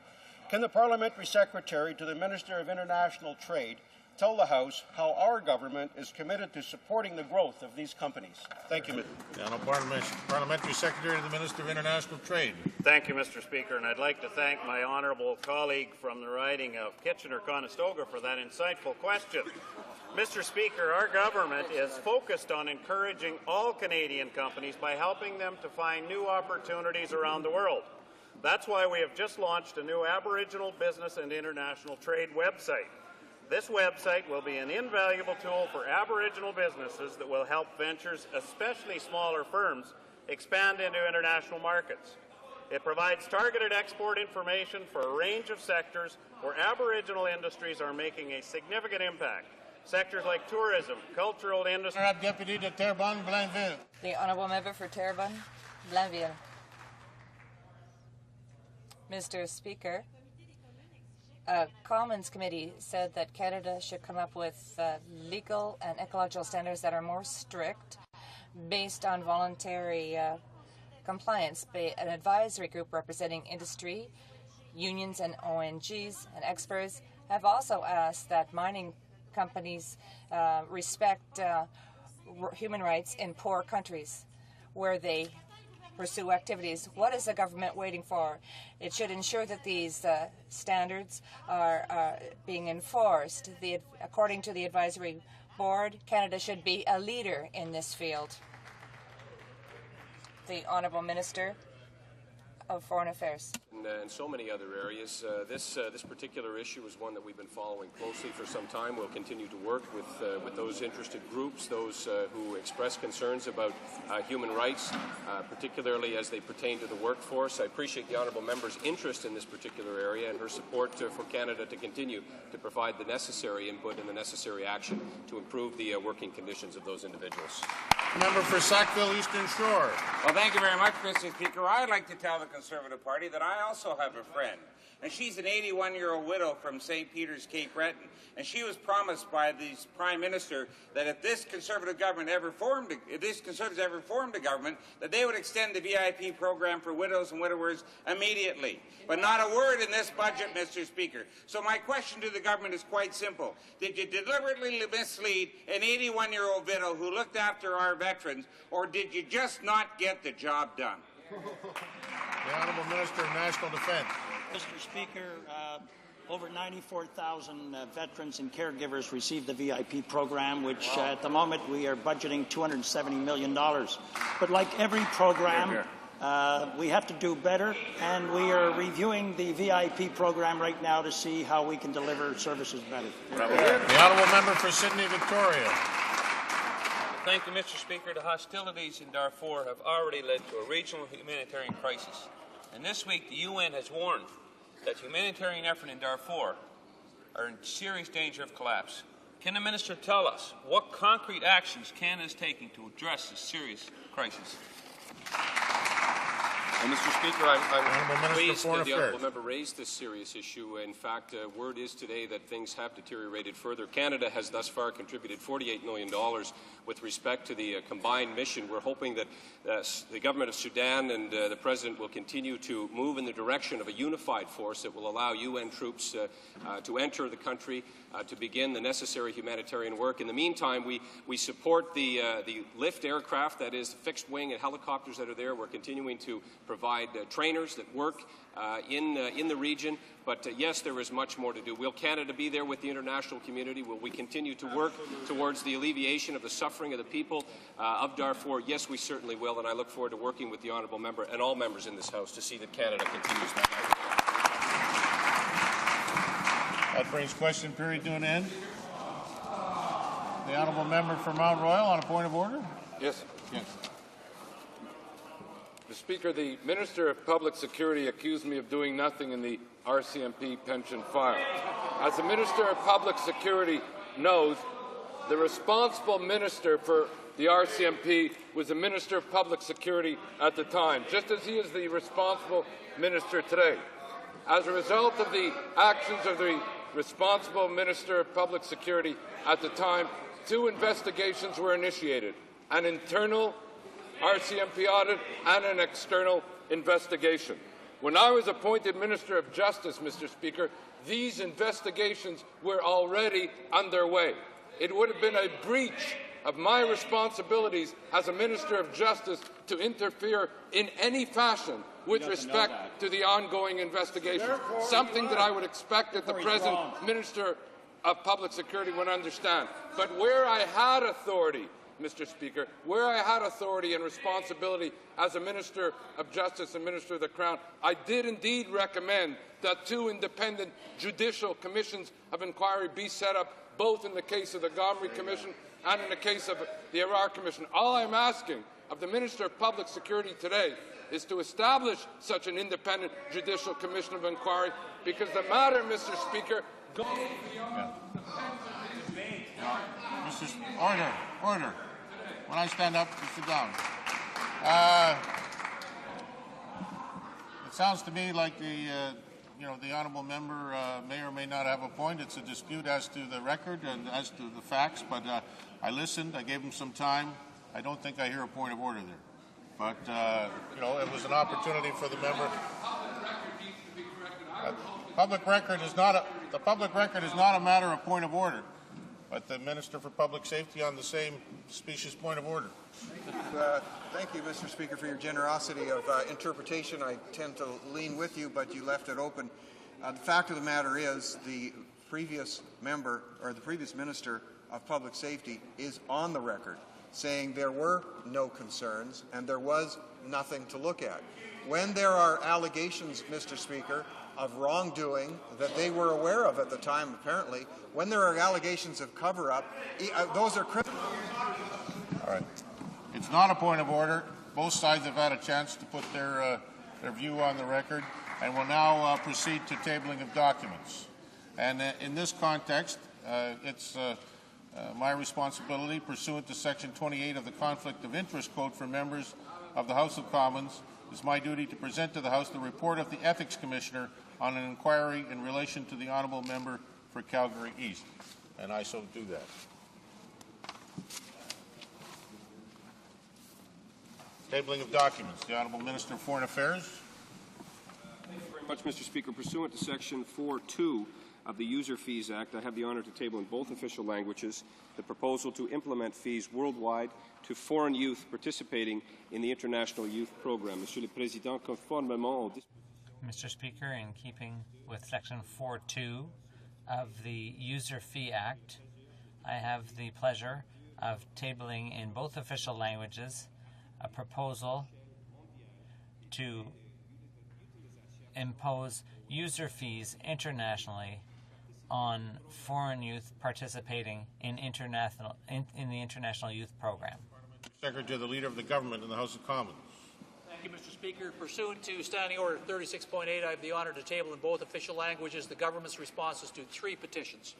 Can the Parliamentary Secretary to the Minister of International Trade tell the House how our government is committed to supporting the growth of these companies? Thank you, Mr. The Honourable Parliamentary Secretary to the Minister of International Trade. Thank you, Mr. Speaker, and I'd like to thank my honourable colleague from the riding of Kitchener-Conestoga for that insightful question. Mr. Speaker, our government is focused on encouraging all Canadian companies by helping them to find new opportunities around the world. That's why we have just launched a new Aboriginal Business and International Trade website. This website will be an invaluable tool for Aboriginal businesses that will help ventures, especially smaller firms, expand into international markets. It provides targeted export information for a range of sectors where Aboriginal industries are making a significant impact. Sectors like tourism, cultural industry. Deputy de Terrebonne-Blainville. The Honourable Member for Terrebonne-Blainville. Mr. Speaker, a Commons Committee said that Canada should come up with legal and ecological standards that are more strict based on voluntary compliance. An advisory group representing industry, unions and ONGs and experts have also asked that mining companies respect human rights in poor countries where they pursue activities. What is the government waiting for? It should ensure that these standards are being enforced. According to the advisory board, Canada should be a leader in this field. The Honourable Minister of Foreign Affairs. And so many other areas. This particular issue is one that we've been following closely for some time. We'll continue to work with those interested groups, those who express concerns about human rights, particularly as they pertain to the workforce. I appreciate the honourable member's interest in this particular area and her support for Canada to continue to provide the necessary input and the necessary action to improve the working conditions of those individuals. Member for Sackville Eastern Shore. Well, thank you very much, Mr. Speaker. I'd like to tell the Conservative Party that I also have a friend, and she's an 81-year-old widow from St. Peter's, Cape Breton, and she was promised by the Prime Minister that if this Conservative government ever formed, if this Conservatives ever formed a government, that they would extend the VIP program for widows and widowers immediately. But not a word in this budget, Mr. Speaker. So my question to the government is quite simple. Did you deliberately mislead an 81-year-old widow who looked after our veterans, or did you just not get the job done? The Honourable Minister of National Defence. Mr. Speaker, over 94,000 veterans and caregivers receive the VIP program, which at the moment we are budgeting $270 million. But like every program, we have to do better, and we are reviewing the VIP program right now to see how we can deliver services better. The Honourable Member for Sydney Victoria. Thank you, Mr. Speaker. The hostilities in Darfur have already led to a regional humanitarian crisis. And this week, the UN has warned that humanitarian effort in Darfur are in serious danger of collapse. Can the Minister tell us what concrete actions Canada is taking to address this serious crisis? Well, Mr. Speaker, I'm pleased Foreign that the Affairs. honourable member raised this serious issue. In fact, word is today that things have deteriorated further. Canada has thus far contributed $48 million with respect to the combined mission. We're hoping that the government of Sudan and the President will continue to move in the direction of a unified force that will allow UN troops to enter the country to begin the necessary humanitarian work. In the meantime, we support the lift aircraft, that is, the fixed wing and helicopters that are there. We're continuing to provide trainers that work in the region. But yes, there is much more to do. Will Canada be there with the international community? Will we continue to work towards the alleviation of the suffering of the people of Darfur? Yes, we certainly will, and I look forward to working with the honourable member and all members in this House to see that Canada continues that effort. That brings question period to an end. The honourable member for Mount Royal on a point of order. Yes. Yes. Mr. Speaker, the Minister of Public Security accused me of doing nothing in the RCMP pension file. As the Minister of Public Security knows, the responsible minister for the RCMP was the Minister of Public Security at the time, just as he is the responsible minister today. As a result of the actions of the responsible Minister of Public Security at the time, 2 investigations were initiated, an internal RCMP audit and an external investigation. When I was appointed Minister of Justice, Mr. Speaker, these investigations were already underway. It would have been a breach of my responsibilities as a Minister of Justice to interfere in any fashion with respect to the ongoing investigation, something that I would expect that the present Minister of Public Security would understand. But where I had authority, Mr. Speaker, where I had authority and responsibility as a Minister of Justice and Minister of the Crown, I did indeed recommend that 2 independent judicial commissions of inquiry be set up, both in the case of the Gomery Commission and in the case of the Iraq Commission. All I'm asking of the Minister of Public Security today is to establish such an independent judicial commission of inquiry, because the matter, Mr. Speaker, goes beyond Order. When I stand up, you sit down. It sounds to me like the honourable member may or may not have a point. It's a dispute as to the record and as to the facts, but I listened. I gave him some time. I don't think I hear a point of order there. But, it was an opportunity for the member. The public record is not a matter of point of order. But the Minister for Public Safety on the same specious point of order. Thank you, Mr. Speaker, for your generosity of interpretation. I tend to lean with you, but you left it open. The fact of the matter is the previous member, or the previous Minister of Public Safety, is on the record saying there were no concerns and there was nothing to look at. When there are allegations, Mr. Speaker, of wrongdoing that they were aware of at the time, apparently, when there are allegations of cover-up, those are criminal. All right. It's not a point of order. Both sides have had a chance to put their view on the record, and will now proceed to tabling of documents. And in this context, it's my responsibility, pursuant to Section 28 of the Conflict of Interest Code for members of the House of Commons, it's my duty to present to the House the report of the Ethics Commissioner on an inquiry in relation to the honourable member for Calgary East. And I so do that. Tabling of documents. The Honourable Minister of Foreign Affairs. Thank you very much, Mr. Speaker. Pursuant to Section 4.2 of the User Fees Act, I have the honour to table in both official languages the proposal to implement fees worldwide to foreign youth participating in the International Youth Programme. Monsieur le Président, conformément au Mr. Speaker, in keeping with Section 4.2 of the User Fee Act, I have the pleasure of tabling in both official languages a proposal to impose user fees internationally on foreign youth participating in the International Youth Program. Secretary to the Leader of the Government in the House of Commons. Thank you, Mr. Speaker. Pursuant to Standing Order 36.8, I have the honour to table in both official languages the government's responses to 3 petitions.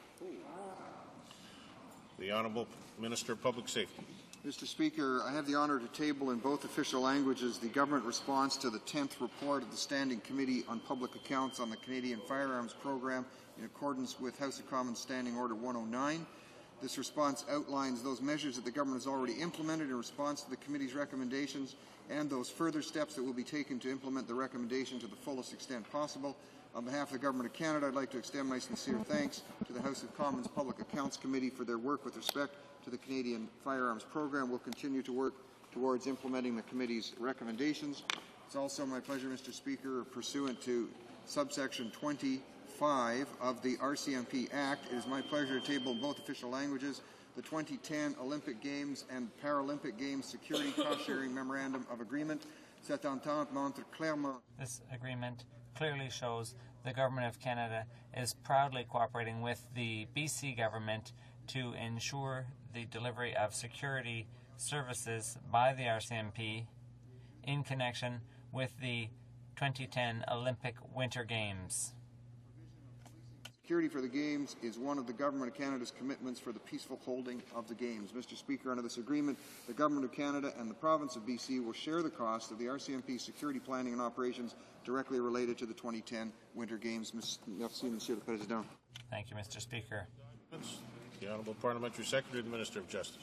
The Honourable Minister of Public Safety. Mr. Speaker, I have the honour to table in both official languages the government response to the 10th report of the Standing Committee on Public Accounts on the Canadian Firearms Program in accordance with House of Commons Standing Order 109. This response outlines those measures that the government has already implemented in response to the committee's recommendations and those further steps that will be taken to implement the recommendation to the fullest extent possible. On behalf of the Government of Canada, I'd like to extend my sincere thanks to the House of Commons Public Accounts Committee for their work with respect to the Canadian Firearms Program. We'll continue to work towards implementing the committee's recommendations. It's also my pleasure, Mr. Speaker, pursuant to subsection 25 of the RCMP Act, it is my pleasure to table in both official languages the 2010 Olympic Games and Paralympic Games Security Cost-Sharing Memorandum of Agreement. Cette entente montre clairement. This agreement clearly shows the Government of Canada is proudly cooperating with the BC government to ensure the delivery of security services by the RCMP in connection with the 2010 Olympic Winter Games. Security for the Games is one of the Government of Canada's commitments for the peaceful holding of the Games. Mr. Speaker, under this agreement, the Government of Canada and the Province of BC will share the cost of the RCMP security planning and operations directly related to the 2010 Winter Games. Merci, Monsieur le Président. Thank you, Mr. Speaker. The Honourable Parliamentary Secretary, the Minister of Justice.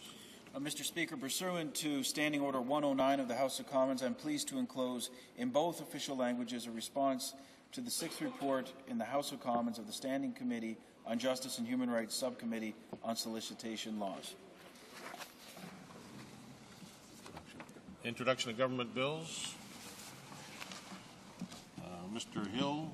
Mr. Speaker, pursuant to Standing Order 109 of the House of Commons, I'm pleased to enclose in both official languages a response to the 6th report in the House of Commons of the Standing Committee on Justice and Human Rights Subcommittee on Solicitation Laws. Introduction of government bills. Mr. Hill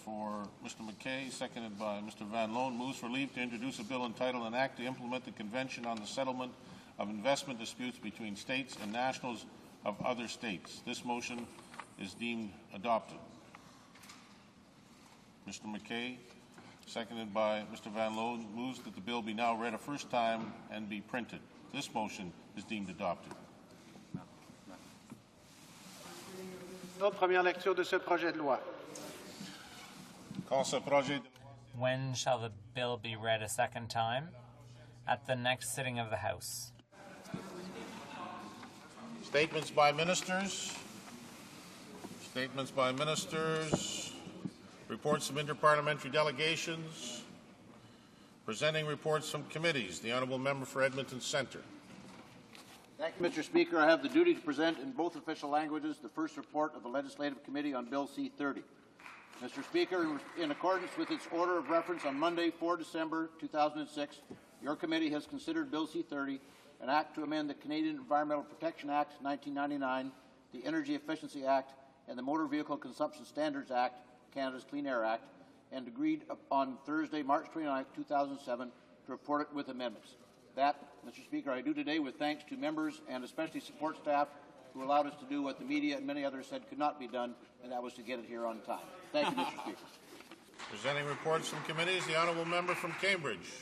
for Mr. McKay, seconded by Mr. Van Loan, moves for leave to introduce a bill entitled An Act to Implement the Convention on the Settlement of Investment Disputes between States and Nationals of Other States. This motion is deemed adopted. Mr. McKay, seconded by Mr. Van Loan, moves that the bill be now read a first time and be printed. This motion is deemed adopted. Première lecture de ce projet de loi. When shall the bill be read a second time? At the next sitting of the House. Statements by ministers. Statements by ministers. Reports from interparliamentary delegations. Presenting reports from committees. The Honourable Member for Edmonton Centre. Thank you, Mr. Speaker. I have the duty to present in both official languages the first report of the Legislative Committee on Bill C-30. Mr. Speaker, in accordance with its order of reference on Monday, 4 December 2006, your committee has considered Bill C-30, an act to amend the Canadian Environmental Protection Act 1999, the Energy Efficiency Act, and the Motor Vehicle Consumption Standards Act, Canada's Clean Air Act, and agreed on Thursday, March 29, 2007, to report it with amendments. That, Mr. Speaker, I do today with thanks to members and especially support staff who allowed us to do what the media and many others said could not be done, and that was to get it here on time. Thank you, Mr. Speaker. Presenting reports from committees, the Honourable Member from Cambridge.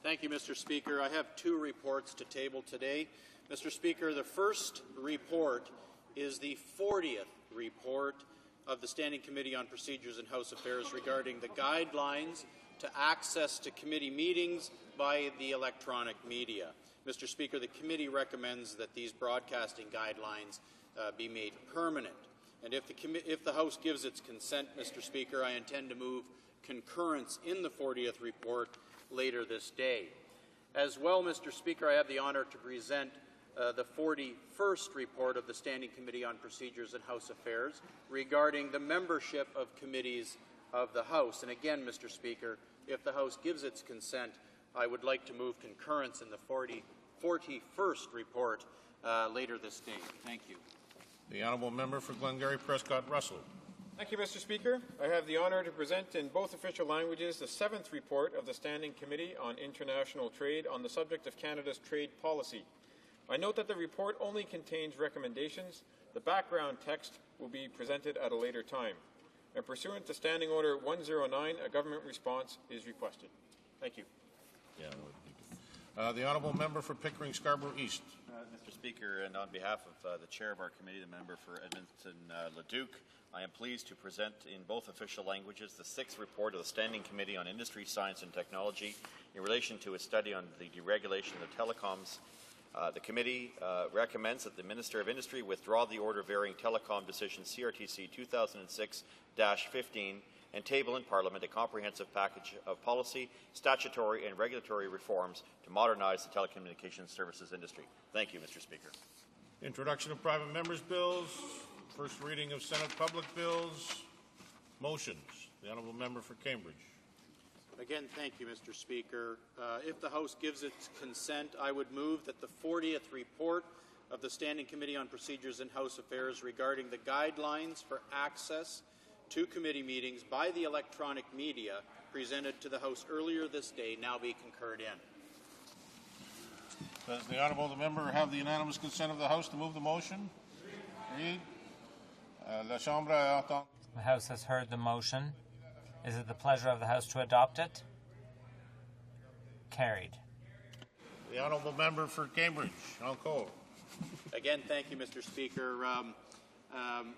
Thank you, Mr. Speaker. I have 2 reports to table today. Mr. Speaker, the first report is the 40th report of the Standing Committee on Procedures and House Affairs regarding the guidelines to access to committee meetings by the electronic media. Mr. Speaker, the committee recommends that these broadcasting guidelines be made permanent. And if the House gives its consent, Mr. Speaker, I intend to move concurrence in the 40th report later this day. As well, Mr. Speaker, I have the honour to present the 41st report of the Standing Committee on Procedures and House Affairs regarding the membership of committees of the House. And again, Mr. Speaker, if the House gives its consent, I would like to move concurrence in the 41st report later this day. Thank you. The Honourable Member for Glengarry Prescott Russell. Thank you, Mr. Speaker. I have the honour to present in both official languages the 7th report of the Standing Committee on International Trade on the subject of Canada's trade policy. I note that the report only contains recommendations. The background text will be presented at a later time. And pursuant to Standing Order 109, a government response is requested. Thank you. The honourable member for Pickering Scarborough East. Mr. Speaker, and on behalf of the chair of our committee, the member for Edmonton Leduc, I am pleased to present in both official languages the 6th report of the Standing Committee on Industry, Science and Technology in relation to a study on the deregulation of telecoms. The committee recommends that the Minister of Industry withdraw the order varying telecom decision CRTC 2006-15 and table in Parliament a comprehensive package of policy, statutory and regulatory reforms to modernize the telecommunications services industry. Thank you, Mr. Speaker. Introduction of private members' bills. First reading of Senate public bills. Motions. The honourable member for Cambridge. Again, thank you, Mr. Speaker. If the House gives its consent, I would move that the 40th report of the Standing Committee on Procedures in House Affairs regarding the guidelines for access to committee meetings by the electronic media presented to the House earlier this day now be concurred in. Does the honourable member have the unanimous consent of the House to move the motion? Agreed. The House has heard the motion. Is it the pleasure of the House to adopt it? Carried. The honourable member for Cambridge, Cole. Again, thank you, Mr. Speaker.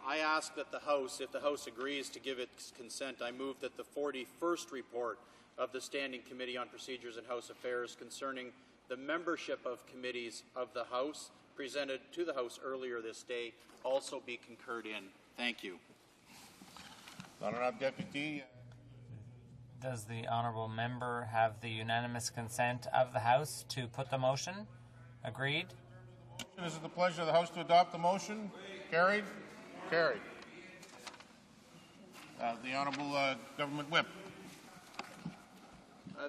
I ask that the House, if the House agrees to give its consent, I move that the 41st report of the Standing Committee on Procedures in House Affairs concerning the membership of committees of the House presented to the House earlier this day also be concurred in. Thank you. Honourable Deputy. Does the honourable member have the unanimous consent of the House to put the motion? Agreed? Is it the pleasure of the House to adopt the motion? Carried? Carried. The Honourable Government Whip.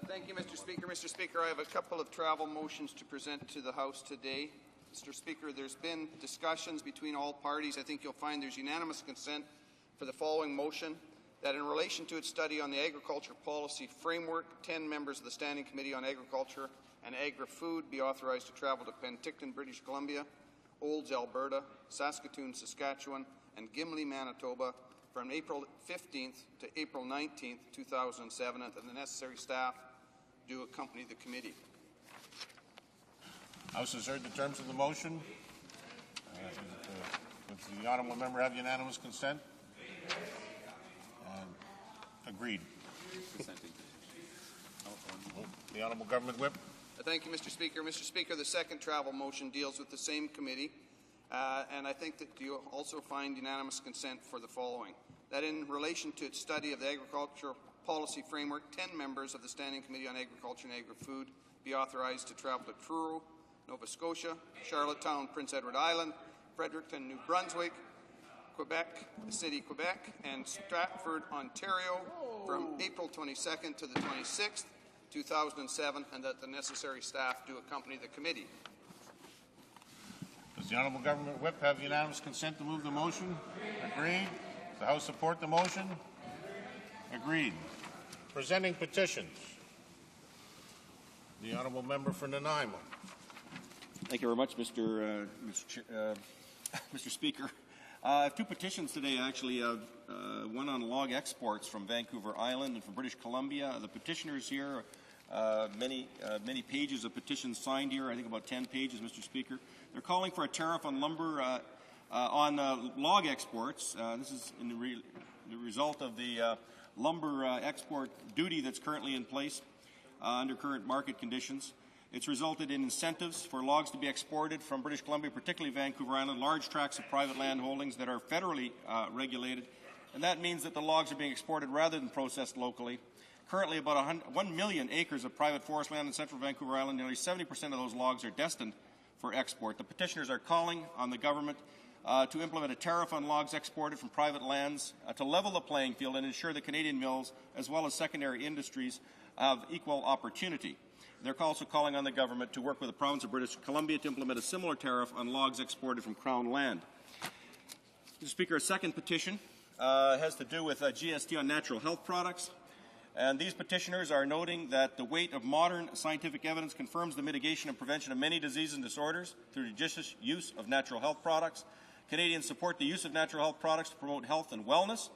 Thank you, Mr. Speaker. Mr. Speaker, I have a couple of travel motions to present to the House today. Mr. Speaker, there's been discussions between all parties. I think you'll find there's unanimous consent for the following motion, that in relation to its study on the agriculture policy framework, 10 members of the Standing Committee on Agriculture and Agri-Food be authorized to travel to Penticton, British Columbia, Olds, Alberta, Saskatoon, Saskatchewan, and Gimli, Manitoba from April 15th to April 19th, 2007, and the necessary staff do accompany the committee. House has heard the terms of the motion. Does the honourable member have unanimous consent? Agreed. The Honourable Government Whip. Thank you, Mr. Speaker. Mr. Speaker, the second travel motion deals with the same committee, and I think that you also find unanimous consent for the following. That in relation to its study of the agricultural policy framework, 10 members of the Standing Committee on Agriculture and Agri-Food be authorized to travel to Truro, Nova Scotia, Charlottetown, Prince Edward Island, Fredericton, New Brunswick, Quebec, the City, Quebec, and Stratford, Ontario from April 22nd to the 26th, 2007, and that the necessary staff do accompany the committee. Does the Honourable Government Whip have unanimous consent to move the motion? Agreed. Does the House support the motion? Agreed. Presenting petitions. The Honourable Member for Nanaimo. Thank you very much, Mr. Speaker. I have two petitions today, actually. One on log exports from Vancouver Island and from British Columbia. The petitioners here, many pages of petitions signed here, I think about 10 pages, Mr. Speaker. They're calling for a tariff on lumber, on log exports. This is in the result of the lumber export duty that's currently in place under current market conditions. It's resulted in incentives for logs to be exported from British Columbia, particularly Vancouver Island, large tracts of private land holdings that are federally regulated, and that means that the logs are being exported rather than processed locally. Currently, about 1 million acres of private forest land in central Vancouver Island, nearly 70% of those logs are destined for export. The petitioners are calling on the government to implement a tariff on logs exported from private lands to level the playing field and ensure that Canadian mills, as well as secondary industries, have equal opportunity. They're also calling on the government to work with the province of British Columbia to implement a similar tariff on logs exported from Crown land. Mr. Speaker, a second petition has to do with GST on natural health products. And these petitioners are noting that the weight of modern scientific evidence confirms the mitigation and prevention of many diseases and disorders through judicious use of natural health products. Canadians support the use of natural health products to promote health and wellness.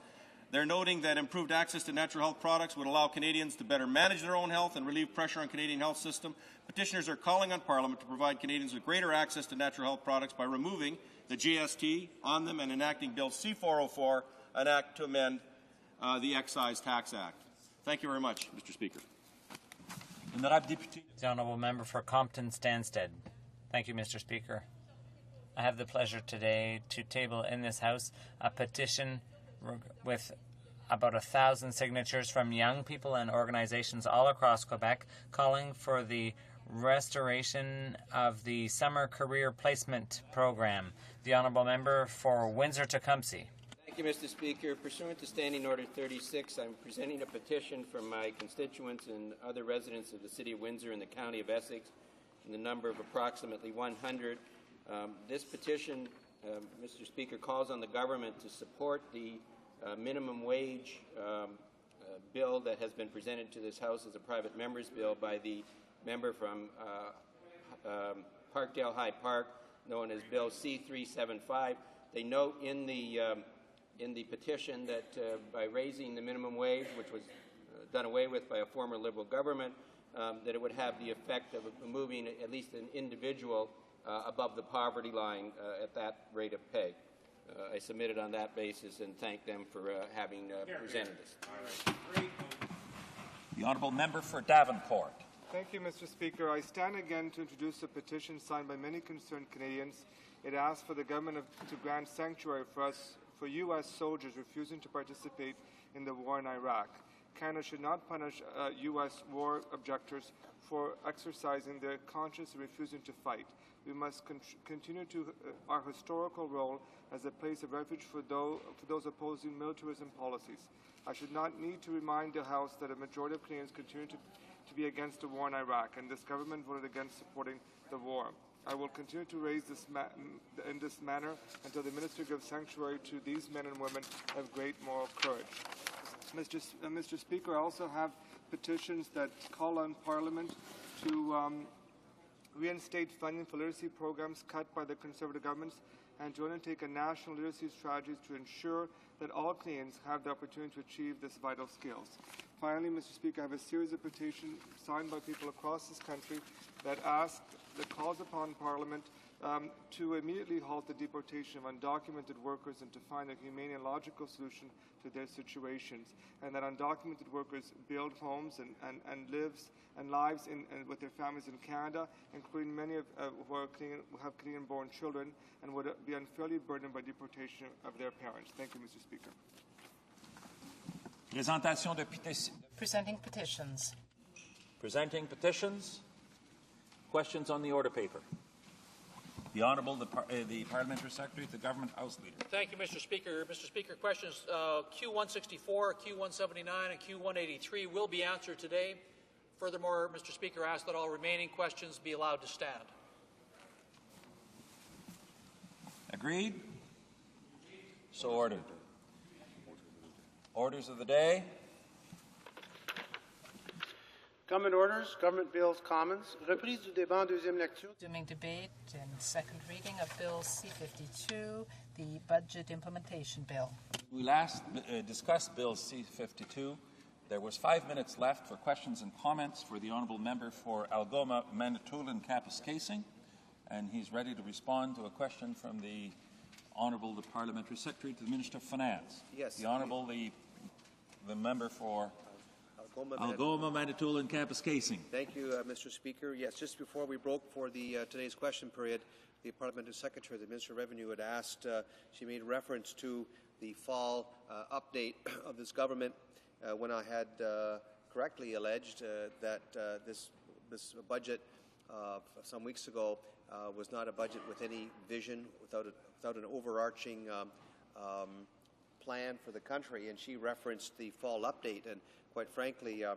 They're noting that improved access to natural health products would allow Canadians to better manage their own health and relieve pressure on Canadian health system, petitioners are calling on Parliament to provide Canadians with greater access to natural health products by removing the GST on them and enacting Bill C-404, an act to amend the Excise Tax Act. Thank you very much, Mr. Speaker. The Honourable Member for Compton-Stanstead. Thank you, Mr. Speaker. I have the pleasure today to table in this House a petition with about 1,000 signatures from young people and organizations all across Quebec calling for the restoration of the Summer Career Placement Program. The Honourable Member for Windsor-Tecumseh. Thank you, Mr. Speaker. Pursuant to Standing Order 36, I'm presenting a petition from my constituents and other residents of the City of Windsor and the County of Essex in the number of approximately 100. This petition, Mr. Speaker, calls on the government to support the minimum wage bill that has been presented to this House as a private member's bill by the member from Parkdale High Park, known as Bill C-375. They note in the petition that by raising the minimum wage, which was done away with by a former Liberal government, that it would have the effect of moving at least an individual above the poverty line at that rate of pay. I submitted on that basis and thank them for having presented this. The Honourable Member for Davenport. Thank you, Mr. Speaker. I stand again to introduce a petition signed by many concerned Canadians. It asks for the government to grant sanctuary for U.S. soldiers refusing to participate in the war in Iraq. Canada should not punish U.S. war objectors for exercising their conscience and refusing to fight. We must continue to our historical role as a place of refuge for those opposing militarism policies. I should not need to remind the House that a majority of Canadians continue to be against the war in Iraq, and this government voted against supporting the war. I will continue to raise this in this manner until the Minister gives sanctuary to these men and women of great moral courage. Mr. Speaker, I also have petitions that call on Parliament to reinstate funding for literacy programs cut by the Conservative governments and to undertake a national literacy strategy to ensure that all Canadians have the opportunity to achieve this vital skills. Finally, Mr. Speaker, I have a series of petitions signed by people across this country that calls upon Parliament to immediately halt the deportation of undocumented workers and to find a humane and logical solution to their situations, and that undocumented workers build homes and lives with their families in Canada, including many who have Canadian-born children and would be unfairly burdened by deportation of their parents. Thank you, Mr. Speaker. Présentation de pétitions. Presenting petitions. Presenting petitions. Questions on the order paper. The Honourable, the Parliamentary Secretary, the Government House Leader. Thank you, Mr. Speaker. Mr. Speaker, questions Q164, Q179, and Q183 will be answered today. Furthermore, Mr. Speaker, I ask that all remaining questions be allowed to stand. Agreed? So ordered. Orders of the day. Government orders, government bills, commons. Reprise du débat en deuxième lecture. Resuming debate and second reading of Bill C-52, the Budget Implementation Bill. We last discussed Bill C-52. There was 5 minutes left for questions and comments for the Honourable Member for Algoma, Manitoulin, Kapuskasing, and he's ready to respond to a question from the Honourable the Parliamentary Secretary to the Minister of Finance. Yes. The Honourable the Member for Algoma, Manitoulin, Kapuskasing. Thank you, Mr. Speaker. Yes, just before we broke for the today's question period, the Parliamentary Secretary, the Minister of Revenue, had asked, she made reference to the fall update of this government when I had correctly alleged that this budget some weeks ago was not a budget with any vision, without an overarching plan for the country, and she referenced the fall update. And quite frankly, I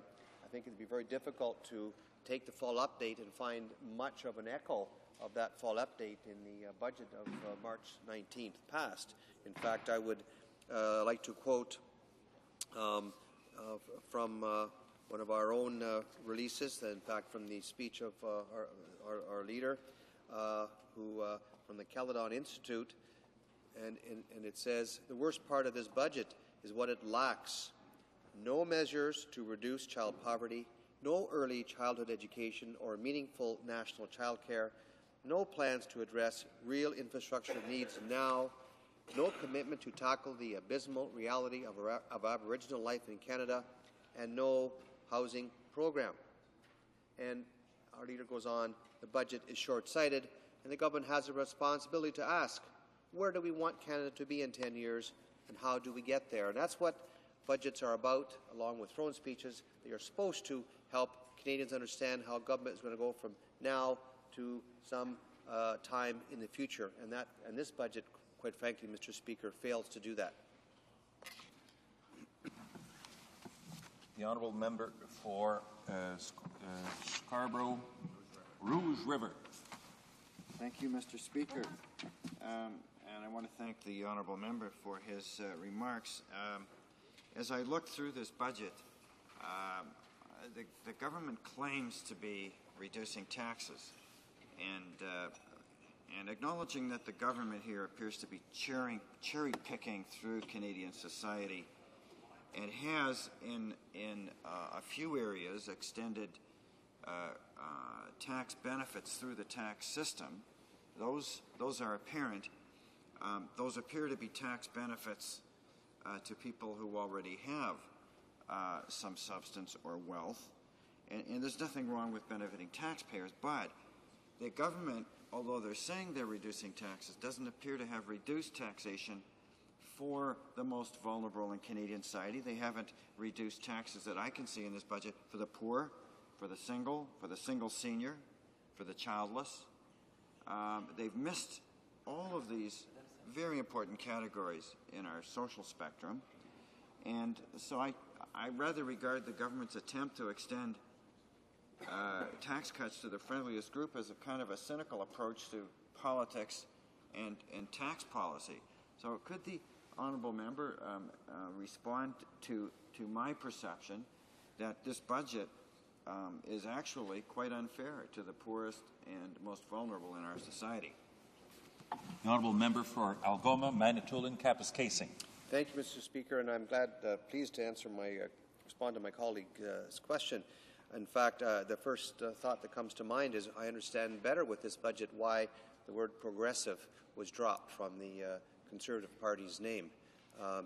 think it would be very difficult to take the fall update and find much of an echo of that fall update in the budget of March 19th passed. In fact, I would like to quote from one of our own releases, in fact from the speech of our leader, who from the Caledon Institute, and it says, "The worst part of this budget is what it lacks. No measures to reduce child poverty, no early childhood education or meaningful national child care, no plans to address real infrastructure needs now, no commitment to tackle the abysmal reality of Aboriginal life in Canada, and no housing program. And our leader goes on, the budget is short-sighted, and the government has a responsibility to ask, where do we want Canada to be in 10 years, and how do we get there? And that's what budgets are about, along with throne speeches. They are supposed to help Canadians understand how government is going to go from now to some time in the future. And this budget, quite frankly, Mr. Speaker, fails to do that. The honourable member for Scarborough Rouge River. Thank you, Mr. Speaker. And I want to thank the honourable member for his remarks. As I look through this budget, the government claims to be reducing taxes, and acknowledging that the government here appears to be cherry-picking through Canadian society, and has in a few areas extended tax benefits through the tax system. Those are apparent. Those appear to be tax benefits to people who already have some substance or wealth, and there's nothing wrong with benefiting taxpayers, but the government, although they're saying they're reducing taxes, doesn't appear to have reduced taxation for the most vulnerable in Canadian society. They haven't reduced taxes that I can see in this budget for the poor, for the single senior, for the childless. They've missed all of these very important categories in our social spectrum. And so I rather regard the government's attempt to extend tax cuts to the friendliest group as a kind of a cynical approach to politics and tax policy. So could the honourable member respond to my perception that this budget is actually quite unfair to the poorest and most vulnerable in our society? The honourable member for Algoma, Manitoulin, Kapuskasing. Thank you, Mr. Speaker, and I'm pleased to respond to my colleague's question. In fact, the first thought that comes to mind is I understand better with this budget why the word progressive was dropped from the Conservative Party's name,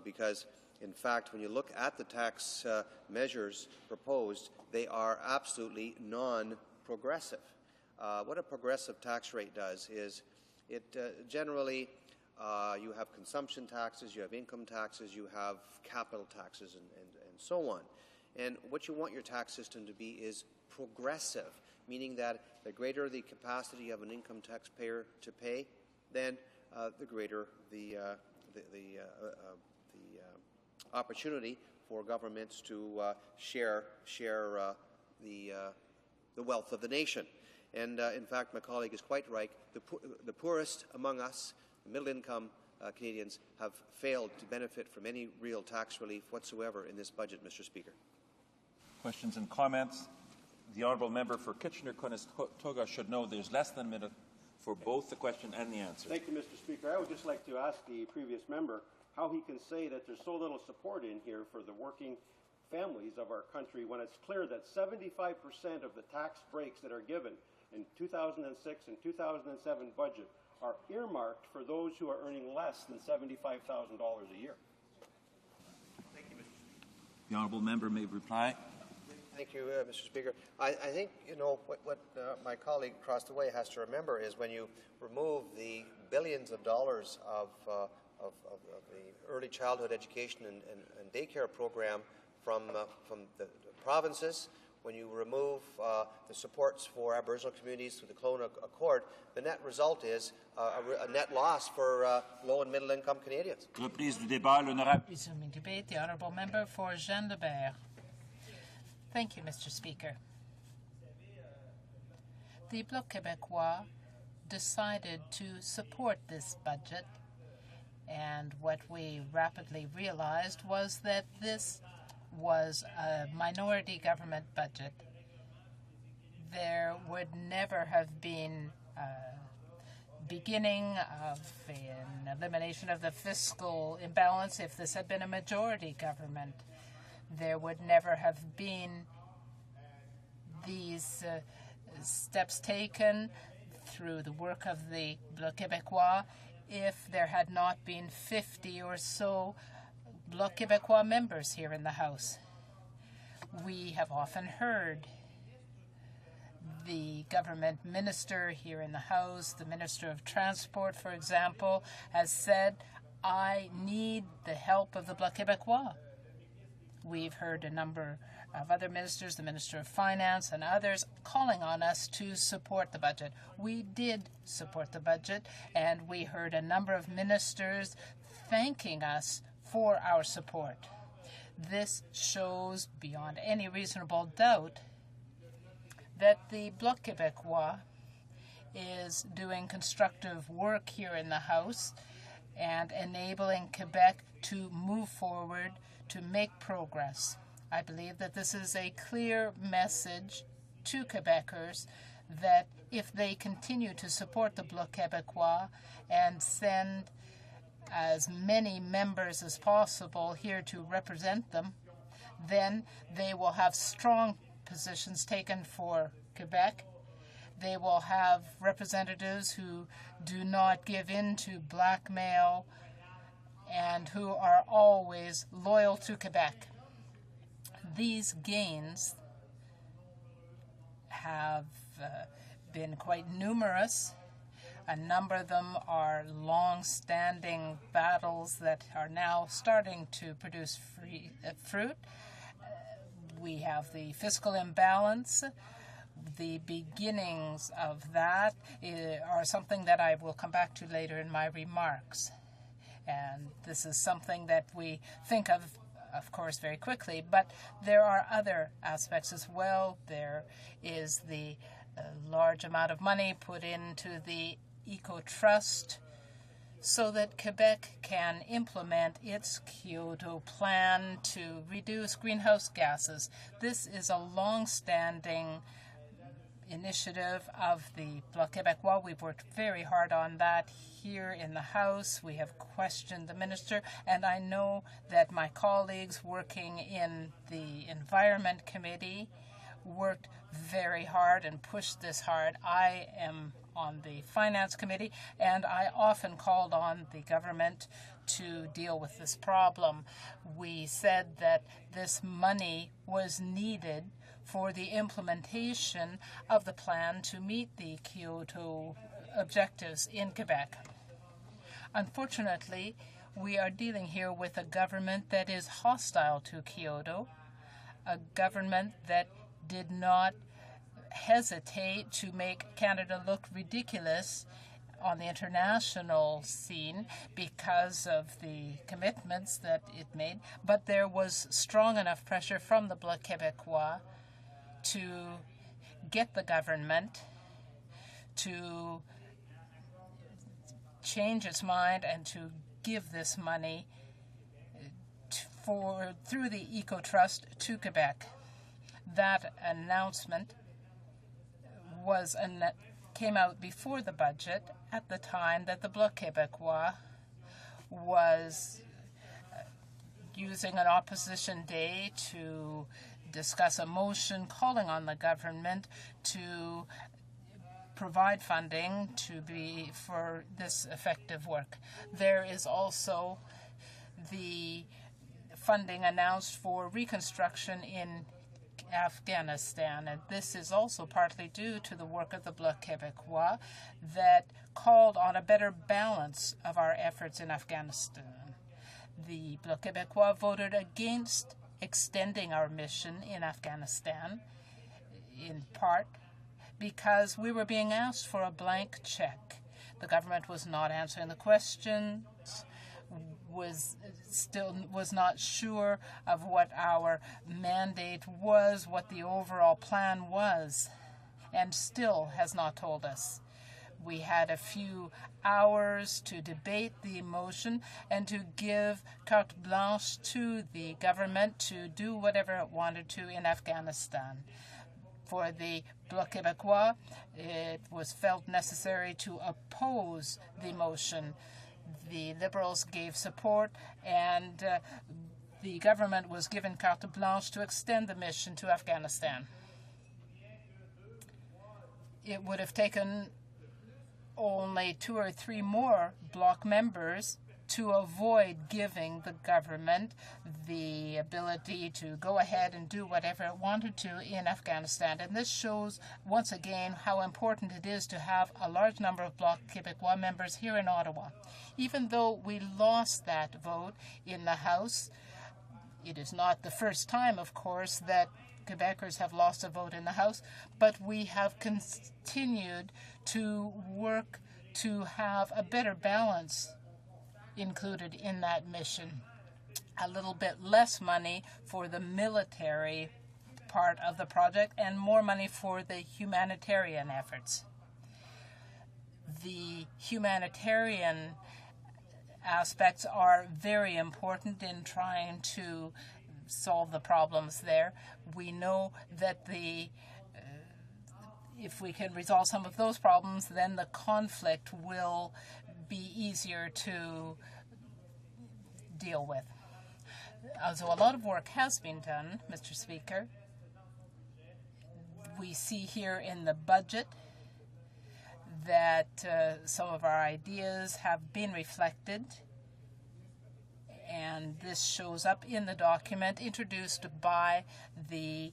because in fact, when you look at the tax measures proposed, they are absolutely non-progressive. What a progressive tax rate does is it generally, you have consumption taxes, you have income taxes, you have capital taxes, and so on. And what you want your tax system to be is progressive, meaning that the greater the capacity of an income taxpayer to pay, then the greater the opportunity for governments to share the wealth of the nation. And in fact, my colleague is quite right. The poorest among us, the middle-income Canadians, have failed to benefit from any real tax relief whatsoever in this budget, Mr. Speaker. Questions and comments? The honourable member for Kitchener-Conestoga should know there's less than a minute for both the question and the answer. Thank you, Mr. Speaker. I would just like to ask the previous member how he can say that there's so little support in here for the working families of our country when it's clear that 75% of the tax breaks that are given in 2006 and 2007 budget are earmarked for those who are earning less than $75,000 a year. Thank you, Mr. Speaker. The honourable member may reply. Thank you, Mr. Speaker. I think, what my colleague across the way has to remember is when you remove the billions of dollars of the early childhood education and daycare program from the provinces, when you remove the supports for Aboriginal communities through the Kelowna Accord, the net result is a net loss for low and middle income Canadians. Reprise du débat, l'honorable. Resuming debate, the honourable member for Jean Lebert. Thank you, Mr. Speaker. The Bloc Québécois decided to support this budget, and what we rapidly realized was that this was a minority government budget. There would never have been beginning of an elimination of the fiscal imbalance if this had been a majority government. There would never have been these steps taken through the work of the Bloc Québécois if there had not been 50 or so Bloc Québécois members here in the House. We have often heard the government minister here in the House, the Minister of Transport, for example, has said, I need the help of the Bloc Québécois. We've heard a number of other ministers, the Minister of Finance and others, calling on us to support the budget. We did support the budget, and we heard a number of ministers thanking us for our support. This shows beyond any reasonable doubt that the Bloc Québécois is doing constructive work here in the House and enabling Quebec to move forward, to make progress. I believe that this is a clear message to Quebecers that if they continue to support the Bloc Québécois and send as many members as possible here to represent them, then they will have strong positions taken for Quebec. They will have representatives who do not give in to blackmail and who are always loyal to Quebec. These gains have been quite numerous. A number of them are long-standing battles that are now starting to produce fruit. We have the fiscal imbalance. The beginnings of that are something that I will come back to later in my remarks. And this is something that we think of course, very quickly, but there are other aspects as well. There is the large amount of money put into the Eco-Trust so that Quebec can implement its Kyoto plan to reduce greenhouse gases. This is a long-standing initiative of the Bloc Québécois. We've worked very hard on that here in the House. We have questioned the minister, and I know that my colleagues working in the Environment Committee worked very hard and pushed this hard. I am on the Finance Committee, and I often called on the government to deal with this problem. We said that this money was needed for the implementation of the plan to meet the Kyoto objectives in Quebec. Unfortunately, we are dealing here with a government that is hostile to Kyoto, a government that did not hesitate to make Canada look ridiculous on the international scene because of the commitments that it made, but there was strong enough pressure from the Bloc Québécois to get the government to change its mind and to give this money through the Eco-Trust to Quebec. That announcement came out before the budget at the time that the Bloc Québécois was using an opposition day to discuss a motion calling on the government to provide funding for this effective work. There is also the funding announced for reconstruction in Afghanistan, and this is also partly due to the work of the Bloc Québécois that called on a better balance of our efforts in Afghanistan. The Bloc Québécois voted against extending our mission in Afghanistan, in part because we were being asked for a blank check. The government was not answering the questions, was not sure of what our mandate was, what the overall plan was, and still has not told us. We had a few hours to debate the motion and to give carte blanche to the government to do whatever it wanted to in Afghanistan. For the Bloc Québécois, it was felt necessary to oppose the motion. The Liberals gave support, and the government was given carte blanche to extend the mission to Afghanistan. it would have taken only 2 or 3 more bloc members to avoid giving the government the ability to go ahead and do whatever it wanted to in Afghanistan. And this shows, once again, how important it is to have a large number of Bloc Québécois members here in Ottawa. Even though we lost that vote in the House, it is not the first time, of course, that Quebecers have lost a vote in the House, but we have continued to work to have a better balance included in that mission. A little bit less money for the military part of the project and more money for the humanitarian efforts. The humanitarian aspects are very important in trying to solve the problems there. We know that if we can resolve some of those problems, then the conflict will be easier to deal with. So a lot of work has been done, Mr. Speaker. We see here in the budget that some of our ideas have been reflected, and this shows up in the document introduced by the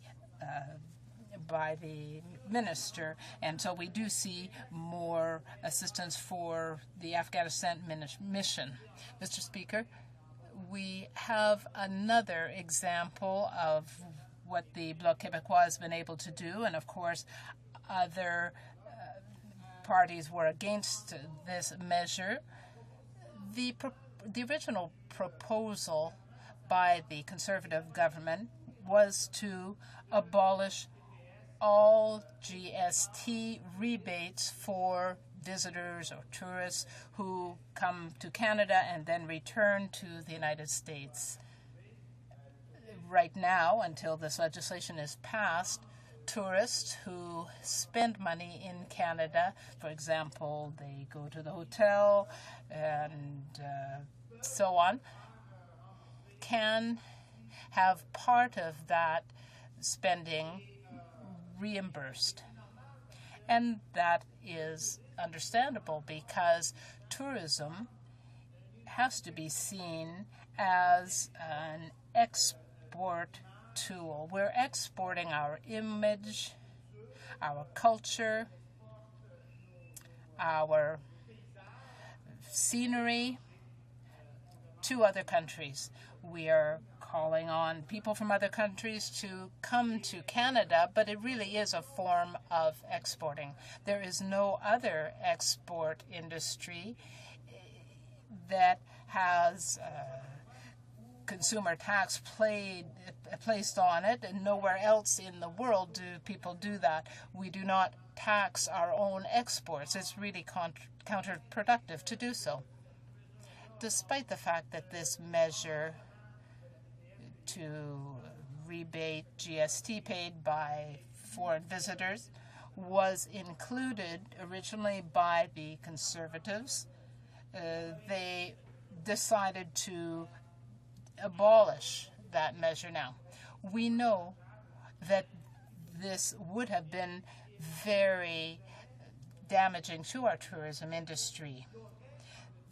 minister, and so we do see more assistance for the Afghanistan mission. Mr. Speaker, we have another example of what the Bloc Québécois has been able to do, and of course other parties were against this measure. The original proposal by the Conservative government was to abolish all GST rebates for visitors or tourists who come to Canada and then return to the United States. Right now, until this legislation is passed, tourists who spend money in Canada, for example, they go to the hotel and so on, can have part of that spending reimbursed. And that is understandable because tourism has to be seen as an export tool. We're exporting our image, our culture, our scenery to other countries. We are calling on people from other countries to come to Canada, but it really is a form of exporting. There is no other export industry that has consumer tax placed on it, and nowhere else in the world do people do that. We do not tax our own exports. It's really counterproductive to do so. Despite the fact that this measure to rebate GST paid by foreign visitors was included originally by the Conservatives, they decided to abolish that measure now. We know that this would have been very damaging to our tourism industry.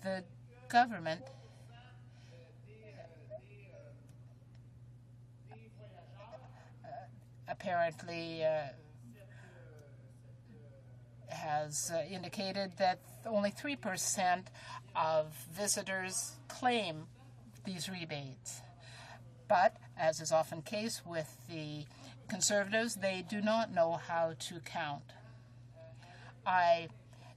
The government apparently has indicated that only 3% of visitors claim these rebates. But, as is often the case with the Conservatives, they do not know how to count. I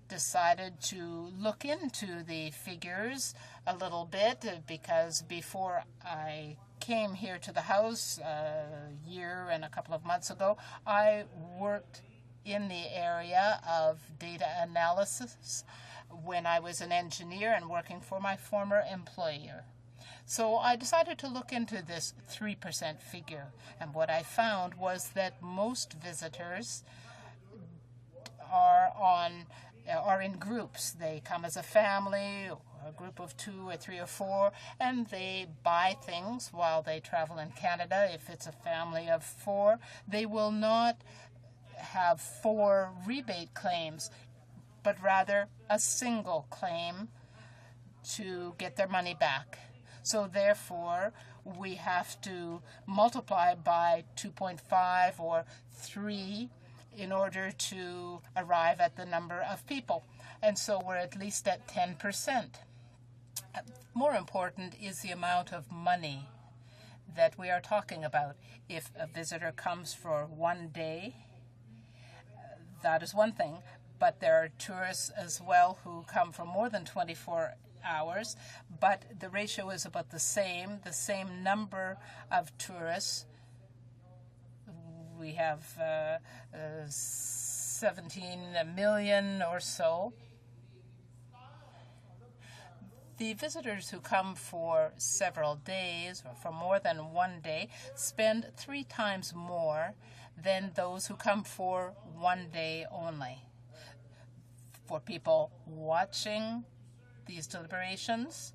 decided to look into the figures a little bit because before I came here to the House a year and a couple of months ago, I worked in the area of data analysis when I was an engineer and working for my former employer. So I decided to look into this 3% figure, and what I found was that most visitors are in groups. They come as a family, or a group of 2 or 3 or 4, and they buy things while they travel in Canada. If it's a family of 4, they will not have 4 rebate claims, but rather a single claim to get their money back. So therefore, we have to multiply by 2.5 or 3 in order to arrive at the number of people. And so we're at least at 10%. More important is the amount of money that we are talking about. If a visitor comes for 1 day, that is one thing, but there are tourists as well who come for more than 24 hours, but the ratio is about the same number of tourists. We have 17 million or so. The visitors who come for several days or for more than 1 day spend 3 times more than those who come for 1 day only. For people watching these deliberations,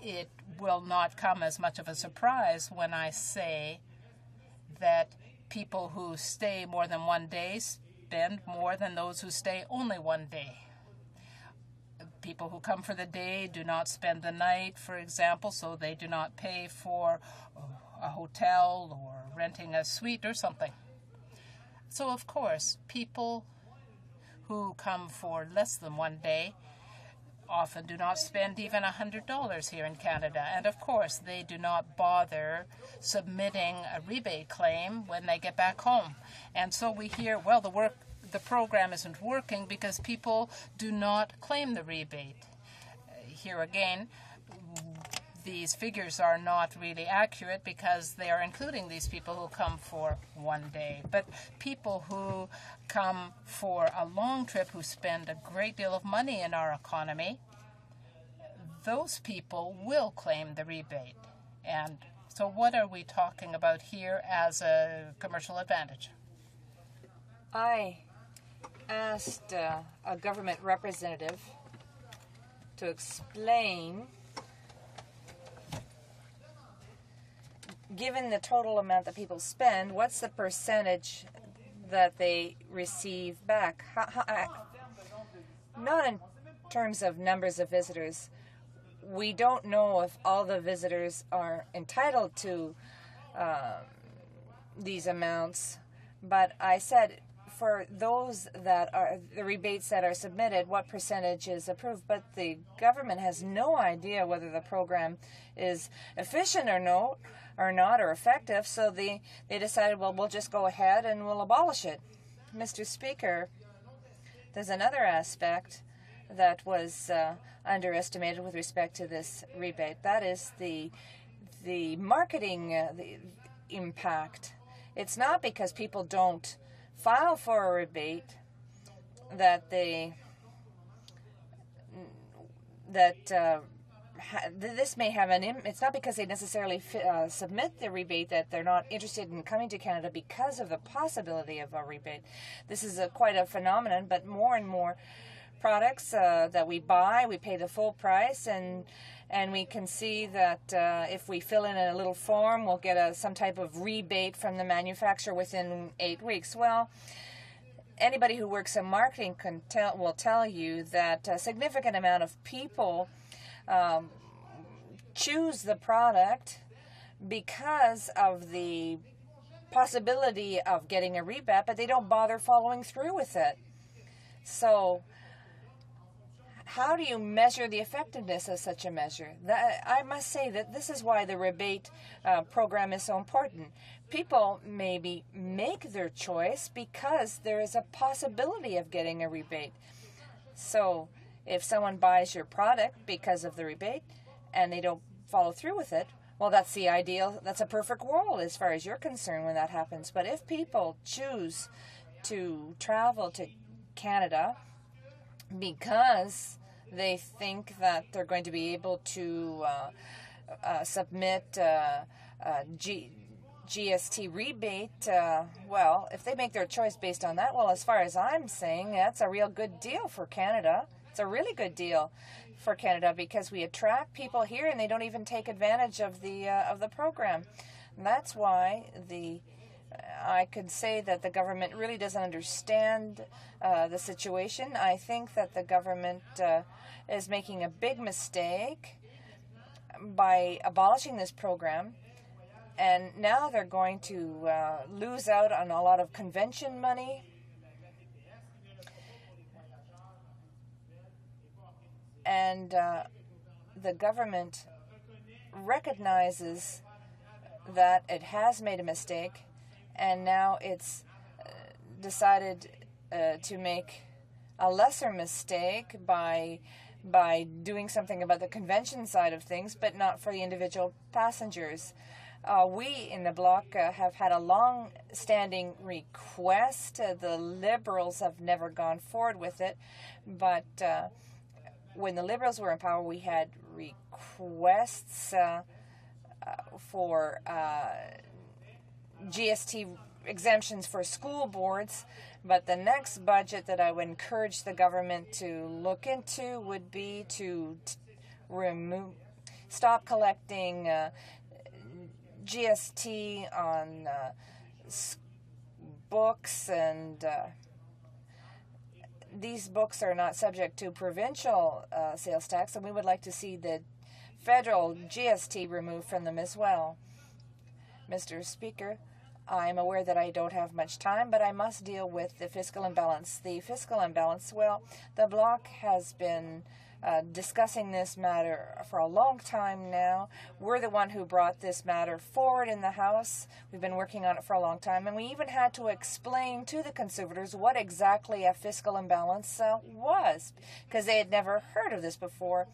it will not come as much of a surprise when I say that people who stay more than 1 day spend more than those who stay only 1 day. People who come for the day do not spend the night, for example, so they do not pay for a hotel or renting a suite or something. So, of course, people who come for less than 1 day often do not spend even $100 here in Canada. And, of course, they do not bother submitting a rebate claim when they get back home. And so we hear, well, the program isn't working because people do not claim the rebate. Here again, these figures are not really accurate because they are including these people who come for 1 day. But people who come for a long trip, who spend a great deal of money in our economy, those people will claim the rebate. And so what are we talking about here as a commercial advantage? I asked a government representative to explain, given the total amount that people spend, what's the percentage that they receive back? Not in terms of numbers of visitors. We don't know if all the visitors are entitled to these amounts, but I said, for those that are the rebates that are submitted, what percentage is approved? But the government has no idea whether the program is efficient or not, or effective. So they decided, well, we'll just go ahead and we'll abolish it. Mr. Speaker, there's another aspect that was underestimated with respect to this rebate. That is the marketing the impact. It's not because people don't file for a rebate that this may have it's not because they necessarily submit the rebate that they're not interested in coming to Canada because of the possibility of a rebate. This is quite a phenomenon, but more and more products that we buy, we pay the full price, and we can see that if we fill in a little form, we'll get some type of rebate from the manufacturer within 8 weeks. Well, anybody who works in marketing will tell you that a significant amount of people choose the product because of the possibility of getting a rebate, but they don't bother following through with it. So how do you measure the effectiveness of such a measure? I must say that this is why the rebate program is so important. People maybe make their choice because there is a possibility of getting a rebate. So if someone buys your product because of the rebate and they don't follow through with it, well, that's the ideal, that's a perfect world as far as you're concerned when that happens. But if people choose to travel to Canada because they think that they're going to be able to submit GST rebate, well, if they make their choice based on that, well, as far as I'm saying, that's a real good deal for Canada. It's a really good deal for Canada because we attract people here and they don't even take advantage of the program. And that's why the I could say that the government really doesn't understand the situation. I think that the government is making a big mistake by abolishing this program, and now they're going to lose out on a lot of convention money. And the government recognizes that it has made a mistake, and now it's decided to make a lesser mistake by doing something about the convention side of things, but not for the individual passengers. We in the Bloc have had a long-standing request. The Liberals have never gone forward with it, but when the Liberals were in power, we had requests for GST exemptions for school boards, but the next budget that I would encourage the government to look into would be to stop collecting GST on books, and these books are not subject to provincial sales tax, and we would like to see the federal GST removed from them as well. Mr. Speaker, I'm aware that I don't have much time, but I must deal with the fiscal imbalance. The fiscal imbalance, well, the Bloc has been discussing this matter for a long time now. We're the one who brought this matter forward in the House. We've been working on it for a long time, and we even had to explain to the Conservatives what exactly a fiscal imbalance was, because they had never heard of this before,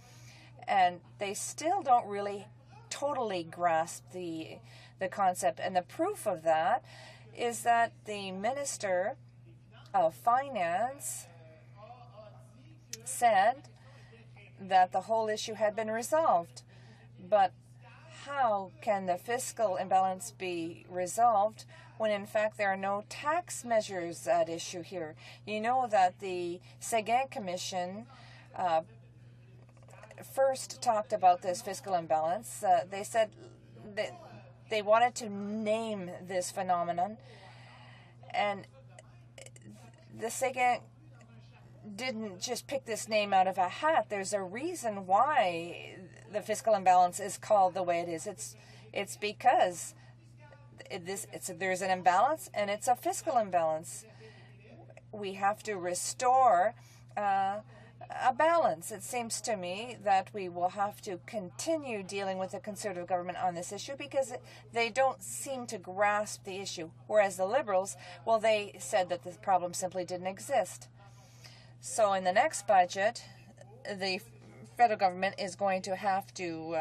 and they still don't really totally grasp the concept. And the proof of that is that the Minister of Finance said that the whole issue had been resolved. But how can the fiscal imbalance be resolved when in fact there are no tax measures at issue here? You know that the Séguin Commission first talked about this fiscal imbalance. They said that they wanted to name this phenomenon, and the Séguin didn't just pick this name out of a hat. There's a reason why the fiscal imbalance is called the way it is. It's because there's an imbalance, and it's a fiscal imbalance. We have to restore a balance. It seems to me that we will have to continue dealing with the Conservative government on this issue because they don't seem to grasp the issue, whereas the Liberals, well, they said that the problem simply didn't exist. So in the next budget, the federal government is going to have to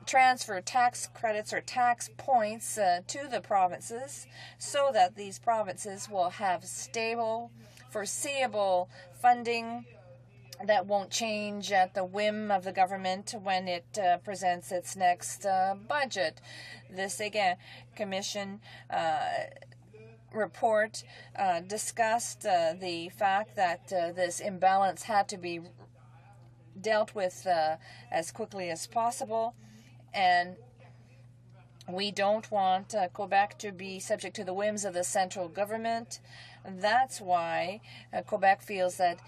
transfer tax credits or tax points to the provinces so that these provinces will have stable, foreseeable funding that won't change at the whim of the government when it presents its next budget. This, again, Commission report discussed the fact that this imbalance had to be dealt with as quickly as possible, and we don't want Quebec to be subject to the whims of the central government. That's why Quebec feels that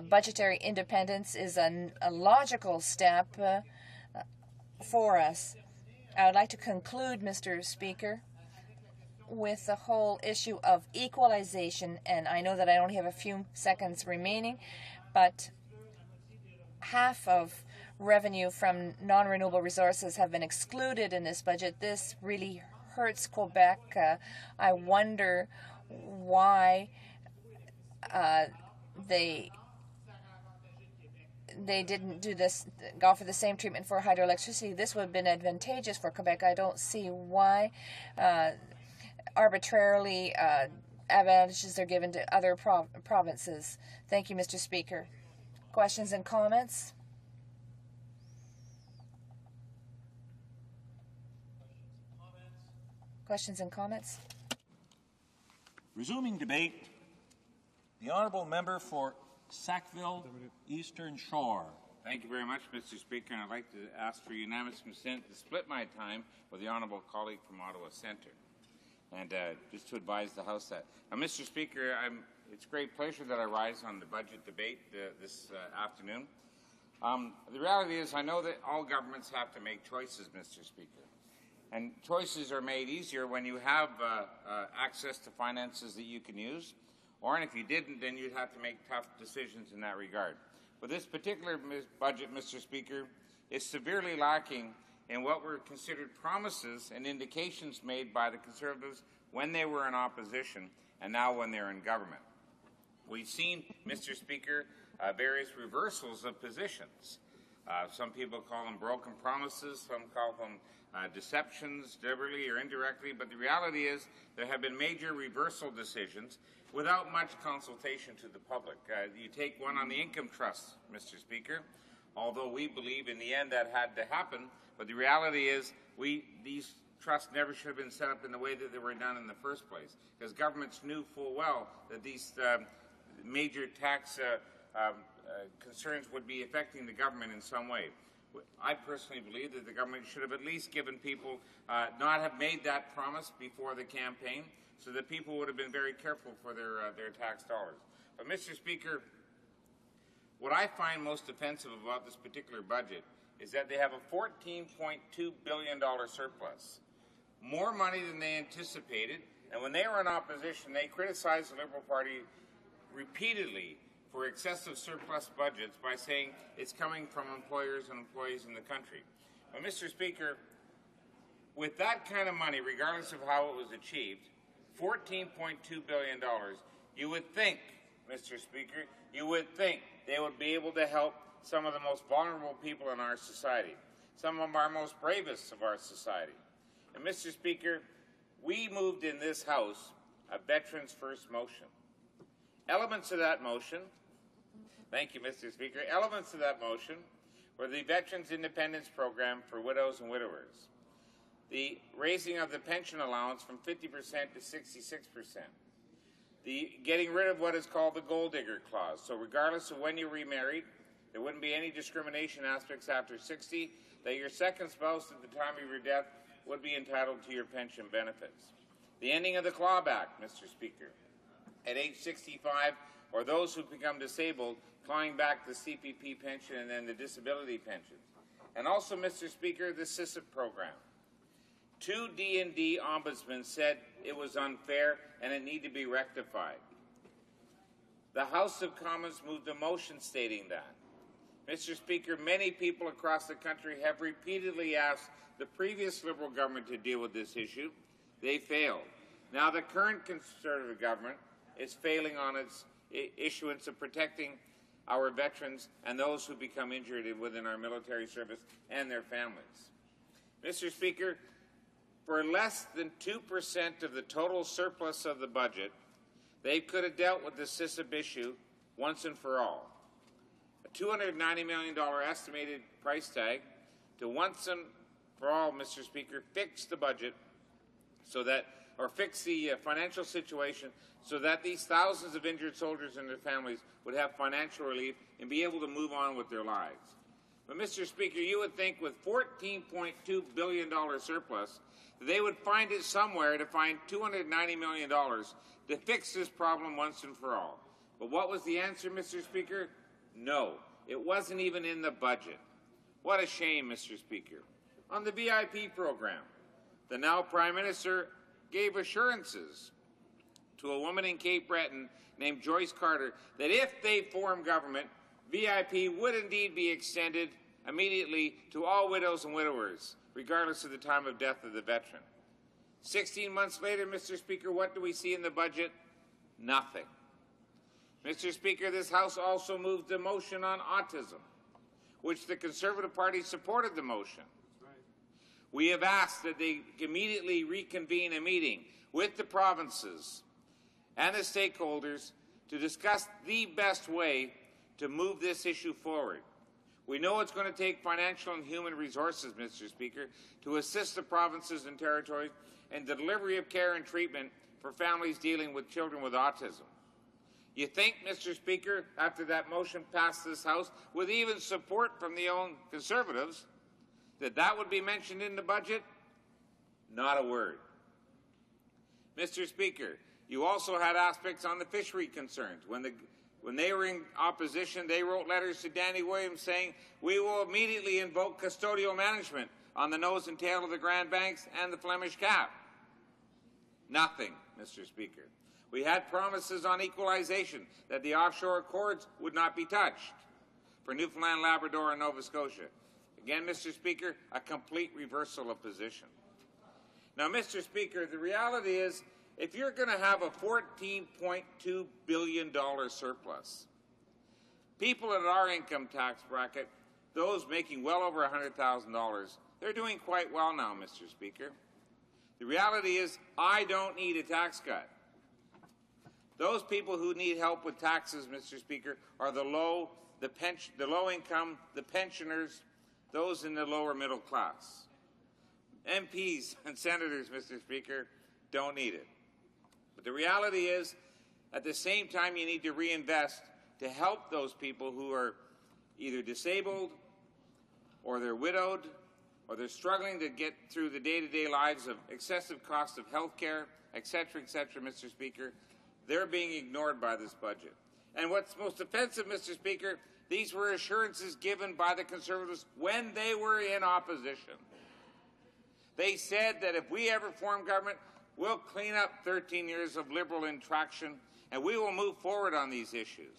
budgetary independence is a logical step for us. I would like to conclude, Mr. Speaker, with the whole issue of equalization, and I know that I only have a few seconds remaining, but half of revenue from non-renewable resources have been excluded in this budget. This really hurts Quebec. I wonder why they didn't do this, offer the same treatment for hydroelectricity. This would have been advantageous for Quebec. I don't see why arbitrarily advantages are given to other provinces. Thank you, Mr. Speaker. Questions and comments? Questions and comments? Resuming debate, the honourable member for Sackville Eastern Shore. Thank you very much, Mr. Speaker, and I'd like to ask for unanimous consent to split my time with the honourable colleague from Ottawa Centre. and just to advise the House that. Mr. Speaker, it's a great pleasure that I rise on the budget debate this afternoon. The reality is I know that all governments have to make choices, Mr. Speaker. And choices are made easier when you have access to finances that you can use, and if you didn't, then you'd have to make tough decisions in that regard. But this particular budget, Mr. Speaker, is severely lacking in what were considered promises and indications made by the Conservatives when they were in opposition and now when they're in government. We've seen, Mr. Speaker, various reversals of positions. Some people call them broken promises, some call them deceptions, deliberately or indirectly, but the reality is there have been major reversal decisions without much consultation to the public. You take one on the income trust, Mr. Speaker, although we believe in the end that had to happen, but the reality is these trusts never should have been set up in the way that they were done in the first place, because governments knew full well that these major tax concerns would be affecting the government in some way. I personally believe that the government should have at least given people, not have made that promise before the campaign, so that people would have been very careful for their tax dollars. But, Mr. Speaker, what I find most offensive about this particular budget is that they have a $14.2 billion surplus, more money than they anticipated, and when they were in opposition, they criticized the Liberal Party repeatedly for excessive surplus budgets by saying it's coming from employers and employees in the country. But, Mr. Speaker, with that kind of money, regardless of how it was achieved, $14.2 billion, you would think, Mr. Speaker, you would think they would be able to help some of the most vulnerable people in our society, some of our most bravest of our society. And, Mr. Speaker, we moved in this House a Veterans First motion. Elements of that motion, thank you, Mr. Speaker, elements of that motion were the Veterans Independence Program for widows and widowers, the raising of the pension allowance from 50% to 66%, the getting rid of what is called the gold digger clause. So regardless of when you remarried, there wouldn't be any discrimination aspects after 60, that your second spouse at the time of your death would be entitled to your pension benefits. The ending of the clawback, Mr. Speaker. At age 65, or those who become disabled, clawing back the CPP pension and then the disability pensions. And also, Mr. Speaker, the SISIP program. Two D&D ombudsmen said it was unfair and it needed to be rectified. The House of Commons moved a motion stating that. Mr. Speaker, many people across the country have repeatedly asked the previous Liberal government to deal with this issue. They failed. Now the current Conservative government is failing on its issuance of protecting our veterans and those who become injured within our military service and their families. Mr. Speaker, for less than 2% of the total surplus of the budget, they could have dealt with the SISIP issue once and for all. A $290 million estimated price tag to once and for all, Mr. Speaker, fix the budget so that, or fix the financial situation so that these thousands of injured soldiers and their families would have financial relief and be able to move on with their lives. But, Mr. Speaker, you would think with $14.2 billion surplus, that they would find it somewhere to find $290 million to fix this problem once and for all. But what was the answer, Mr. Speaker? No, it wasn't even in the budget. What a shame, Mr. Speaker. On the VIP program, the now Prime Minister gave assurances to a woman in Cape Breton named Joyce Carter that if they form government, VIP would indeed be extended immediately to all widows and widowers, regardless of the time of death of the veteran. 16 months later, Mr. Speaker, what do we see in the budget? Nothing. Mr. Speaker, this House also moved a motion on autism, which the Conservative Party supported the motion. We have asked that they immediately reconvene a meeting with the provinces and the stakeholders to discuss the best way to move this issue forward. We know it's going to take financial and human resources, Mr. Speaker, to assist the provinces and territories in the delivery of care and treatment for families dealing with children with autism. You think, Mr. Speaker, after that motion passed this House, with even support from the own Conservatives, that would be mentioned in the budget? Not a word. Mr. Speaker, you also had aspects on the fishery concerns. When they were in opposition, they wrote letters to Danny Williams saying, we will immediately invoke custodial management on the nose and tail of the Grand Banks and the Flemish Cap. Nothing, Mr. Speaker. We had promises on equalization that the offshore accords would not be touched for Newfoundland, Labrador, and Nova Scotia. Again, Mr. Speaker, a complete reversal of position. Now, Mr. Speaker, the reality is, if you're going to have a $14.2 billion surplus, people in our income tax bracket, those making well over $100,000, they're doing quite well now, Mr. Speaker. The reality is, I don't need a tax cut. Those people who need help with taxes, Mr. Speaker, are the low income, the pensioners, those in the lower middle class. MPs and senators, Mr. Speaker, don't need it. But the reality is, at the same time, you need to reinvest to help those people who are either disabled or they're widowed or they're struggling to get through the day-to-day lives of excessive cost of health care, et cetera, Mr. Speaker. They're being ignored by this budget. And what's most offensive, Mr. Speaker, these were assurances given by the Conservatives when they were in opposition. They said that if we ever form government, we'll clean up 13 years of Liberal intraction, and we will move forward on these issues.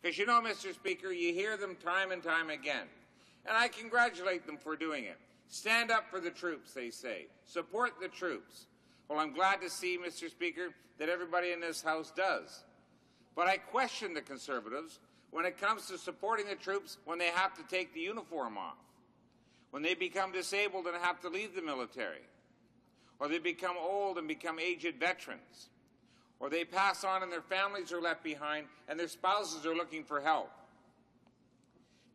Because you know, Mr. Speaker, you hear them time and time again, and I congratulate them for doing it. Stand up for the troops, they say. Support the troops. Well, I'm glad to see, Mr. Speaker, that everybody in this House does. But I question the Conservatives when it comes to supporting the troops when they have to take the uniform off, when they become disabled and have to leave the military, or they become old and become aged veterans, or they pass on and their families are left behind and their spouses are looking for help.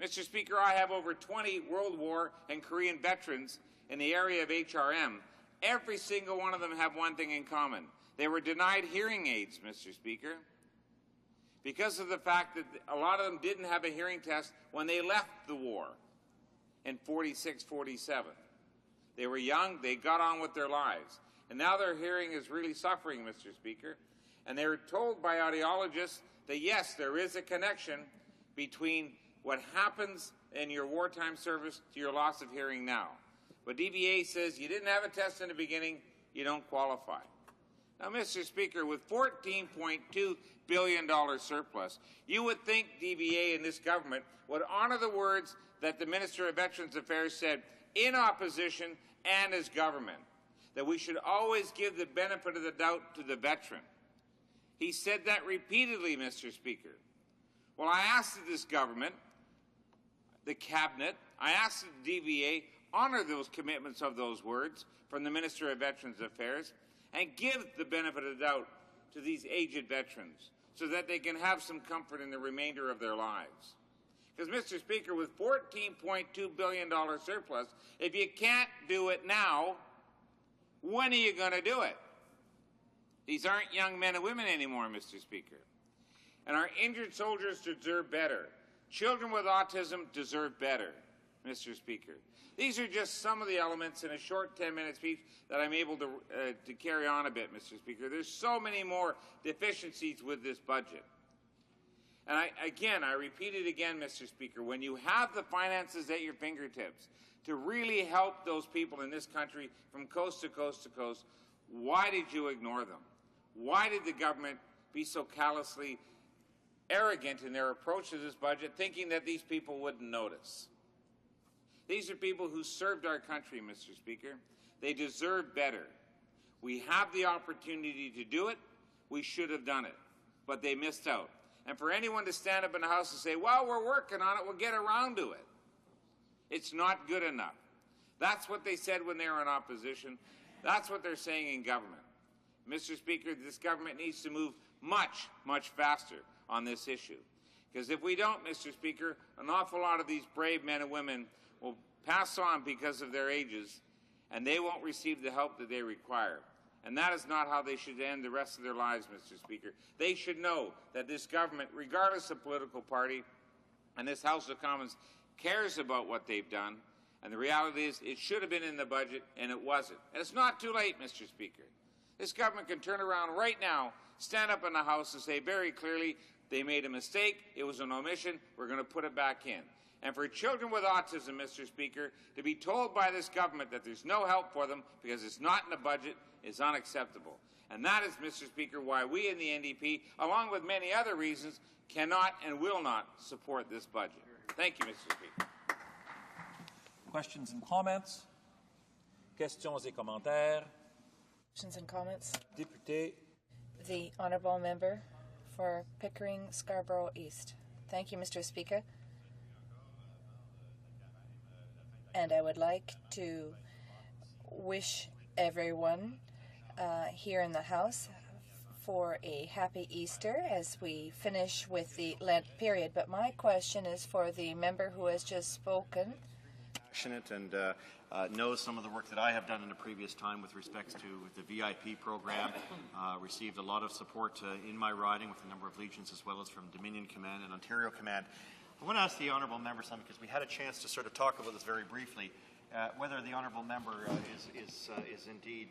Mr. Speaker, I have over 20 World War and Korean veterans in the area of HRM. Every single one of them have one thing in common. They were denied hearing aids, Mr. Speaker, because of the fact that a lot of them didn't have a hearing test when they left the war in 46, 47. They were young, they got on with their lives. And now their hearing is really suffering, Mr. Speaker. And they were told by audiologists that, yes, there is a connection between what happens in your wartime service to your loss of hearing now. But DVA says you didn't have a test in the beginning, you don't qualify. Now, Mr. Speaker, with $14.2 billion surplus, you would think DVA and this government would honor the words that the Minister of Veterans Affairs said in opposition and as government, that we should always give the benefit of the doubt to the veteran. He said that repeatedly, Mr. Speaker. Well, I asked that this government, the Cabinet, I asked that the DVA honor those commitments of those words from the Minister of Veterans Affairs and give the benefit of the doubt to these aged veterans so that they can have some comfort in the remainder of their lives. Because, Mr. Speaker, with $14.2 billion surplus, if you can't do it now, when are you going to do it? These aren't young men and women anymore, Mr. Speaker. And our injured soldiers deserve better. Children with autism deserve better, Mr. Speaker. These are just some of the elements in a short 10-minute speech that I'm able to carry on a bit, Mr. Speaker. There's so many more deficiencies with this budget. And I repeat it again, Mr. Speaker, when you have the finances at your fingertips to really help those people in this country from coast to coast to coast, why did you ignore them? Why did the government be so callously arrogant in their approach to this budget, thinking that these people wouldn't notice? These are people who served our country, Mr. Speaker. They deserve better. We have the opportunity to do it. We should have done it. But they missed out. And for anyone to stand up in the House and say, well, we're working on it, we'll get around to it, it's not good enough. That's what they said when they were in opposition. That's what they're saying in government. Mr. Speaker, this government needs to move much, much faster on this issue. Because if we don't, Mr. Speaker, an awful lot of these brave men and women will pass on because of their ages, and they won't receive the help that they require. And that is not how they should end the rest of their lives, Mr. Speaker. They should know that this government, regardless of political party, and this House of Commons cares about what they've done. And the reality is it should have been in the budget, and it wasn't. And it's not too late, Mr. Speaker. This government can turn around right now, stand up in the House and say very clearly, they made a mistake, it was an omission, we're going to put it back in. And for children with autism, Mr. Speaker, to be told by this government that there's no help for them because it's not in the budget is unacceptable. And that is, Mr. Speaker, why we in the NDP, along with many other reasons, cannot and will not support this budget. Thank you, Mr. Speaker. Questions and comments? Questions et commentaires? Questions and comments? Député. The Honourable Member for Pickering Scarborough East. Thank you, Mr. Speaker. And I would like to wish everyone here in the House for a happy Easter as we finish with the Lent period. But my question is for the member who has just spoken. Passionate and knows some of the work that I have done in a previous time with respects to the VIP program. Received a lot of support in my riding with a number of legions as well as from Dominion Command and Ontario Command. I want to ask the Honourable Member something because we had a chance to sort of talk about this very briefly, whether the Honourable Member is indeed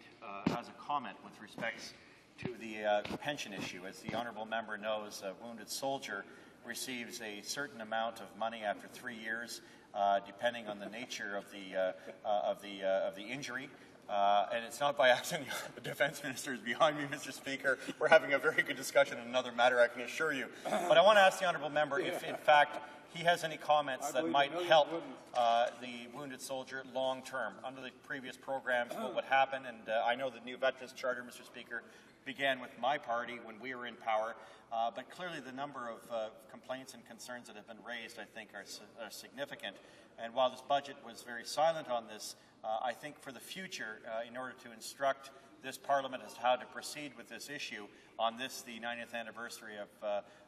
has a comment with respects to the pension issue. As the Honourable Member knows, a wounded soldier receives a certain amount of money after 3 years, depending on the nature of the injury. And it's not by accident the Defence Minister is behind me, Mr. Speaker. We're having a very good discussion on another matter, I can assure you. But I want to ask the Honourable Member if, in fact, he has any comments that might help the wounded soldier long term. Under the previous programs, what would happen, and I know the new Veterans Charter, Mr. Speaker, began with my party when we were in power, but clearly the number of complaints and concerns that have been raised, I think, are significant. And while this budget was very silent on this, I think for the future, in order to instruct this Parliament as to how to proceed with this issue on this, the 90th anniversary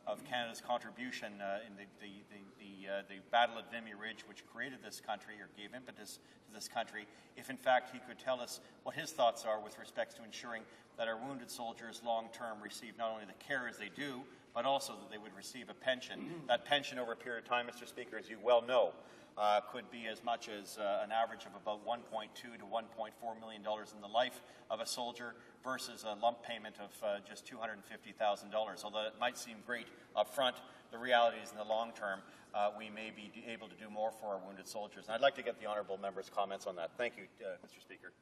of Canada's contribution in the battle at Vimy Ridge, which created this country or gave impetus to this country, if in fact he could tell us what his thoughts are with respect to ensuring that our wounded soldiers long-term receive not only the care as they do, but also that they would receive a pension. That pension over a period of time, Mr. Speaker, as you well know, could be as much as an average of about $1.2 to $1.4 million in the life of a soldier versus a lump payment of just $250,000. Although it might seem great up front, the reality is in the long term, we may be able to do more for our wounded soldiers. And I'd like to get the Honourable Member's comments on that. Thank you, Mr. Speaker.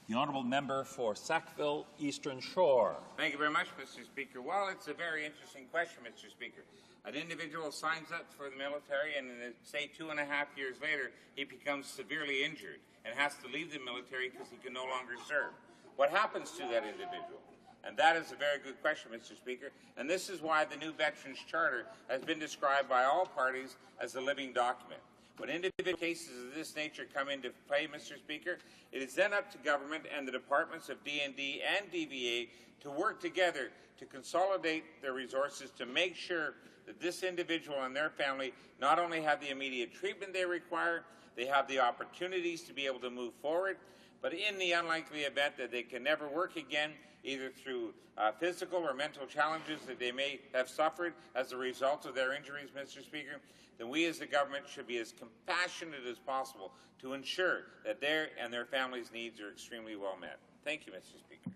The Honourable Member for Sackville Eastern Shore. Thank you very much, Mr. Speaker. Well, it's a very interesting question, Mr. Speaker. An individual signs up for the military and, say, 2.5 years later, he becomes severely injured and has to leave the military because he can no longer serve. What happens to that individual? And that is a very good question, Mr. Speaker. And this is why the new Veterans Charter has been described by all parties as a living document. When individual cases of this nature come into play, Mr. Speaker, it is then up to government and the departments of DND and DVA to work together to consolidate their resources to make sure that this individual and their family not only have the immediate treatment they require, they have the opportunities to be able to move forward, but in the unlikely event that they can never work again, either through physical or mental challenges that they may have suffered as a result of their injuries, Mr. Speaker, then we as the government should be as compassionate as possible to ensure that their and their families' needs are extremely well met. Thank you, Mr. Speaker.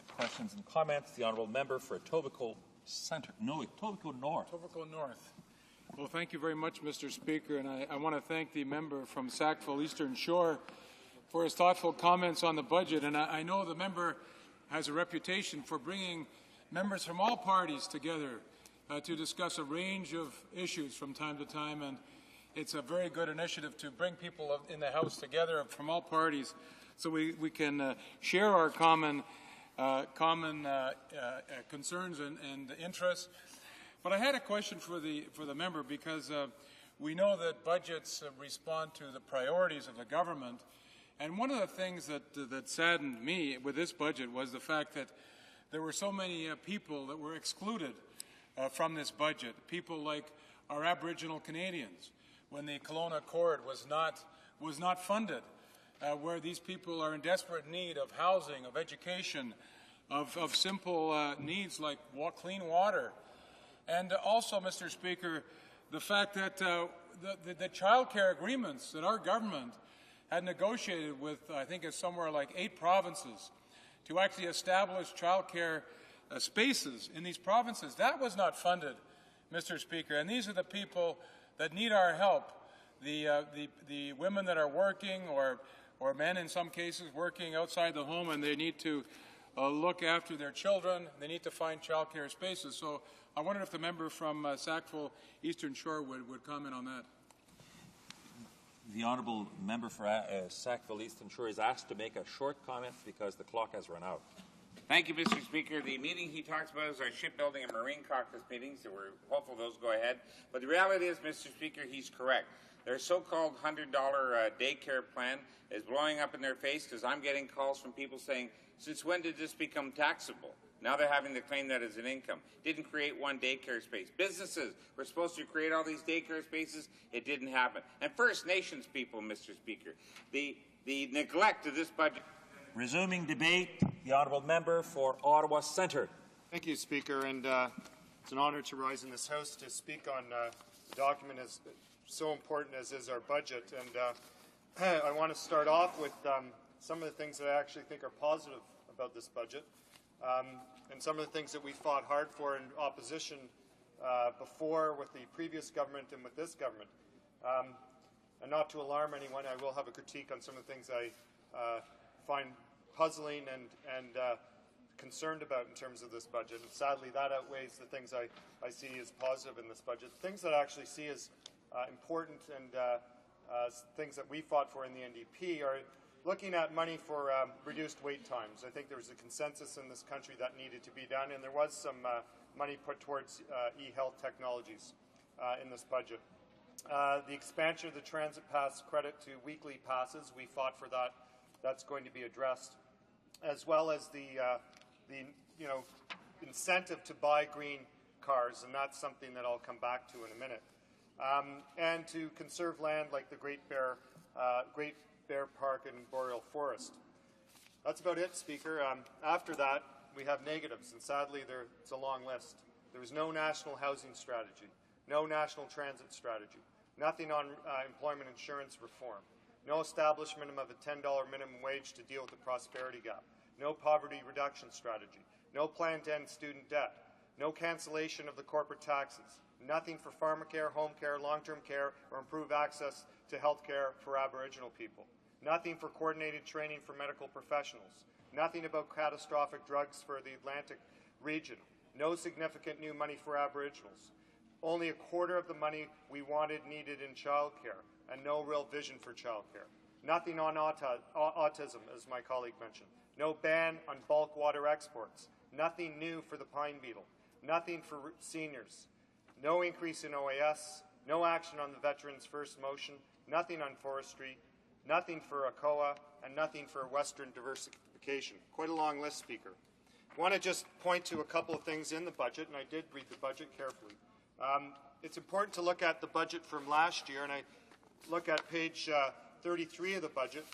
Questions and comments? The Honourable Member for Etobicoke Centre. No, Etobicoke North. Etobicoke North. Well, thank you very much, Mr. Speaker, and I want to thank the member from Sackville Eastern Shore for his thoughtful comments on the budget. And I know the member has a reputation for bringing members from all parties together to discuss a range of issues from time to time, and it's a very good initiative to bring people in the House together from all parties so we can share our common concerns and interests. But I had a question for the member because we know that budgets respond to the priorities of the government, and one of the things that saddened me with this budget was the fact that there were so many people that were excluded from this budget. People like our Aboriginal Canadians, when the Kelowna Accord was not funded, where these people are in desperate need of housing, of education, of simple needs like clean water. And also, Mr. Speaker, the fact that the child care agreements that our government had negotiated with, I think it's somewhere like 8 provinces, to actually establish childcare spaces in these provinces. That was not funded, Mr. Speaker, and these are the people that need our help. The women that are working, or men in some cases working outside the home, and they need to look after their children. They need to find childcare spaces. So I wondered if the member from Sackville Eastern Shore would comment on that. The honourable member for Sackville Eastern Shore is asked to make a short comment because the clock has run out. Thank you, Mr. Speaker. The meeting he talks about is our shipbuilding and marine caucus meetings, so we're hopeful those go ahead. But the reality is, Mr. Speaker, he's correct. Their so-called $100 daycare plan is blowing up in their face because I'm getting calls from people saying, since when did this become taxable? Now they're having to claim that as an income. Didn't create one daycare space. Businesses were supposed to create all these daycare spaces. It didn't happen. And First Nations people, Mr. Speaker, the neglect of this budget. Resuming debate, the honourable member for Ottawa Centre. Thank you, Speaker, and it's an honour to rise in this House to speak on a document as so important as is our budget. And I want to start off with some of the things that I actually think are positive about this budget, and some of the things that we fought hard for in opposition before with the previous government and with this government. And not to alarm anyone, I will have a critique on some of the things I find puzzling and concerned about in terms of this budget. And sadly, that outweighs the things I see as positive in this budget. Things that I actually see as important and things that we fought for in the NDP are looking at money for reduced wait times. I think there was a consensus in this country that needed to be done, and there was some money put towards e-health technologies in this budget. The expansion of the transit pass credit to weekly passes, we fought for that. That's going to be addressed, as well as the incentive to buy green cars, and that's something that I'll come back to in a minute. And to conserve land like the Great Bear Park and Boreal Forest. That's about it, Speaker. After that, we have negatives, and sadly, it's a long list. There was no national housing strategy, no national transit strategy, nothing on employment insurance reform, no establishment of a $10 minimum wage to deal with the prosperity gap, no poverty reduction strategy, no plan to end student debt, no cancellation of the corporate taxes, nothing for pharmacare, home care, long-term care, or improved access to health care for Aboriginal people, nothing for coordinated training for medical professionals, nothing about catastrophic drugs for the Atlantic region, no significant new money for Aboriginals, only a quarter of the money we needed in childcare, and no real vision for childcare. Nothing on autism, as my colleague mentioned. No ban on bulk water exports. Nothing new for the pine beetle. Nothing for seniors. No increase in OAS. No action on the Veterans First motion. Nothing on forestry. Nothing for ACOA. And nothing for Western diversification. Quite a long list, Speaker. I want to just point to a couple of things in the budget, and I did read the budget carefully. It's important to look at the budget from last year, and I look at page 33 of the budget,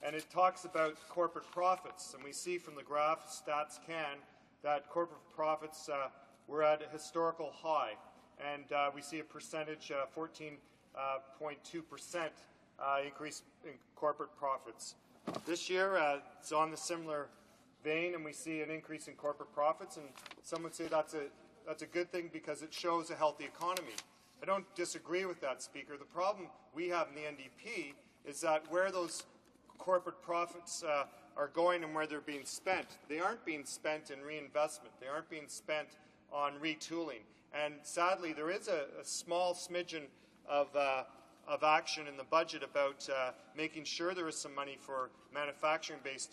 and it talks about corporate profits. And we see from the graph, Stats Can, that corporate profits were at a historical high. And we see a percentage, 14.2% increase in corporate profits. This year, it's on the similar vein, and we see an increase in corporate profits. And some would say that's a good thing because it shows a healthy economy. I don't disagree with that, Speaker. The problem we have in the NDP is that where those corporate profits are going and where they're being spent, they aren't being spent in reinvestment. They aren't being spent on retooling. And sadly, there is a small smidgen of action in the budget about making sure there is some money for manufacturing base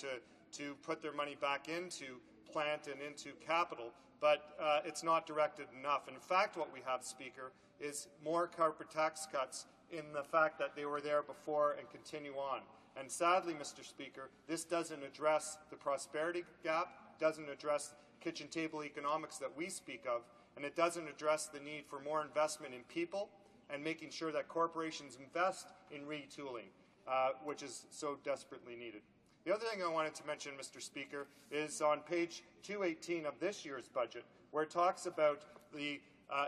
to put their money back into plant and into capital, but it's not directed enough. And in fact, what we have, Speaker, is more corporate tax cuts in the fact that they were there before and continue on. And sadly, Mr. Speaker, this doesn't address the prosperity gap, doesn't address kitchen table economics that we speak of, and it doesn't address the need for more investment in people and making sure that corporations invest in retooling, which is so desperately needed. The other thing I wanted to mention, Mr. Speaker, is on page 218 of this year's budget, where it talks about the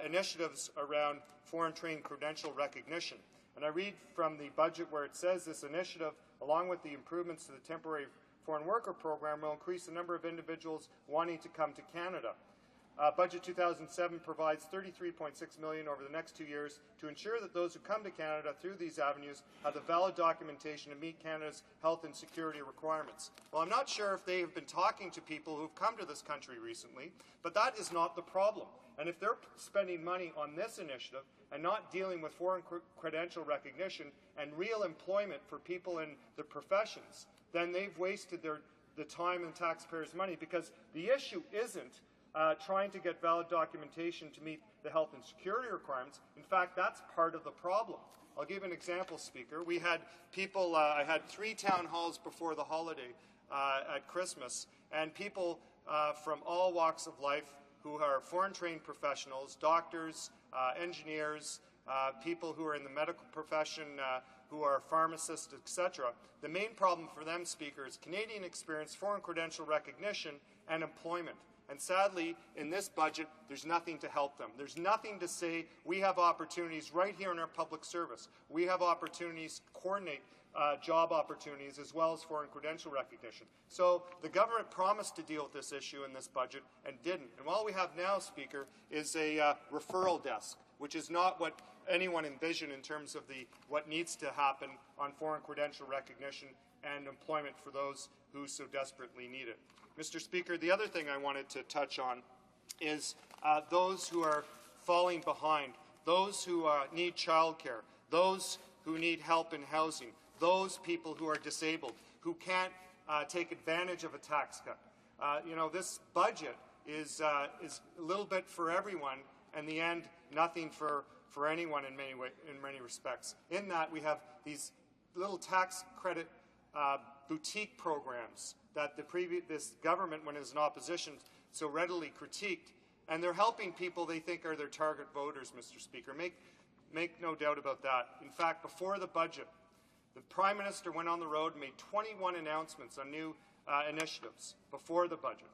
initiatives around foreign trained credential recognition. And I read from the budget where it says this initiative, along with the improvements to the temporary Foreign Worker Program will increase the number of individuals wanting to come to Canada. Budget 2007 provides $33.6 million over the next 2 years to ensure that those who come to Canada through these avenues have the valid documentation to meet Canada's health and security requirements. Well, I'm not sure if they have been talking to people who've come to this country recently, but that is not the problem. And if they're spending money on this initiative and not dealing with foreign credential recognition and real employment for people in the professions, then they've wasted the time and taxpayers' money, because the issue isn't trying to get valid documentation to meet the health and security requirements. In fact, that's part of the problem. I'll give an example, Speaker. We had people, I had 3 town halls before the holiday at Christmas, and people from all walks of life who are foreign-trained professionals, doctors, engineers, people who are in the medical profession, who are pharmacists, etc. The main problem for them, Speaker, is Canadian experience, foreign credential recognition, and employment. And sadly, in this budget, there's nothing to help them. There's nothing to say we have opportunities right here in our public service. We have opportunities to coordinate job opportunities as well as foreign credential recognition. So the government promised to deal with this issue in this budget and didn't. And all we have now, Speaker, is a referral desk, which is not what anyone envisioned in terms of what needs to happen on foreign credential recognition and employment for those who so desperately need it. Mr. Speaker, the other thing I wanted to touch on is those who are falling behind, those who need childcare, those who need help in housing, those people who are disabled, who can't take advantage of a tax cut. You know, this budget is a little bit for everyone, and in the end, nothing for anyone in many respects. In that, we have these little tax credit boutique programs that this government, when it was in opposition, so readily critiqued, and they're helping people they think are their target voters, Mr. Speaker. Make no doubt about that. In fact, before the budget, the Prime Minister went on the road and made 21 announcements on new initiatives before the budget.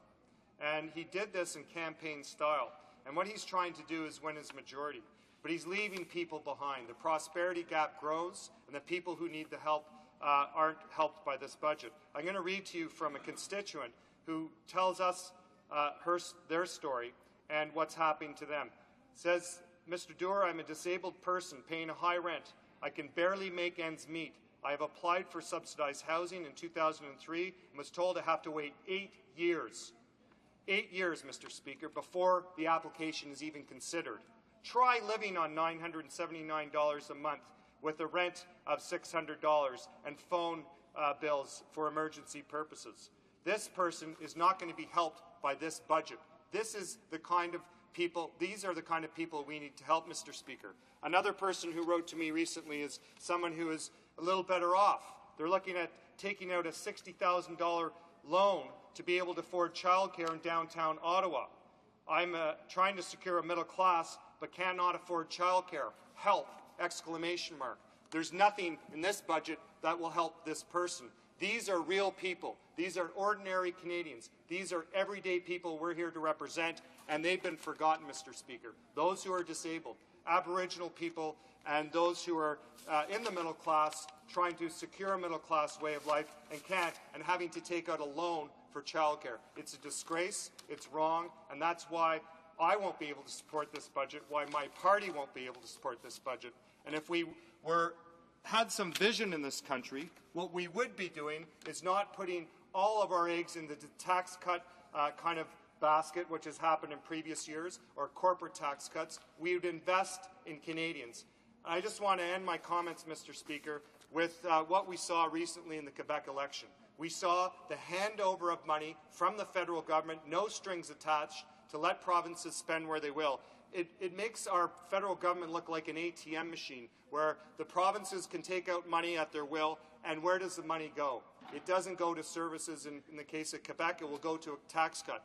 And he did this in campaign style. And what he's trying to do is win his majority. But he's leaving people behind. The prosperity gap grows, and the people who need the help aren't helped by this budget. I'm going to read to you from a constituent who tells us their story and what's happening to them. It says, Mr. Doer, I'm a disabled person paying a high rent. I can barely make ends meet. I have applied for subsidized housing in 2003 and was told I have to wait 8 years. 8 years, Mr. Speaker, before the application is even considered. Try living on $979 a month with a rent of $600 and phone bills for emergency purposes. This person is not going to be helped by this budget. This is the kind of people, these are the kind of people we need to help, Mr. Speaker. Another person who wrote to me recently is someone who is a little better off. They're looking at taking out a $60,000 loan to be able to afford childcare in downtown Ottawa. I'm trying to secure a middle class but cannot afford childcare. Help! Exclamation mark. There's nothing in this budget that will help this person. These are real people. These are ordinary Canadians. These are everyday people we're here to represent, and they've been forgotten, Mr. Speaker. Those who are disabled, Aboriginal people, and those who are in the middle class trying to secure a middle class way of life and can't, and having to take out a loan for childcare. It's a disgrace, it's wrong, and that's why I won't be able to support this budget, why my party won't be able to support this budget. And if we had some vision in this country, what we would be doing is not putting all of our eggs in the tax cut kind of basket, which has happened in previous years, or corporate tax cuts. We would invest in Canadians. I just want to end my comments, Mr. Speaker, with what we saw recently in the Quebec election. We saw the handover of money from the federal government, no strings attached, to let provinces spend where they will. It makes our federal government look like an ATM machine where the provinces can take out money at their will, and where does the money go? It doesn't go to services. In the case of Quebec, it will go to a tax cut.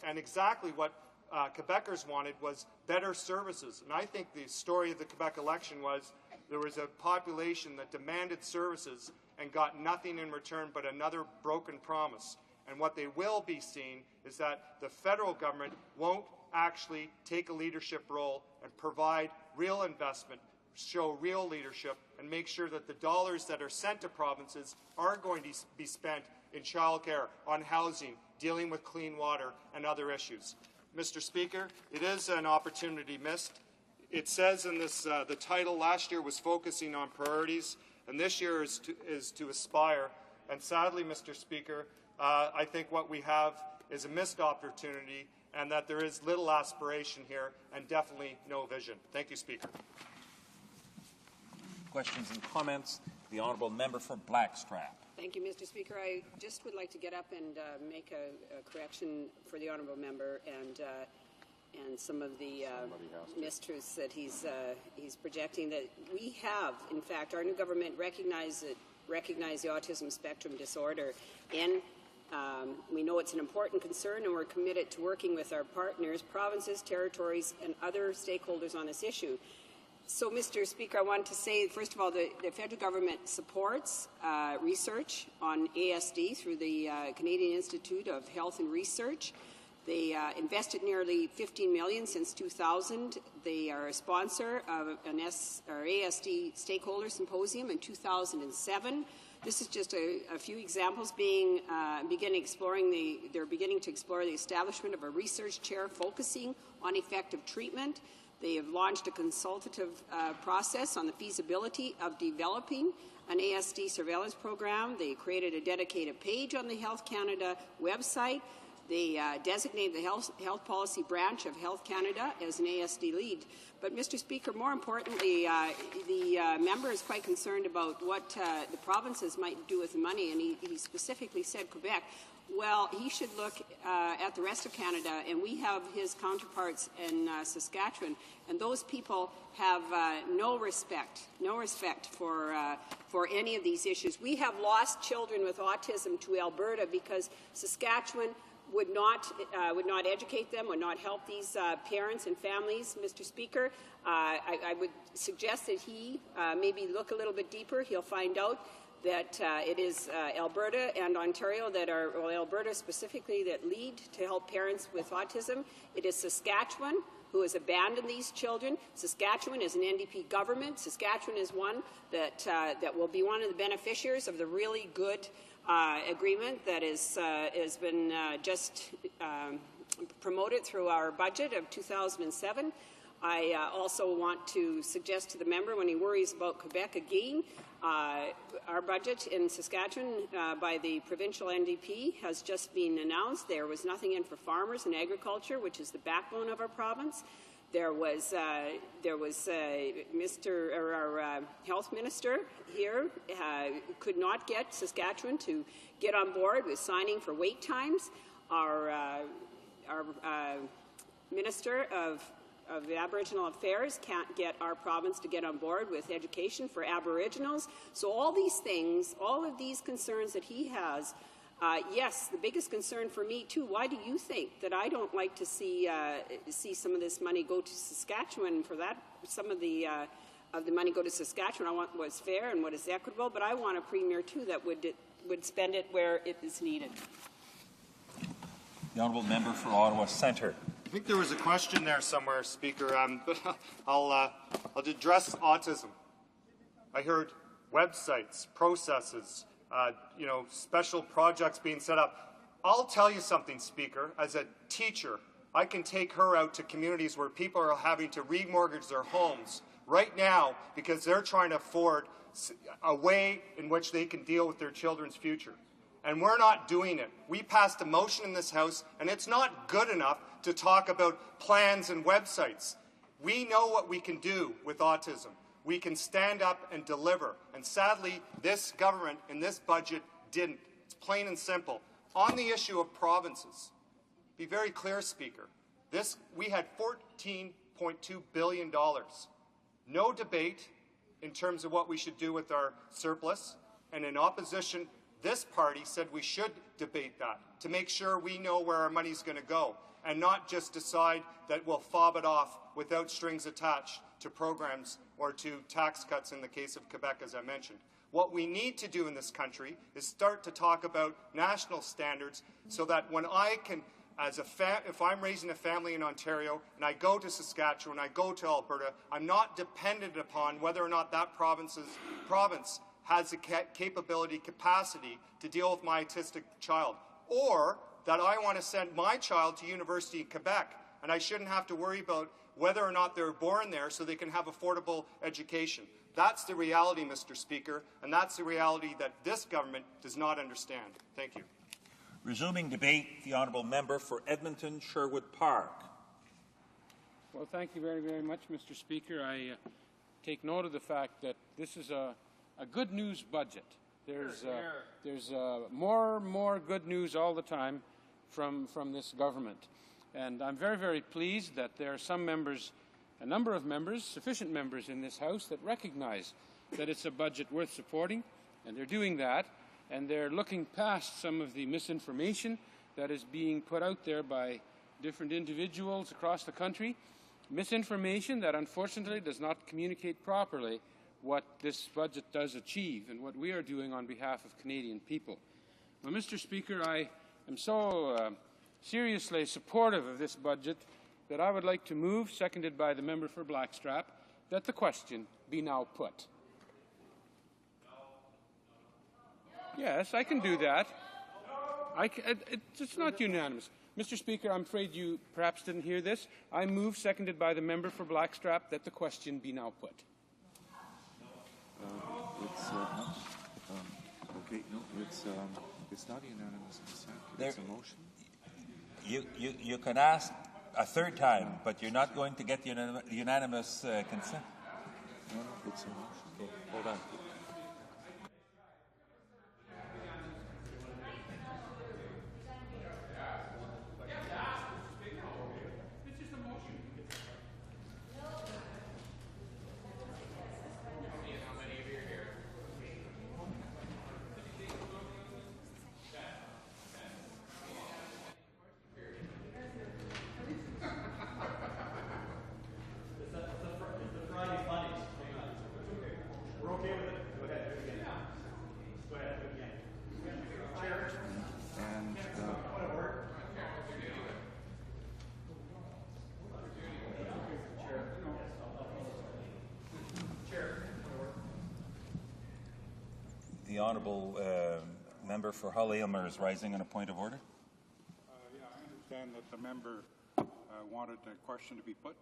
And exactly what Quebecers wanted was better services. And I think the story of the Quebec election was there was a population that demanded services and got nothing in return but another broken promise. And what they will be seeing is that the federal government won't actually take a leadership role and provide real investment, show real leadership and make sure that the dollars that are sent to provinces are going to be spent in childcare, on housing, dealing with clean water, and other issues. Mr. Speaker, it is an opportunity missed. It says in this, the title last year was focusing on priorities, and this year is to aspire. And sadly, Mr. Speaker, I think what we have is a missed opportunity, and that there is little aspiration here and definitely no vision. Thank you, Speaker. Questions and comments? The honourable member for Blackstrap. Thank you, Mr. Speaker. I just would like to get up and make a correction for the honourable member and some of the mistruths that he's projecting. That we have, in fact, our new government recognized the autism spectrum disorder, and we know it's an important concern, and we're committed to working with our partners, provinces, territories, and other stakeholders on this issue. So, Mr. Speaker, I want to say, first of all, the federal government supports research on ASD through the Canadian Institute of Health and Research. They invested nearly $15 million since 2000. They are a sponsor of an ASD Stakeholder Symposium in 2007. This is just a few examples. They're beginning to explore the establishment of a research chair focusing on effective treatment. They have launched a consultative process on the feasibility of developing an ASD surveillance program. They created a dedicated page on the Health Canada website. They designated the Health Policy Branch of Health Canada as an ASD lead. But, Mr. Speaker, more importantly, the member is quite concerned about what the provinces might do with the money, and he specifically said Quebec. Well, he should look at the rest of Canada, and we have his counterparts in Saskatchewan, and those people have no respect for any of these issues. We have lost children with autism to Alberta because Saskatchewan would not educate them, would not help these parents and families. Mr. Speaker, I would suggest that he maybe look a little bit deeper. He'll find out that it is Alberta and Ontario that are, well, Alberta specifically, that lead to help parents with autism. It is Saskatchewan who has abandoned these children. Saskatchewan is an NDP government. Saskatchewan is one that will be one of the beneficiaries of the really good agreement that has been just promoted through our budget of 2007. I also want to suggest to the member, when he worries about Quebec again, our budget in Saskatchewan by the provincial NDP has just been announced. There was nothing in for farmers and agriculture, which is the backbone of our province. Our health minister here could not get Saskatchewan to get on board with signing for wait times. Our minister of Aboriginal Affairs can't get our province to get on board with education for Aboriginals. So all these things, all of these concerns that he has, yes, the biggest concern for me too. Why do you think that I don't like to see some of this money go to Saskatchewan? For that, some of the money go to Saskatchewan. I want what's fair and what is equitable, but I want a premier too that would spend it where it is needed. The honourable member for Ottawa Centre. I think there was a question there somewhere, Speaker, but I'll address autism. I heard websites, processes, special projects being set up. I'll tell you something, Speaker. As a teacher, I can take her out to communities where people are having to remortgage their homes right now because they're trying to afford a way in which they can deal with their children's future. And we're not doing it. We passed a motion in this House, and it's not good enough to talk about plans and websites. We know what we can do with autism. We can stand up and deliver. And sadly, this government in this budget didn't. It's plain and simple. On the issue of provinces, be very clear, Speaker. We had $14.2 billion. No debate in terms of what we should do with our surplus. And in opposition, this party said we should debate that to make sure we know where our money's going to go and not just decide that we'll fob it off without strings attached to programs or to tax cuts in the case of Quebec, as I mentioned. What we need to do in this country is start to talk about national standards so that when I can if I'm raising a family in Ontario and I go to Saskatchewan, I go to Alberta, I'm not dependent upon whether or not that province has the capacity to deal with my autistic child, or that I want to send my child to university in Quebec, and I shouldn't have to worry about whether or not they're born there so they can have affordable education. That's the reality, Mr. Speaker, and that's the reality that this government does not understand. Thank you. Resuming debate, the honourable member for Edmonton Sherwood Park. Well, thank you very, very much, Mr. Speaker. I take note of the fact that this is a good news budget. There's more good news all the time from this government. And I'm very, very pleased that there are some members, a number of members, sufficient members in this House that recognize that it's a budget worth supporting, and they're doing that, and they're looking past some of the misinformation that is being put out there by different individuals across the country, misinformation that unfortunately does not communicate properly what this budget does achieve and what we are doing on behalf of Canadian people. Well, Mr. Speaker, I am so seriously supportive of this budget that I would like to move, seconded by the member for Blackstrap, that the question be now put. Yes, I can do that. It's not unanimous. Mr. Speaker, I'm afraid you perhaps didn't hear this. I move, seconded by the member for Blackstrap, that the question be now put. It's not unanimous consent. It's a motion. You can ask a third time, but you're not going to get unanimous consent. No, it's a motion. Okay, hold on. The honourable member for Hull-Aylmer is rising on a point of order. Yeah, I understand that the member wanted a question to be put.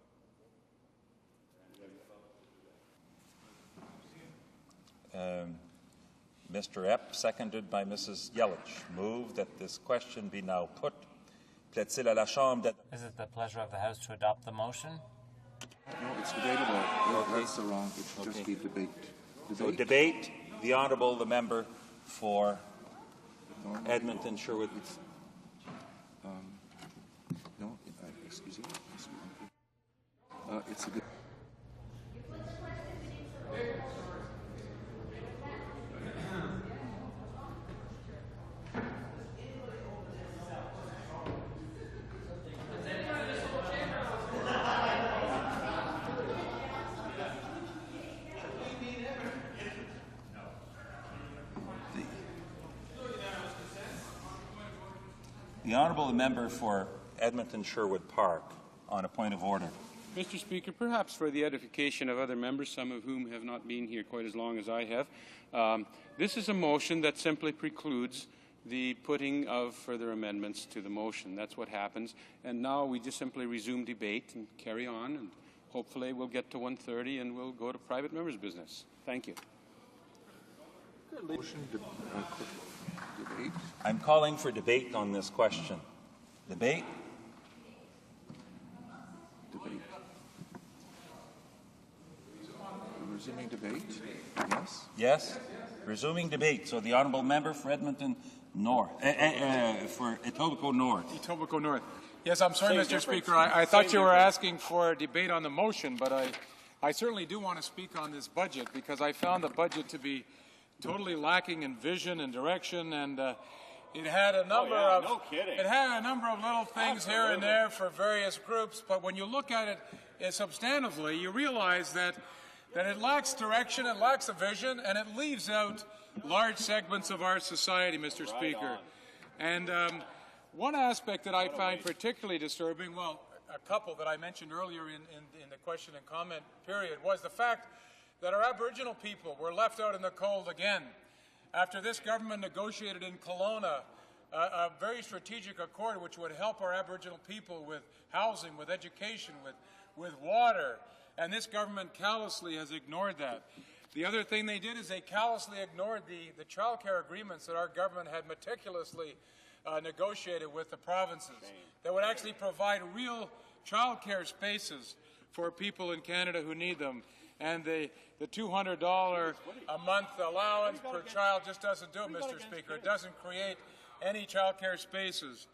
Mr. Epp, seconded by Mrs. Yelich, move that this question be now put. Plaît-il à la Chambre that... Is it the pleasure of the House to adopt the motion? No, it's debatable. No, that's the wrong. It should just be debate. So debate. The honourable, the member for Edmonton Sherwood. No, excuse me. It's a good. The honourable member for Edmonton Sherwood Park on a point of order. Mr. Speaker, perhaps for the edification of other members, some of whom have not been here quite as long as I have, this is a motion that simply precludes the putting of further amendments to the motion. That's what happens. And now we just simply resume debate and carry on, and hopefully we'll get to 1:30 and we'll go to private members' business. Thank you. Motion debate. I'm calling for debate on this question. Debate? Debate. Resuming debate? Yes? Yes? Resuming debate. So the honourable member for Edmonton North, for Etobicoke North. Etobicoke North. Yes, I'm sorry, Mr. Speaker. I thought you were asking for a debate on the motion, but I certainly do want to speak on this budget because I found the budget to be totally lacking in vision and direction, and it had a number of little things here and there for various groups. But when you look at it substantively, you realize that it lacks direction, it lacks a vision, and it leaves out large segments of our society, Mr. Speaker. And One aspect that I find particularly disturbing, well, a couple that I mentioned earlier in the question and comment period, was the fact that our Aboriginal people were left out in the cold again. After this government negotiated in Kelowna a very strategic accord which would help our Aboriginal people with housing, with education, with water, and this government callously has ignored that. The other thing they did is they callously ignored the child care agreements that our government had meticulously negotiated with the provinces that would actually provide real child care spaces for people in Canada who need them. And the $200 a month allowance per child just doesn't do it, Mr. Speaker. It doesn't create any child care spaces.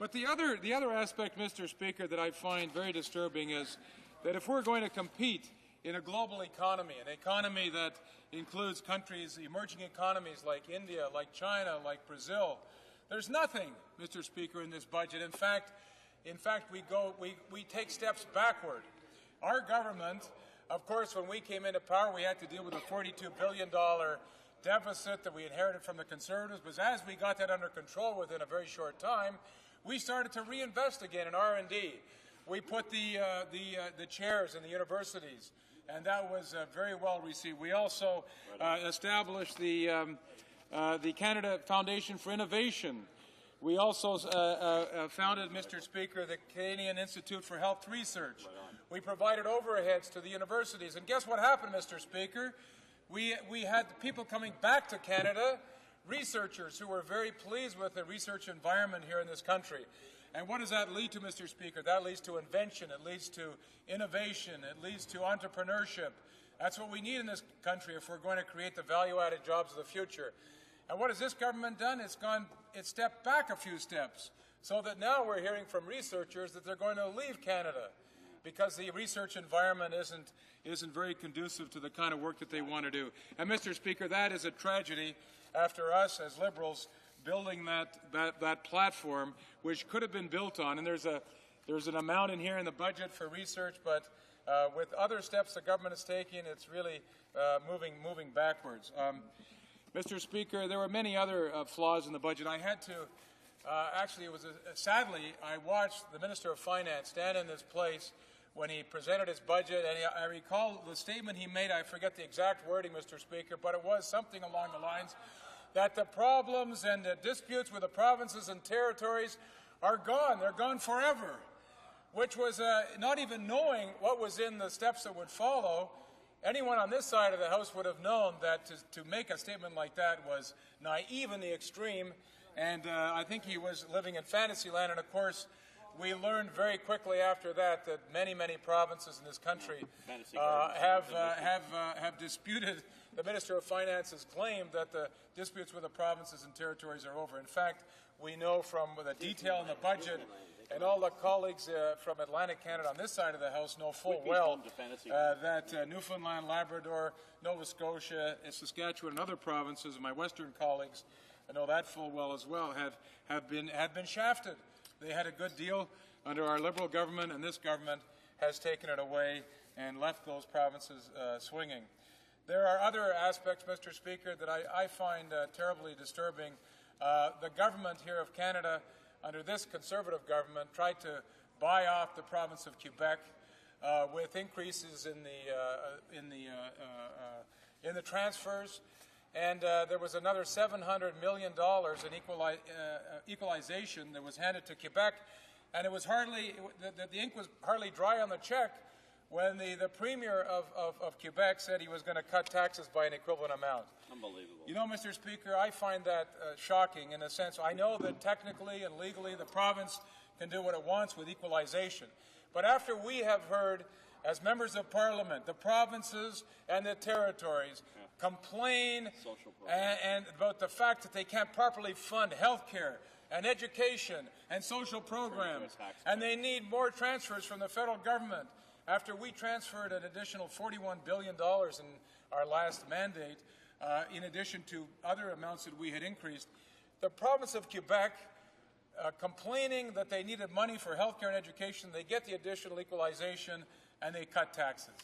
But the other aspect, Mr. Speaker, that I find very disturbing is that if we're going to compete in a global economy, an economy that includes countries, emerging economies like India, like China, like Brazil, there's nothing, Mr. Speaker, in this budget. In fact, we take steps backward. Our government, of course, when we came into power, we had to deal with a $42 billion deficit that we inherited from the Conservatives. But as we got that under control within a very short time, we started to reinvest again in R&D. We put the chairs in the universities, and that was very well received. We also established the Canada Foundation for Innovation. We also founded, Mr. Speaker, the Canadian Institute for Health Research. We provided overheads to the universities. And guess what happened, Mr. Speaker? We had people coming back to Canada, researchers who were very pleased with the research environment here in this country. And what does that lead to, Mr. Speaker? That leads to invention. It leads to innovation. It leads to entrepreneurship. That's what we need in this country if we're going to create the value-added jobs of the future. And what has this government done? It's stepped back a few steps, so that now we're hearing from researchers that they're going to leave Canada because the research environment isn't very conducive to the kind of work that they want to do. And, Mr. Speaker, that is a tragedy after us as Liberals building that platform, which could have been built on. And there's an amount in here in the budget for research, but with other steps the government is taking, it's really moving backwards. Mr. Speaker, there were many other flaws in the budget. I had to, actually, it was sadly, I watched the Minister of Finance stand in this place when he presented his budget, and I recall the statement he made. I forget the exact wording, Mr. Speaker, but it was something along the lines that the problems and the disputes with the provinces and territories are gone. They're gone forever, which was not even knowing what was in the steps that would follow. Anyone on this side of the House would have known that to make a statement like that was naive in the extreme, and I think he was living in fantasy land. And of course, we learned very quickly after that many, many provinces in this country have disputed the Minister of Finance's claim that the disputes with the provinces and territories are over. In fact, we know from the detail in the budget, and all the colleagues from Atlantic Canada on this side of the House know full well that Newfoundland, Labrador, Nova Scotia, Saskatchewan, and other provinces, and my Western colleagues know that full well as well, have been shafted. They had a good deal under our Liberal government, and this government has taken it away and left those provinces swinging. There are other aspects, Mr. Speaker, that I find terribly disturbing. The government here of Canada, under this Conservative government, tried to buy off the province of Quebec with increases in the transfers, and there was another $700 million in equalization that was handed to Quebec, and it was the ink was hardly dry on the check when the Premier of Quebec said he was going to cut taxes by an equivalent amount. Unbelievable. You know, Mr. Speaker, I find that shocking in a sense. I know that technically and legally the province can do what it wants with equalization. But after we have heard, as members of Parliament, the provinces and the territories complain and about the fact that they can't properly fund health care and education and social programs, and they need more transfers from the federal government, after we transferred an additional $41 billion in our last mandate, in addition to other amounts that we had increased, the province of Quebec, complaining that they needed money for health care and education, they get the additional equalization and they cut taxes.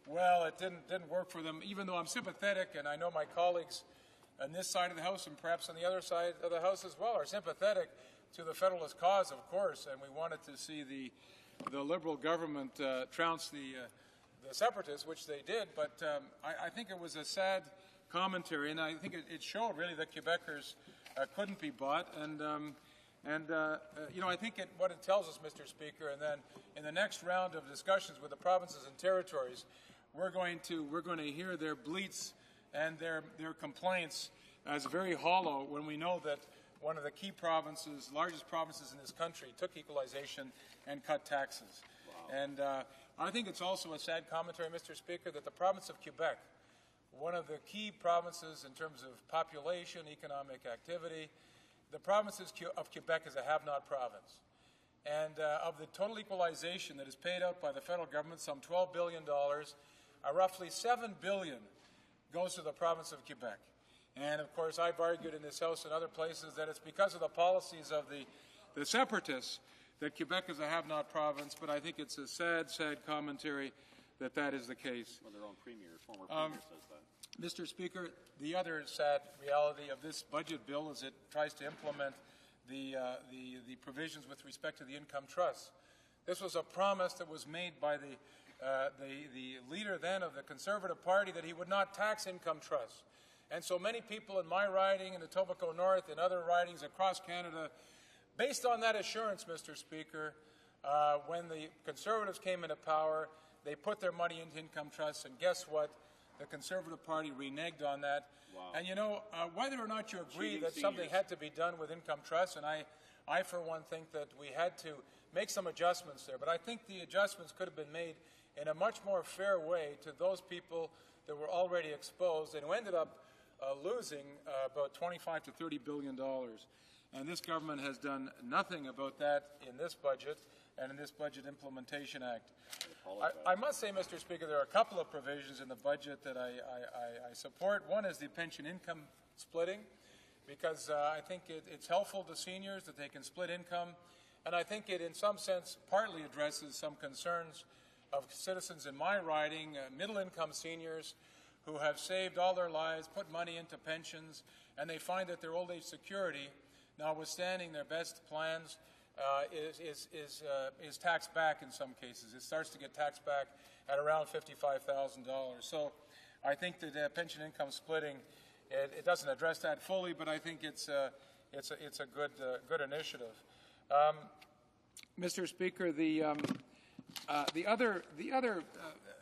Well, it didn't work for them, even though I'm sympathetic, and I know my colleagues on this side of the House and perhaps on the other side of the House as well are sympathetic. to the Federalist cause, of course, and we wanted to see the Liberal government trounce the separatists, which they did, but I think it was a sad commentary, and I think it showed really that Quebecers couldn't be bought, and you know, I think what it tells us, Mr. Speaker, and then in the next round of discussions with the provinces and territories, we're going to hear their bleats and their complaints as very hollow when we know that one of the key provinces, largest provinces in this country, took equalization and cut taxes. Wow. And I think it's also a sad commentary, Mr. Speaker, that the province of Quebec, one of the key provinces in terms of population, economic activity, the province of Quebec is a have-not province. And of the total equalization that is paid out by the federal government, some $12 billion, roughly $7 billion goes to the province of Quebec. And of course, I've argued in this House and other places that it's because of the policies of the separatists that Quebec is a have-not province, but I think it's a sad, sad commentary that that is the case. Well, their own premier, former premier says that. Mr. Speaker, the other sad reality of this budget bill is it tries to implement the provisions with respect to the income trust. This was a promise that was made by the leader then of the Conservative Party that he would not tax income trusts. And so many people in my riding, in the Etobicoke North, and other ridings across Canada, based on that assurance, Mr. Speaker, when the Conservatives came into power, they put their money into income trusts, and guess what? The Conservative Party reneged on that. Wow. And you know, whether or not you agree that something had to be done with income trusts, and I for one think that we had to make some adjustments there, but I think the adjustments could have been made in a much more fair way to those people that were already exposed and who ended up losing about $25 to $30 billion. And this government has done nothing about that in this budget and in this Budget Implementation Act. I must say, Mr. Speaker, there are a couple of provisions in the budget that I support. One is the pension income splitting, because I think it's helpful to seniors that they can split income, and I think it in some sense partly addresses some concerns of citizens in my riding, middle-income seniors who have saved all their lives, put money into pensions, and they find that their old age security, notwithstanding their best plans, is taxed back in some cases. It starts to get taxed back at around $55,000. So I think that pension income splitting, it doesn't address that fully, but I think it's a good initiative. Mr. Speaker, the other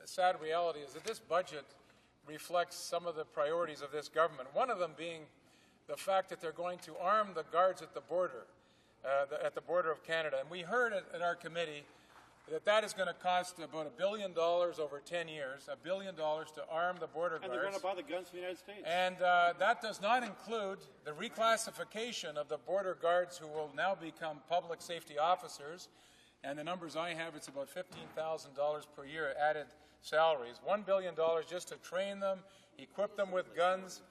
sad reality is that this budget reflects some of the priorities of this government. One of them being the fact that they're going to arm the guards at the border, of Canada. And we heard at our committee that that is going to cost about $1 billion over 10 years, $1 billion to arm the border guards. And they're going to buy the guns from the United States. And that does not include the reclassification of the border guards who will now become public safety officers. And the numbers I have, it's about $15,000 per year added salaries. $1 billion just to train them, equip them with guns.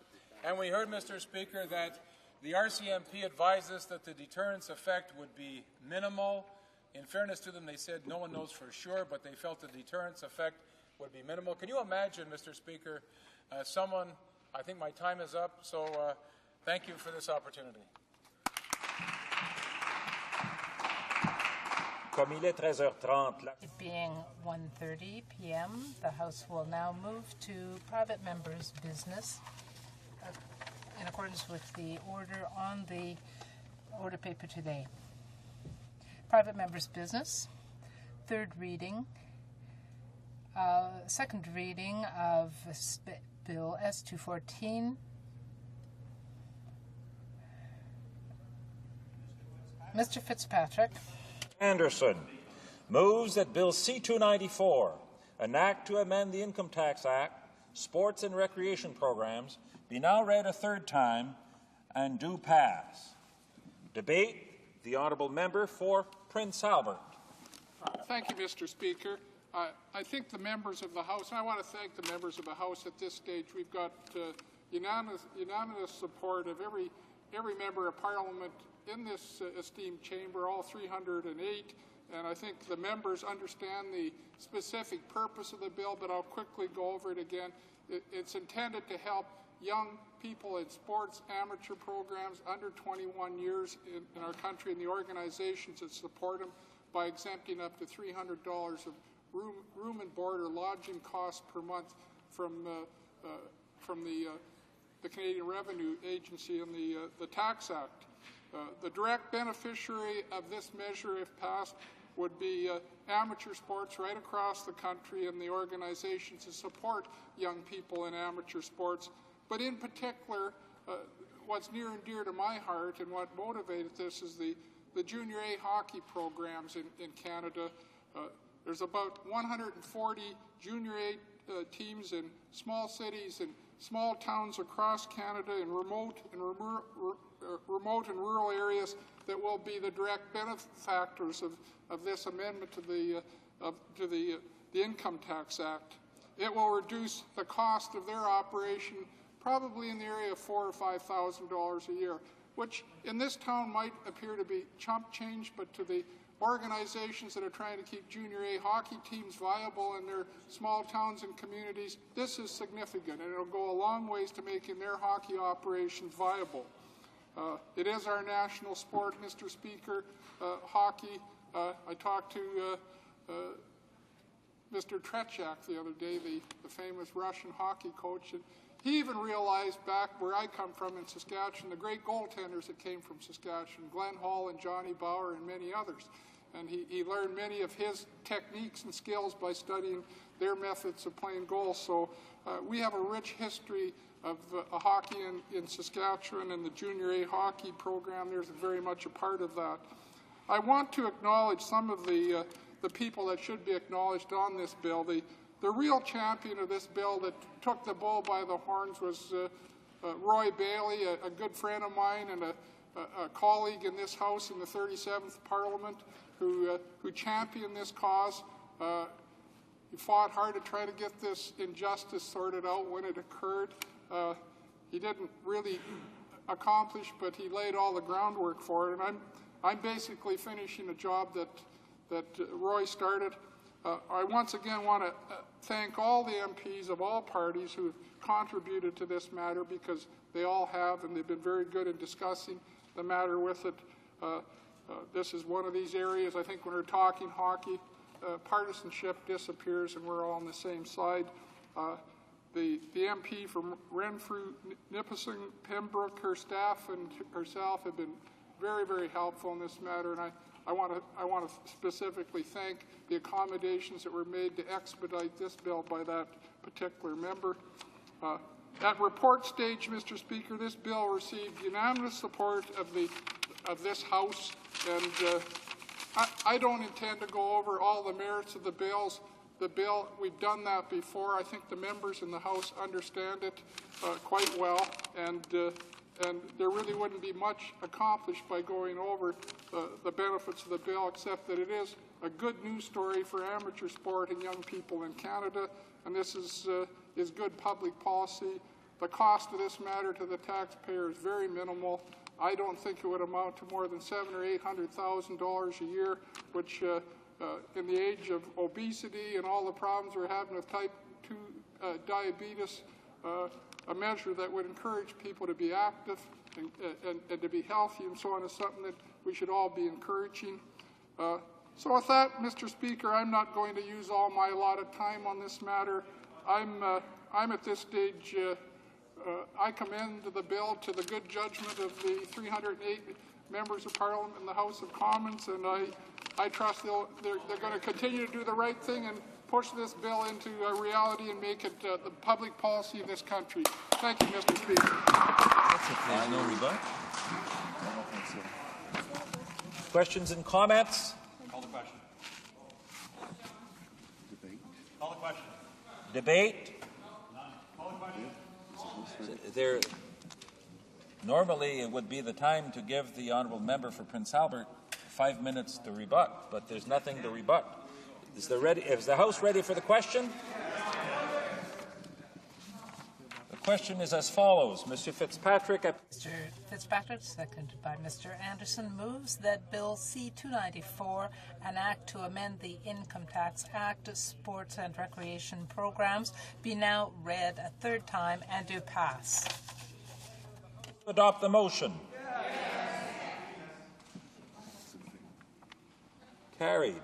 And we heard, Mr. Speaker, that the RCMP advised us that the deterrence effect would be minimal. In fairness to them, they said no one knows for sure, but they felt the deterrence effect would be minimal. Can you imagine, Mr. Speaker, someone, I think my time is up, so thank you for this opportunity. It being 1:30 p.m., the House will now move to private members' business in accordance with the order on the order paper today. Private members' business, third reading, second reading of Bill S-214. Mr. Fitzpatrick. Anderson moves that Bill C-294, an act to amend the Income Tax Act, sports and recreation programs, be now read a third time and do pass. Debate. The honourable member for Prince Albert. Thank you, Mr. Speaker. I think the members of the House, and I want to thank the members of the House at this stage. We've got unanimous support of every member of Parliament in this esteemed chamber, all 308, and I think the members understand the specific purpose of the bill, but I'll quickly go over it again. It's intended to help young people in sports amateur programs under 21 years in our country and the organizations that support them by exempting up to $300 of room and board or lodging costs per month from the Canadian Revenue Agency and the Tax Act. The direct beneficiary of this measure, if passed, would be amateur sports right across the country and the organizations that support young people in amateur sports. But in particular, what's near and dear to my heart and what motivated this is the Junior A hockey programs in Canada. There's about 140 Junior A teams in small cities and small towns across Canada in remote and rural areas that will be the direct benefactors of this amendment to the Income Tax Act. It will reduce the cost of their operation probably in the area of $4,000 or $5,000 a year, which in this town might appear to be chump change, but to the organizations that are trying to keep Junior A hockey teams viable in their small towns and communities, this is significant, and it'll go a long ways to making their hockey operations viable. It is our national sport, Mr. Speaker, hockey. I talked to Mr. Trechak the other day, the famous Russian hockey coach, and he even realized back where I come from in Saskatchewan, the great goaltenders that came from Saskatchewan, Glenn Hall and Johnny Bauer and many others. And he learned many of his techniques and skills by studying their methods of playing goal. So we have a rich history of hockey in Saskatchewan, and the Junior A hockey program there's very much a part of that. I want to acknowledge some of the people that should be acknowledged on this bill. The real champion of this bill that took the bull by the horns was Roy Bailey, a good friend of mine and a colleague in this House in the 37th Parliament who championed this cause. He fought hard to try to get this injustice sorted out when it occurred. He didn't really accomplish, but he laid all the groundwork for it. And I'm basically finishing a job that Roy started. I once again want to thank all the MPs of all parties who have contributed to this matter, because they all have, and they've been very good in discussing the matter with it. This is one of these areas, I think when we're talking hockey, partisanship disappears and we're all on the same side. The MP from Renfrew, Nipissing, Pembroke, her staff and herself have been very, very helpful in this matter, and I want to specifically thank the accommodations that were made to expedite this bill by that particular member. At report stage, Mr. Speaker, this bill received unanimous support of this House, and I don't intend to go over all the merits of the bill. We've done that before. I think the members in the House understand it quite well, and there really wouldn't be much accomplished by going over the benefits of the bill, except that it is a good news story for amateur sport and young people in Canada, and this is good public policy. The cost of this matter to the taxpayer is very minimal. I don't think it would amount to more than $700,000 or $800,000 a year, which in the age of obesity and all the problems we're having with type 2 diabetes, a measure that would encourage people to be active and to be healthy and so on is something that we should all be encouraging. So with that, Mr. Speaker, I'm not going to use all my allotted time on this matter. I'm at this stage, I commend the bill to the good judgment of the 308 members of Parliament in the House of Commons, and I trust they're going to continue to do the right thing and push this bill into a reality and make it the public policy of this country. Thank you, Mr. Speaker. Questions and comments? Call the question. Debate. Call the question. Debate? Call the question. Normally it would be the time to give the honourable member for Prince Albert 5 minutes to rebut, but there's nothing to rebut. Is the House ready for the question? The question is as follows. Mr. Fitzpatrick. Mr. Fitzpatrick, seconded by Mr. Anderson, moves that Bill C-294, an act to amend the Income Tax Act, sports and recreation programs, be now read a third time and do pass. Adopt the motion. Carried.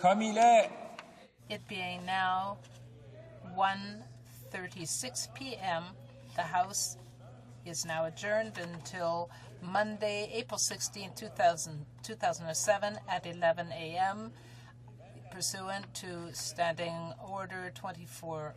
Comme il est. It being now 1:36 p.m., the House is now adjourned until Monday, April 16, 2007 at 11 a.m. pursuant to Standing Order 24-1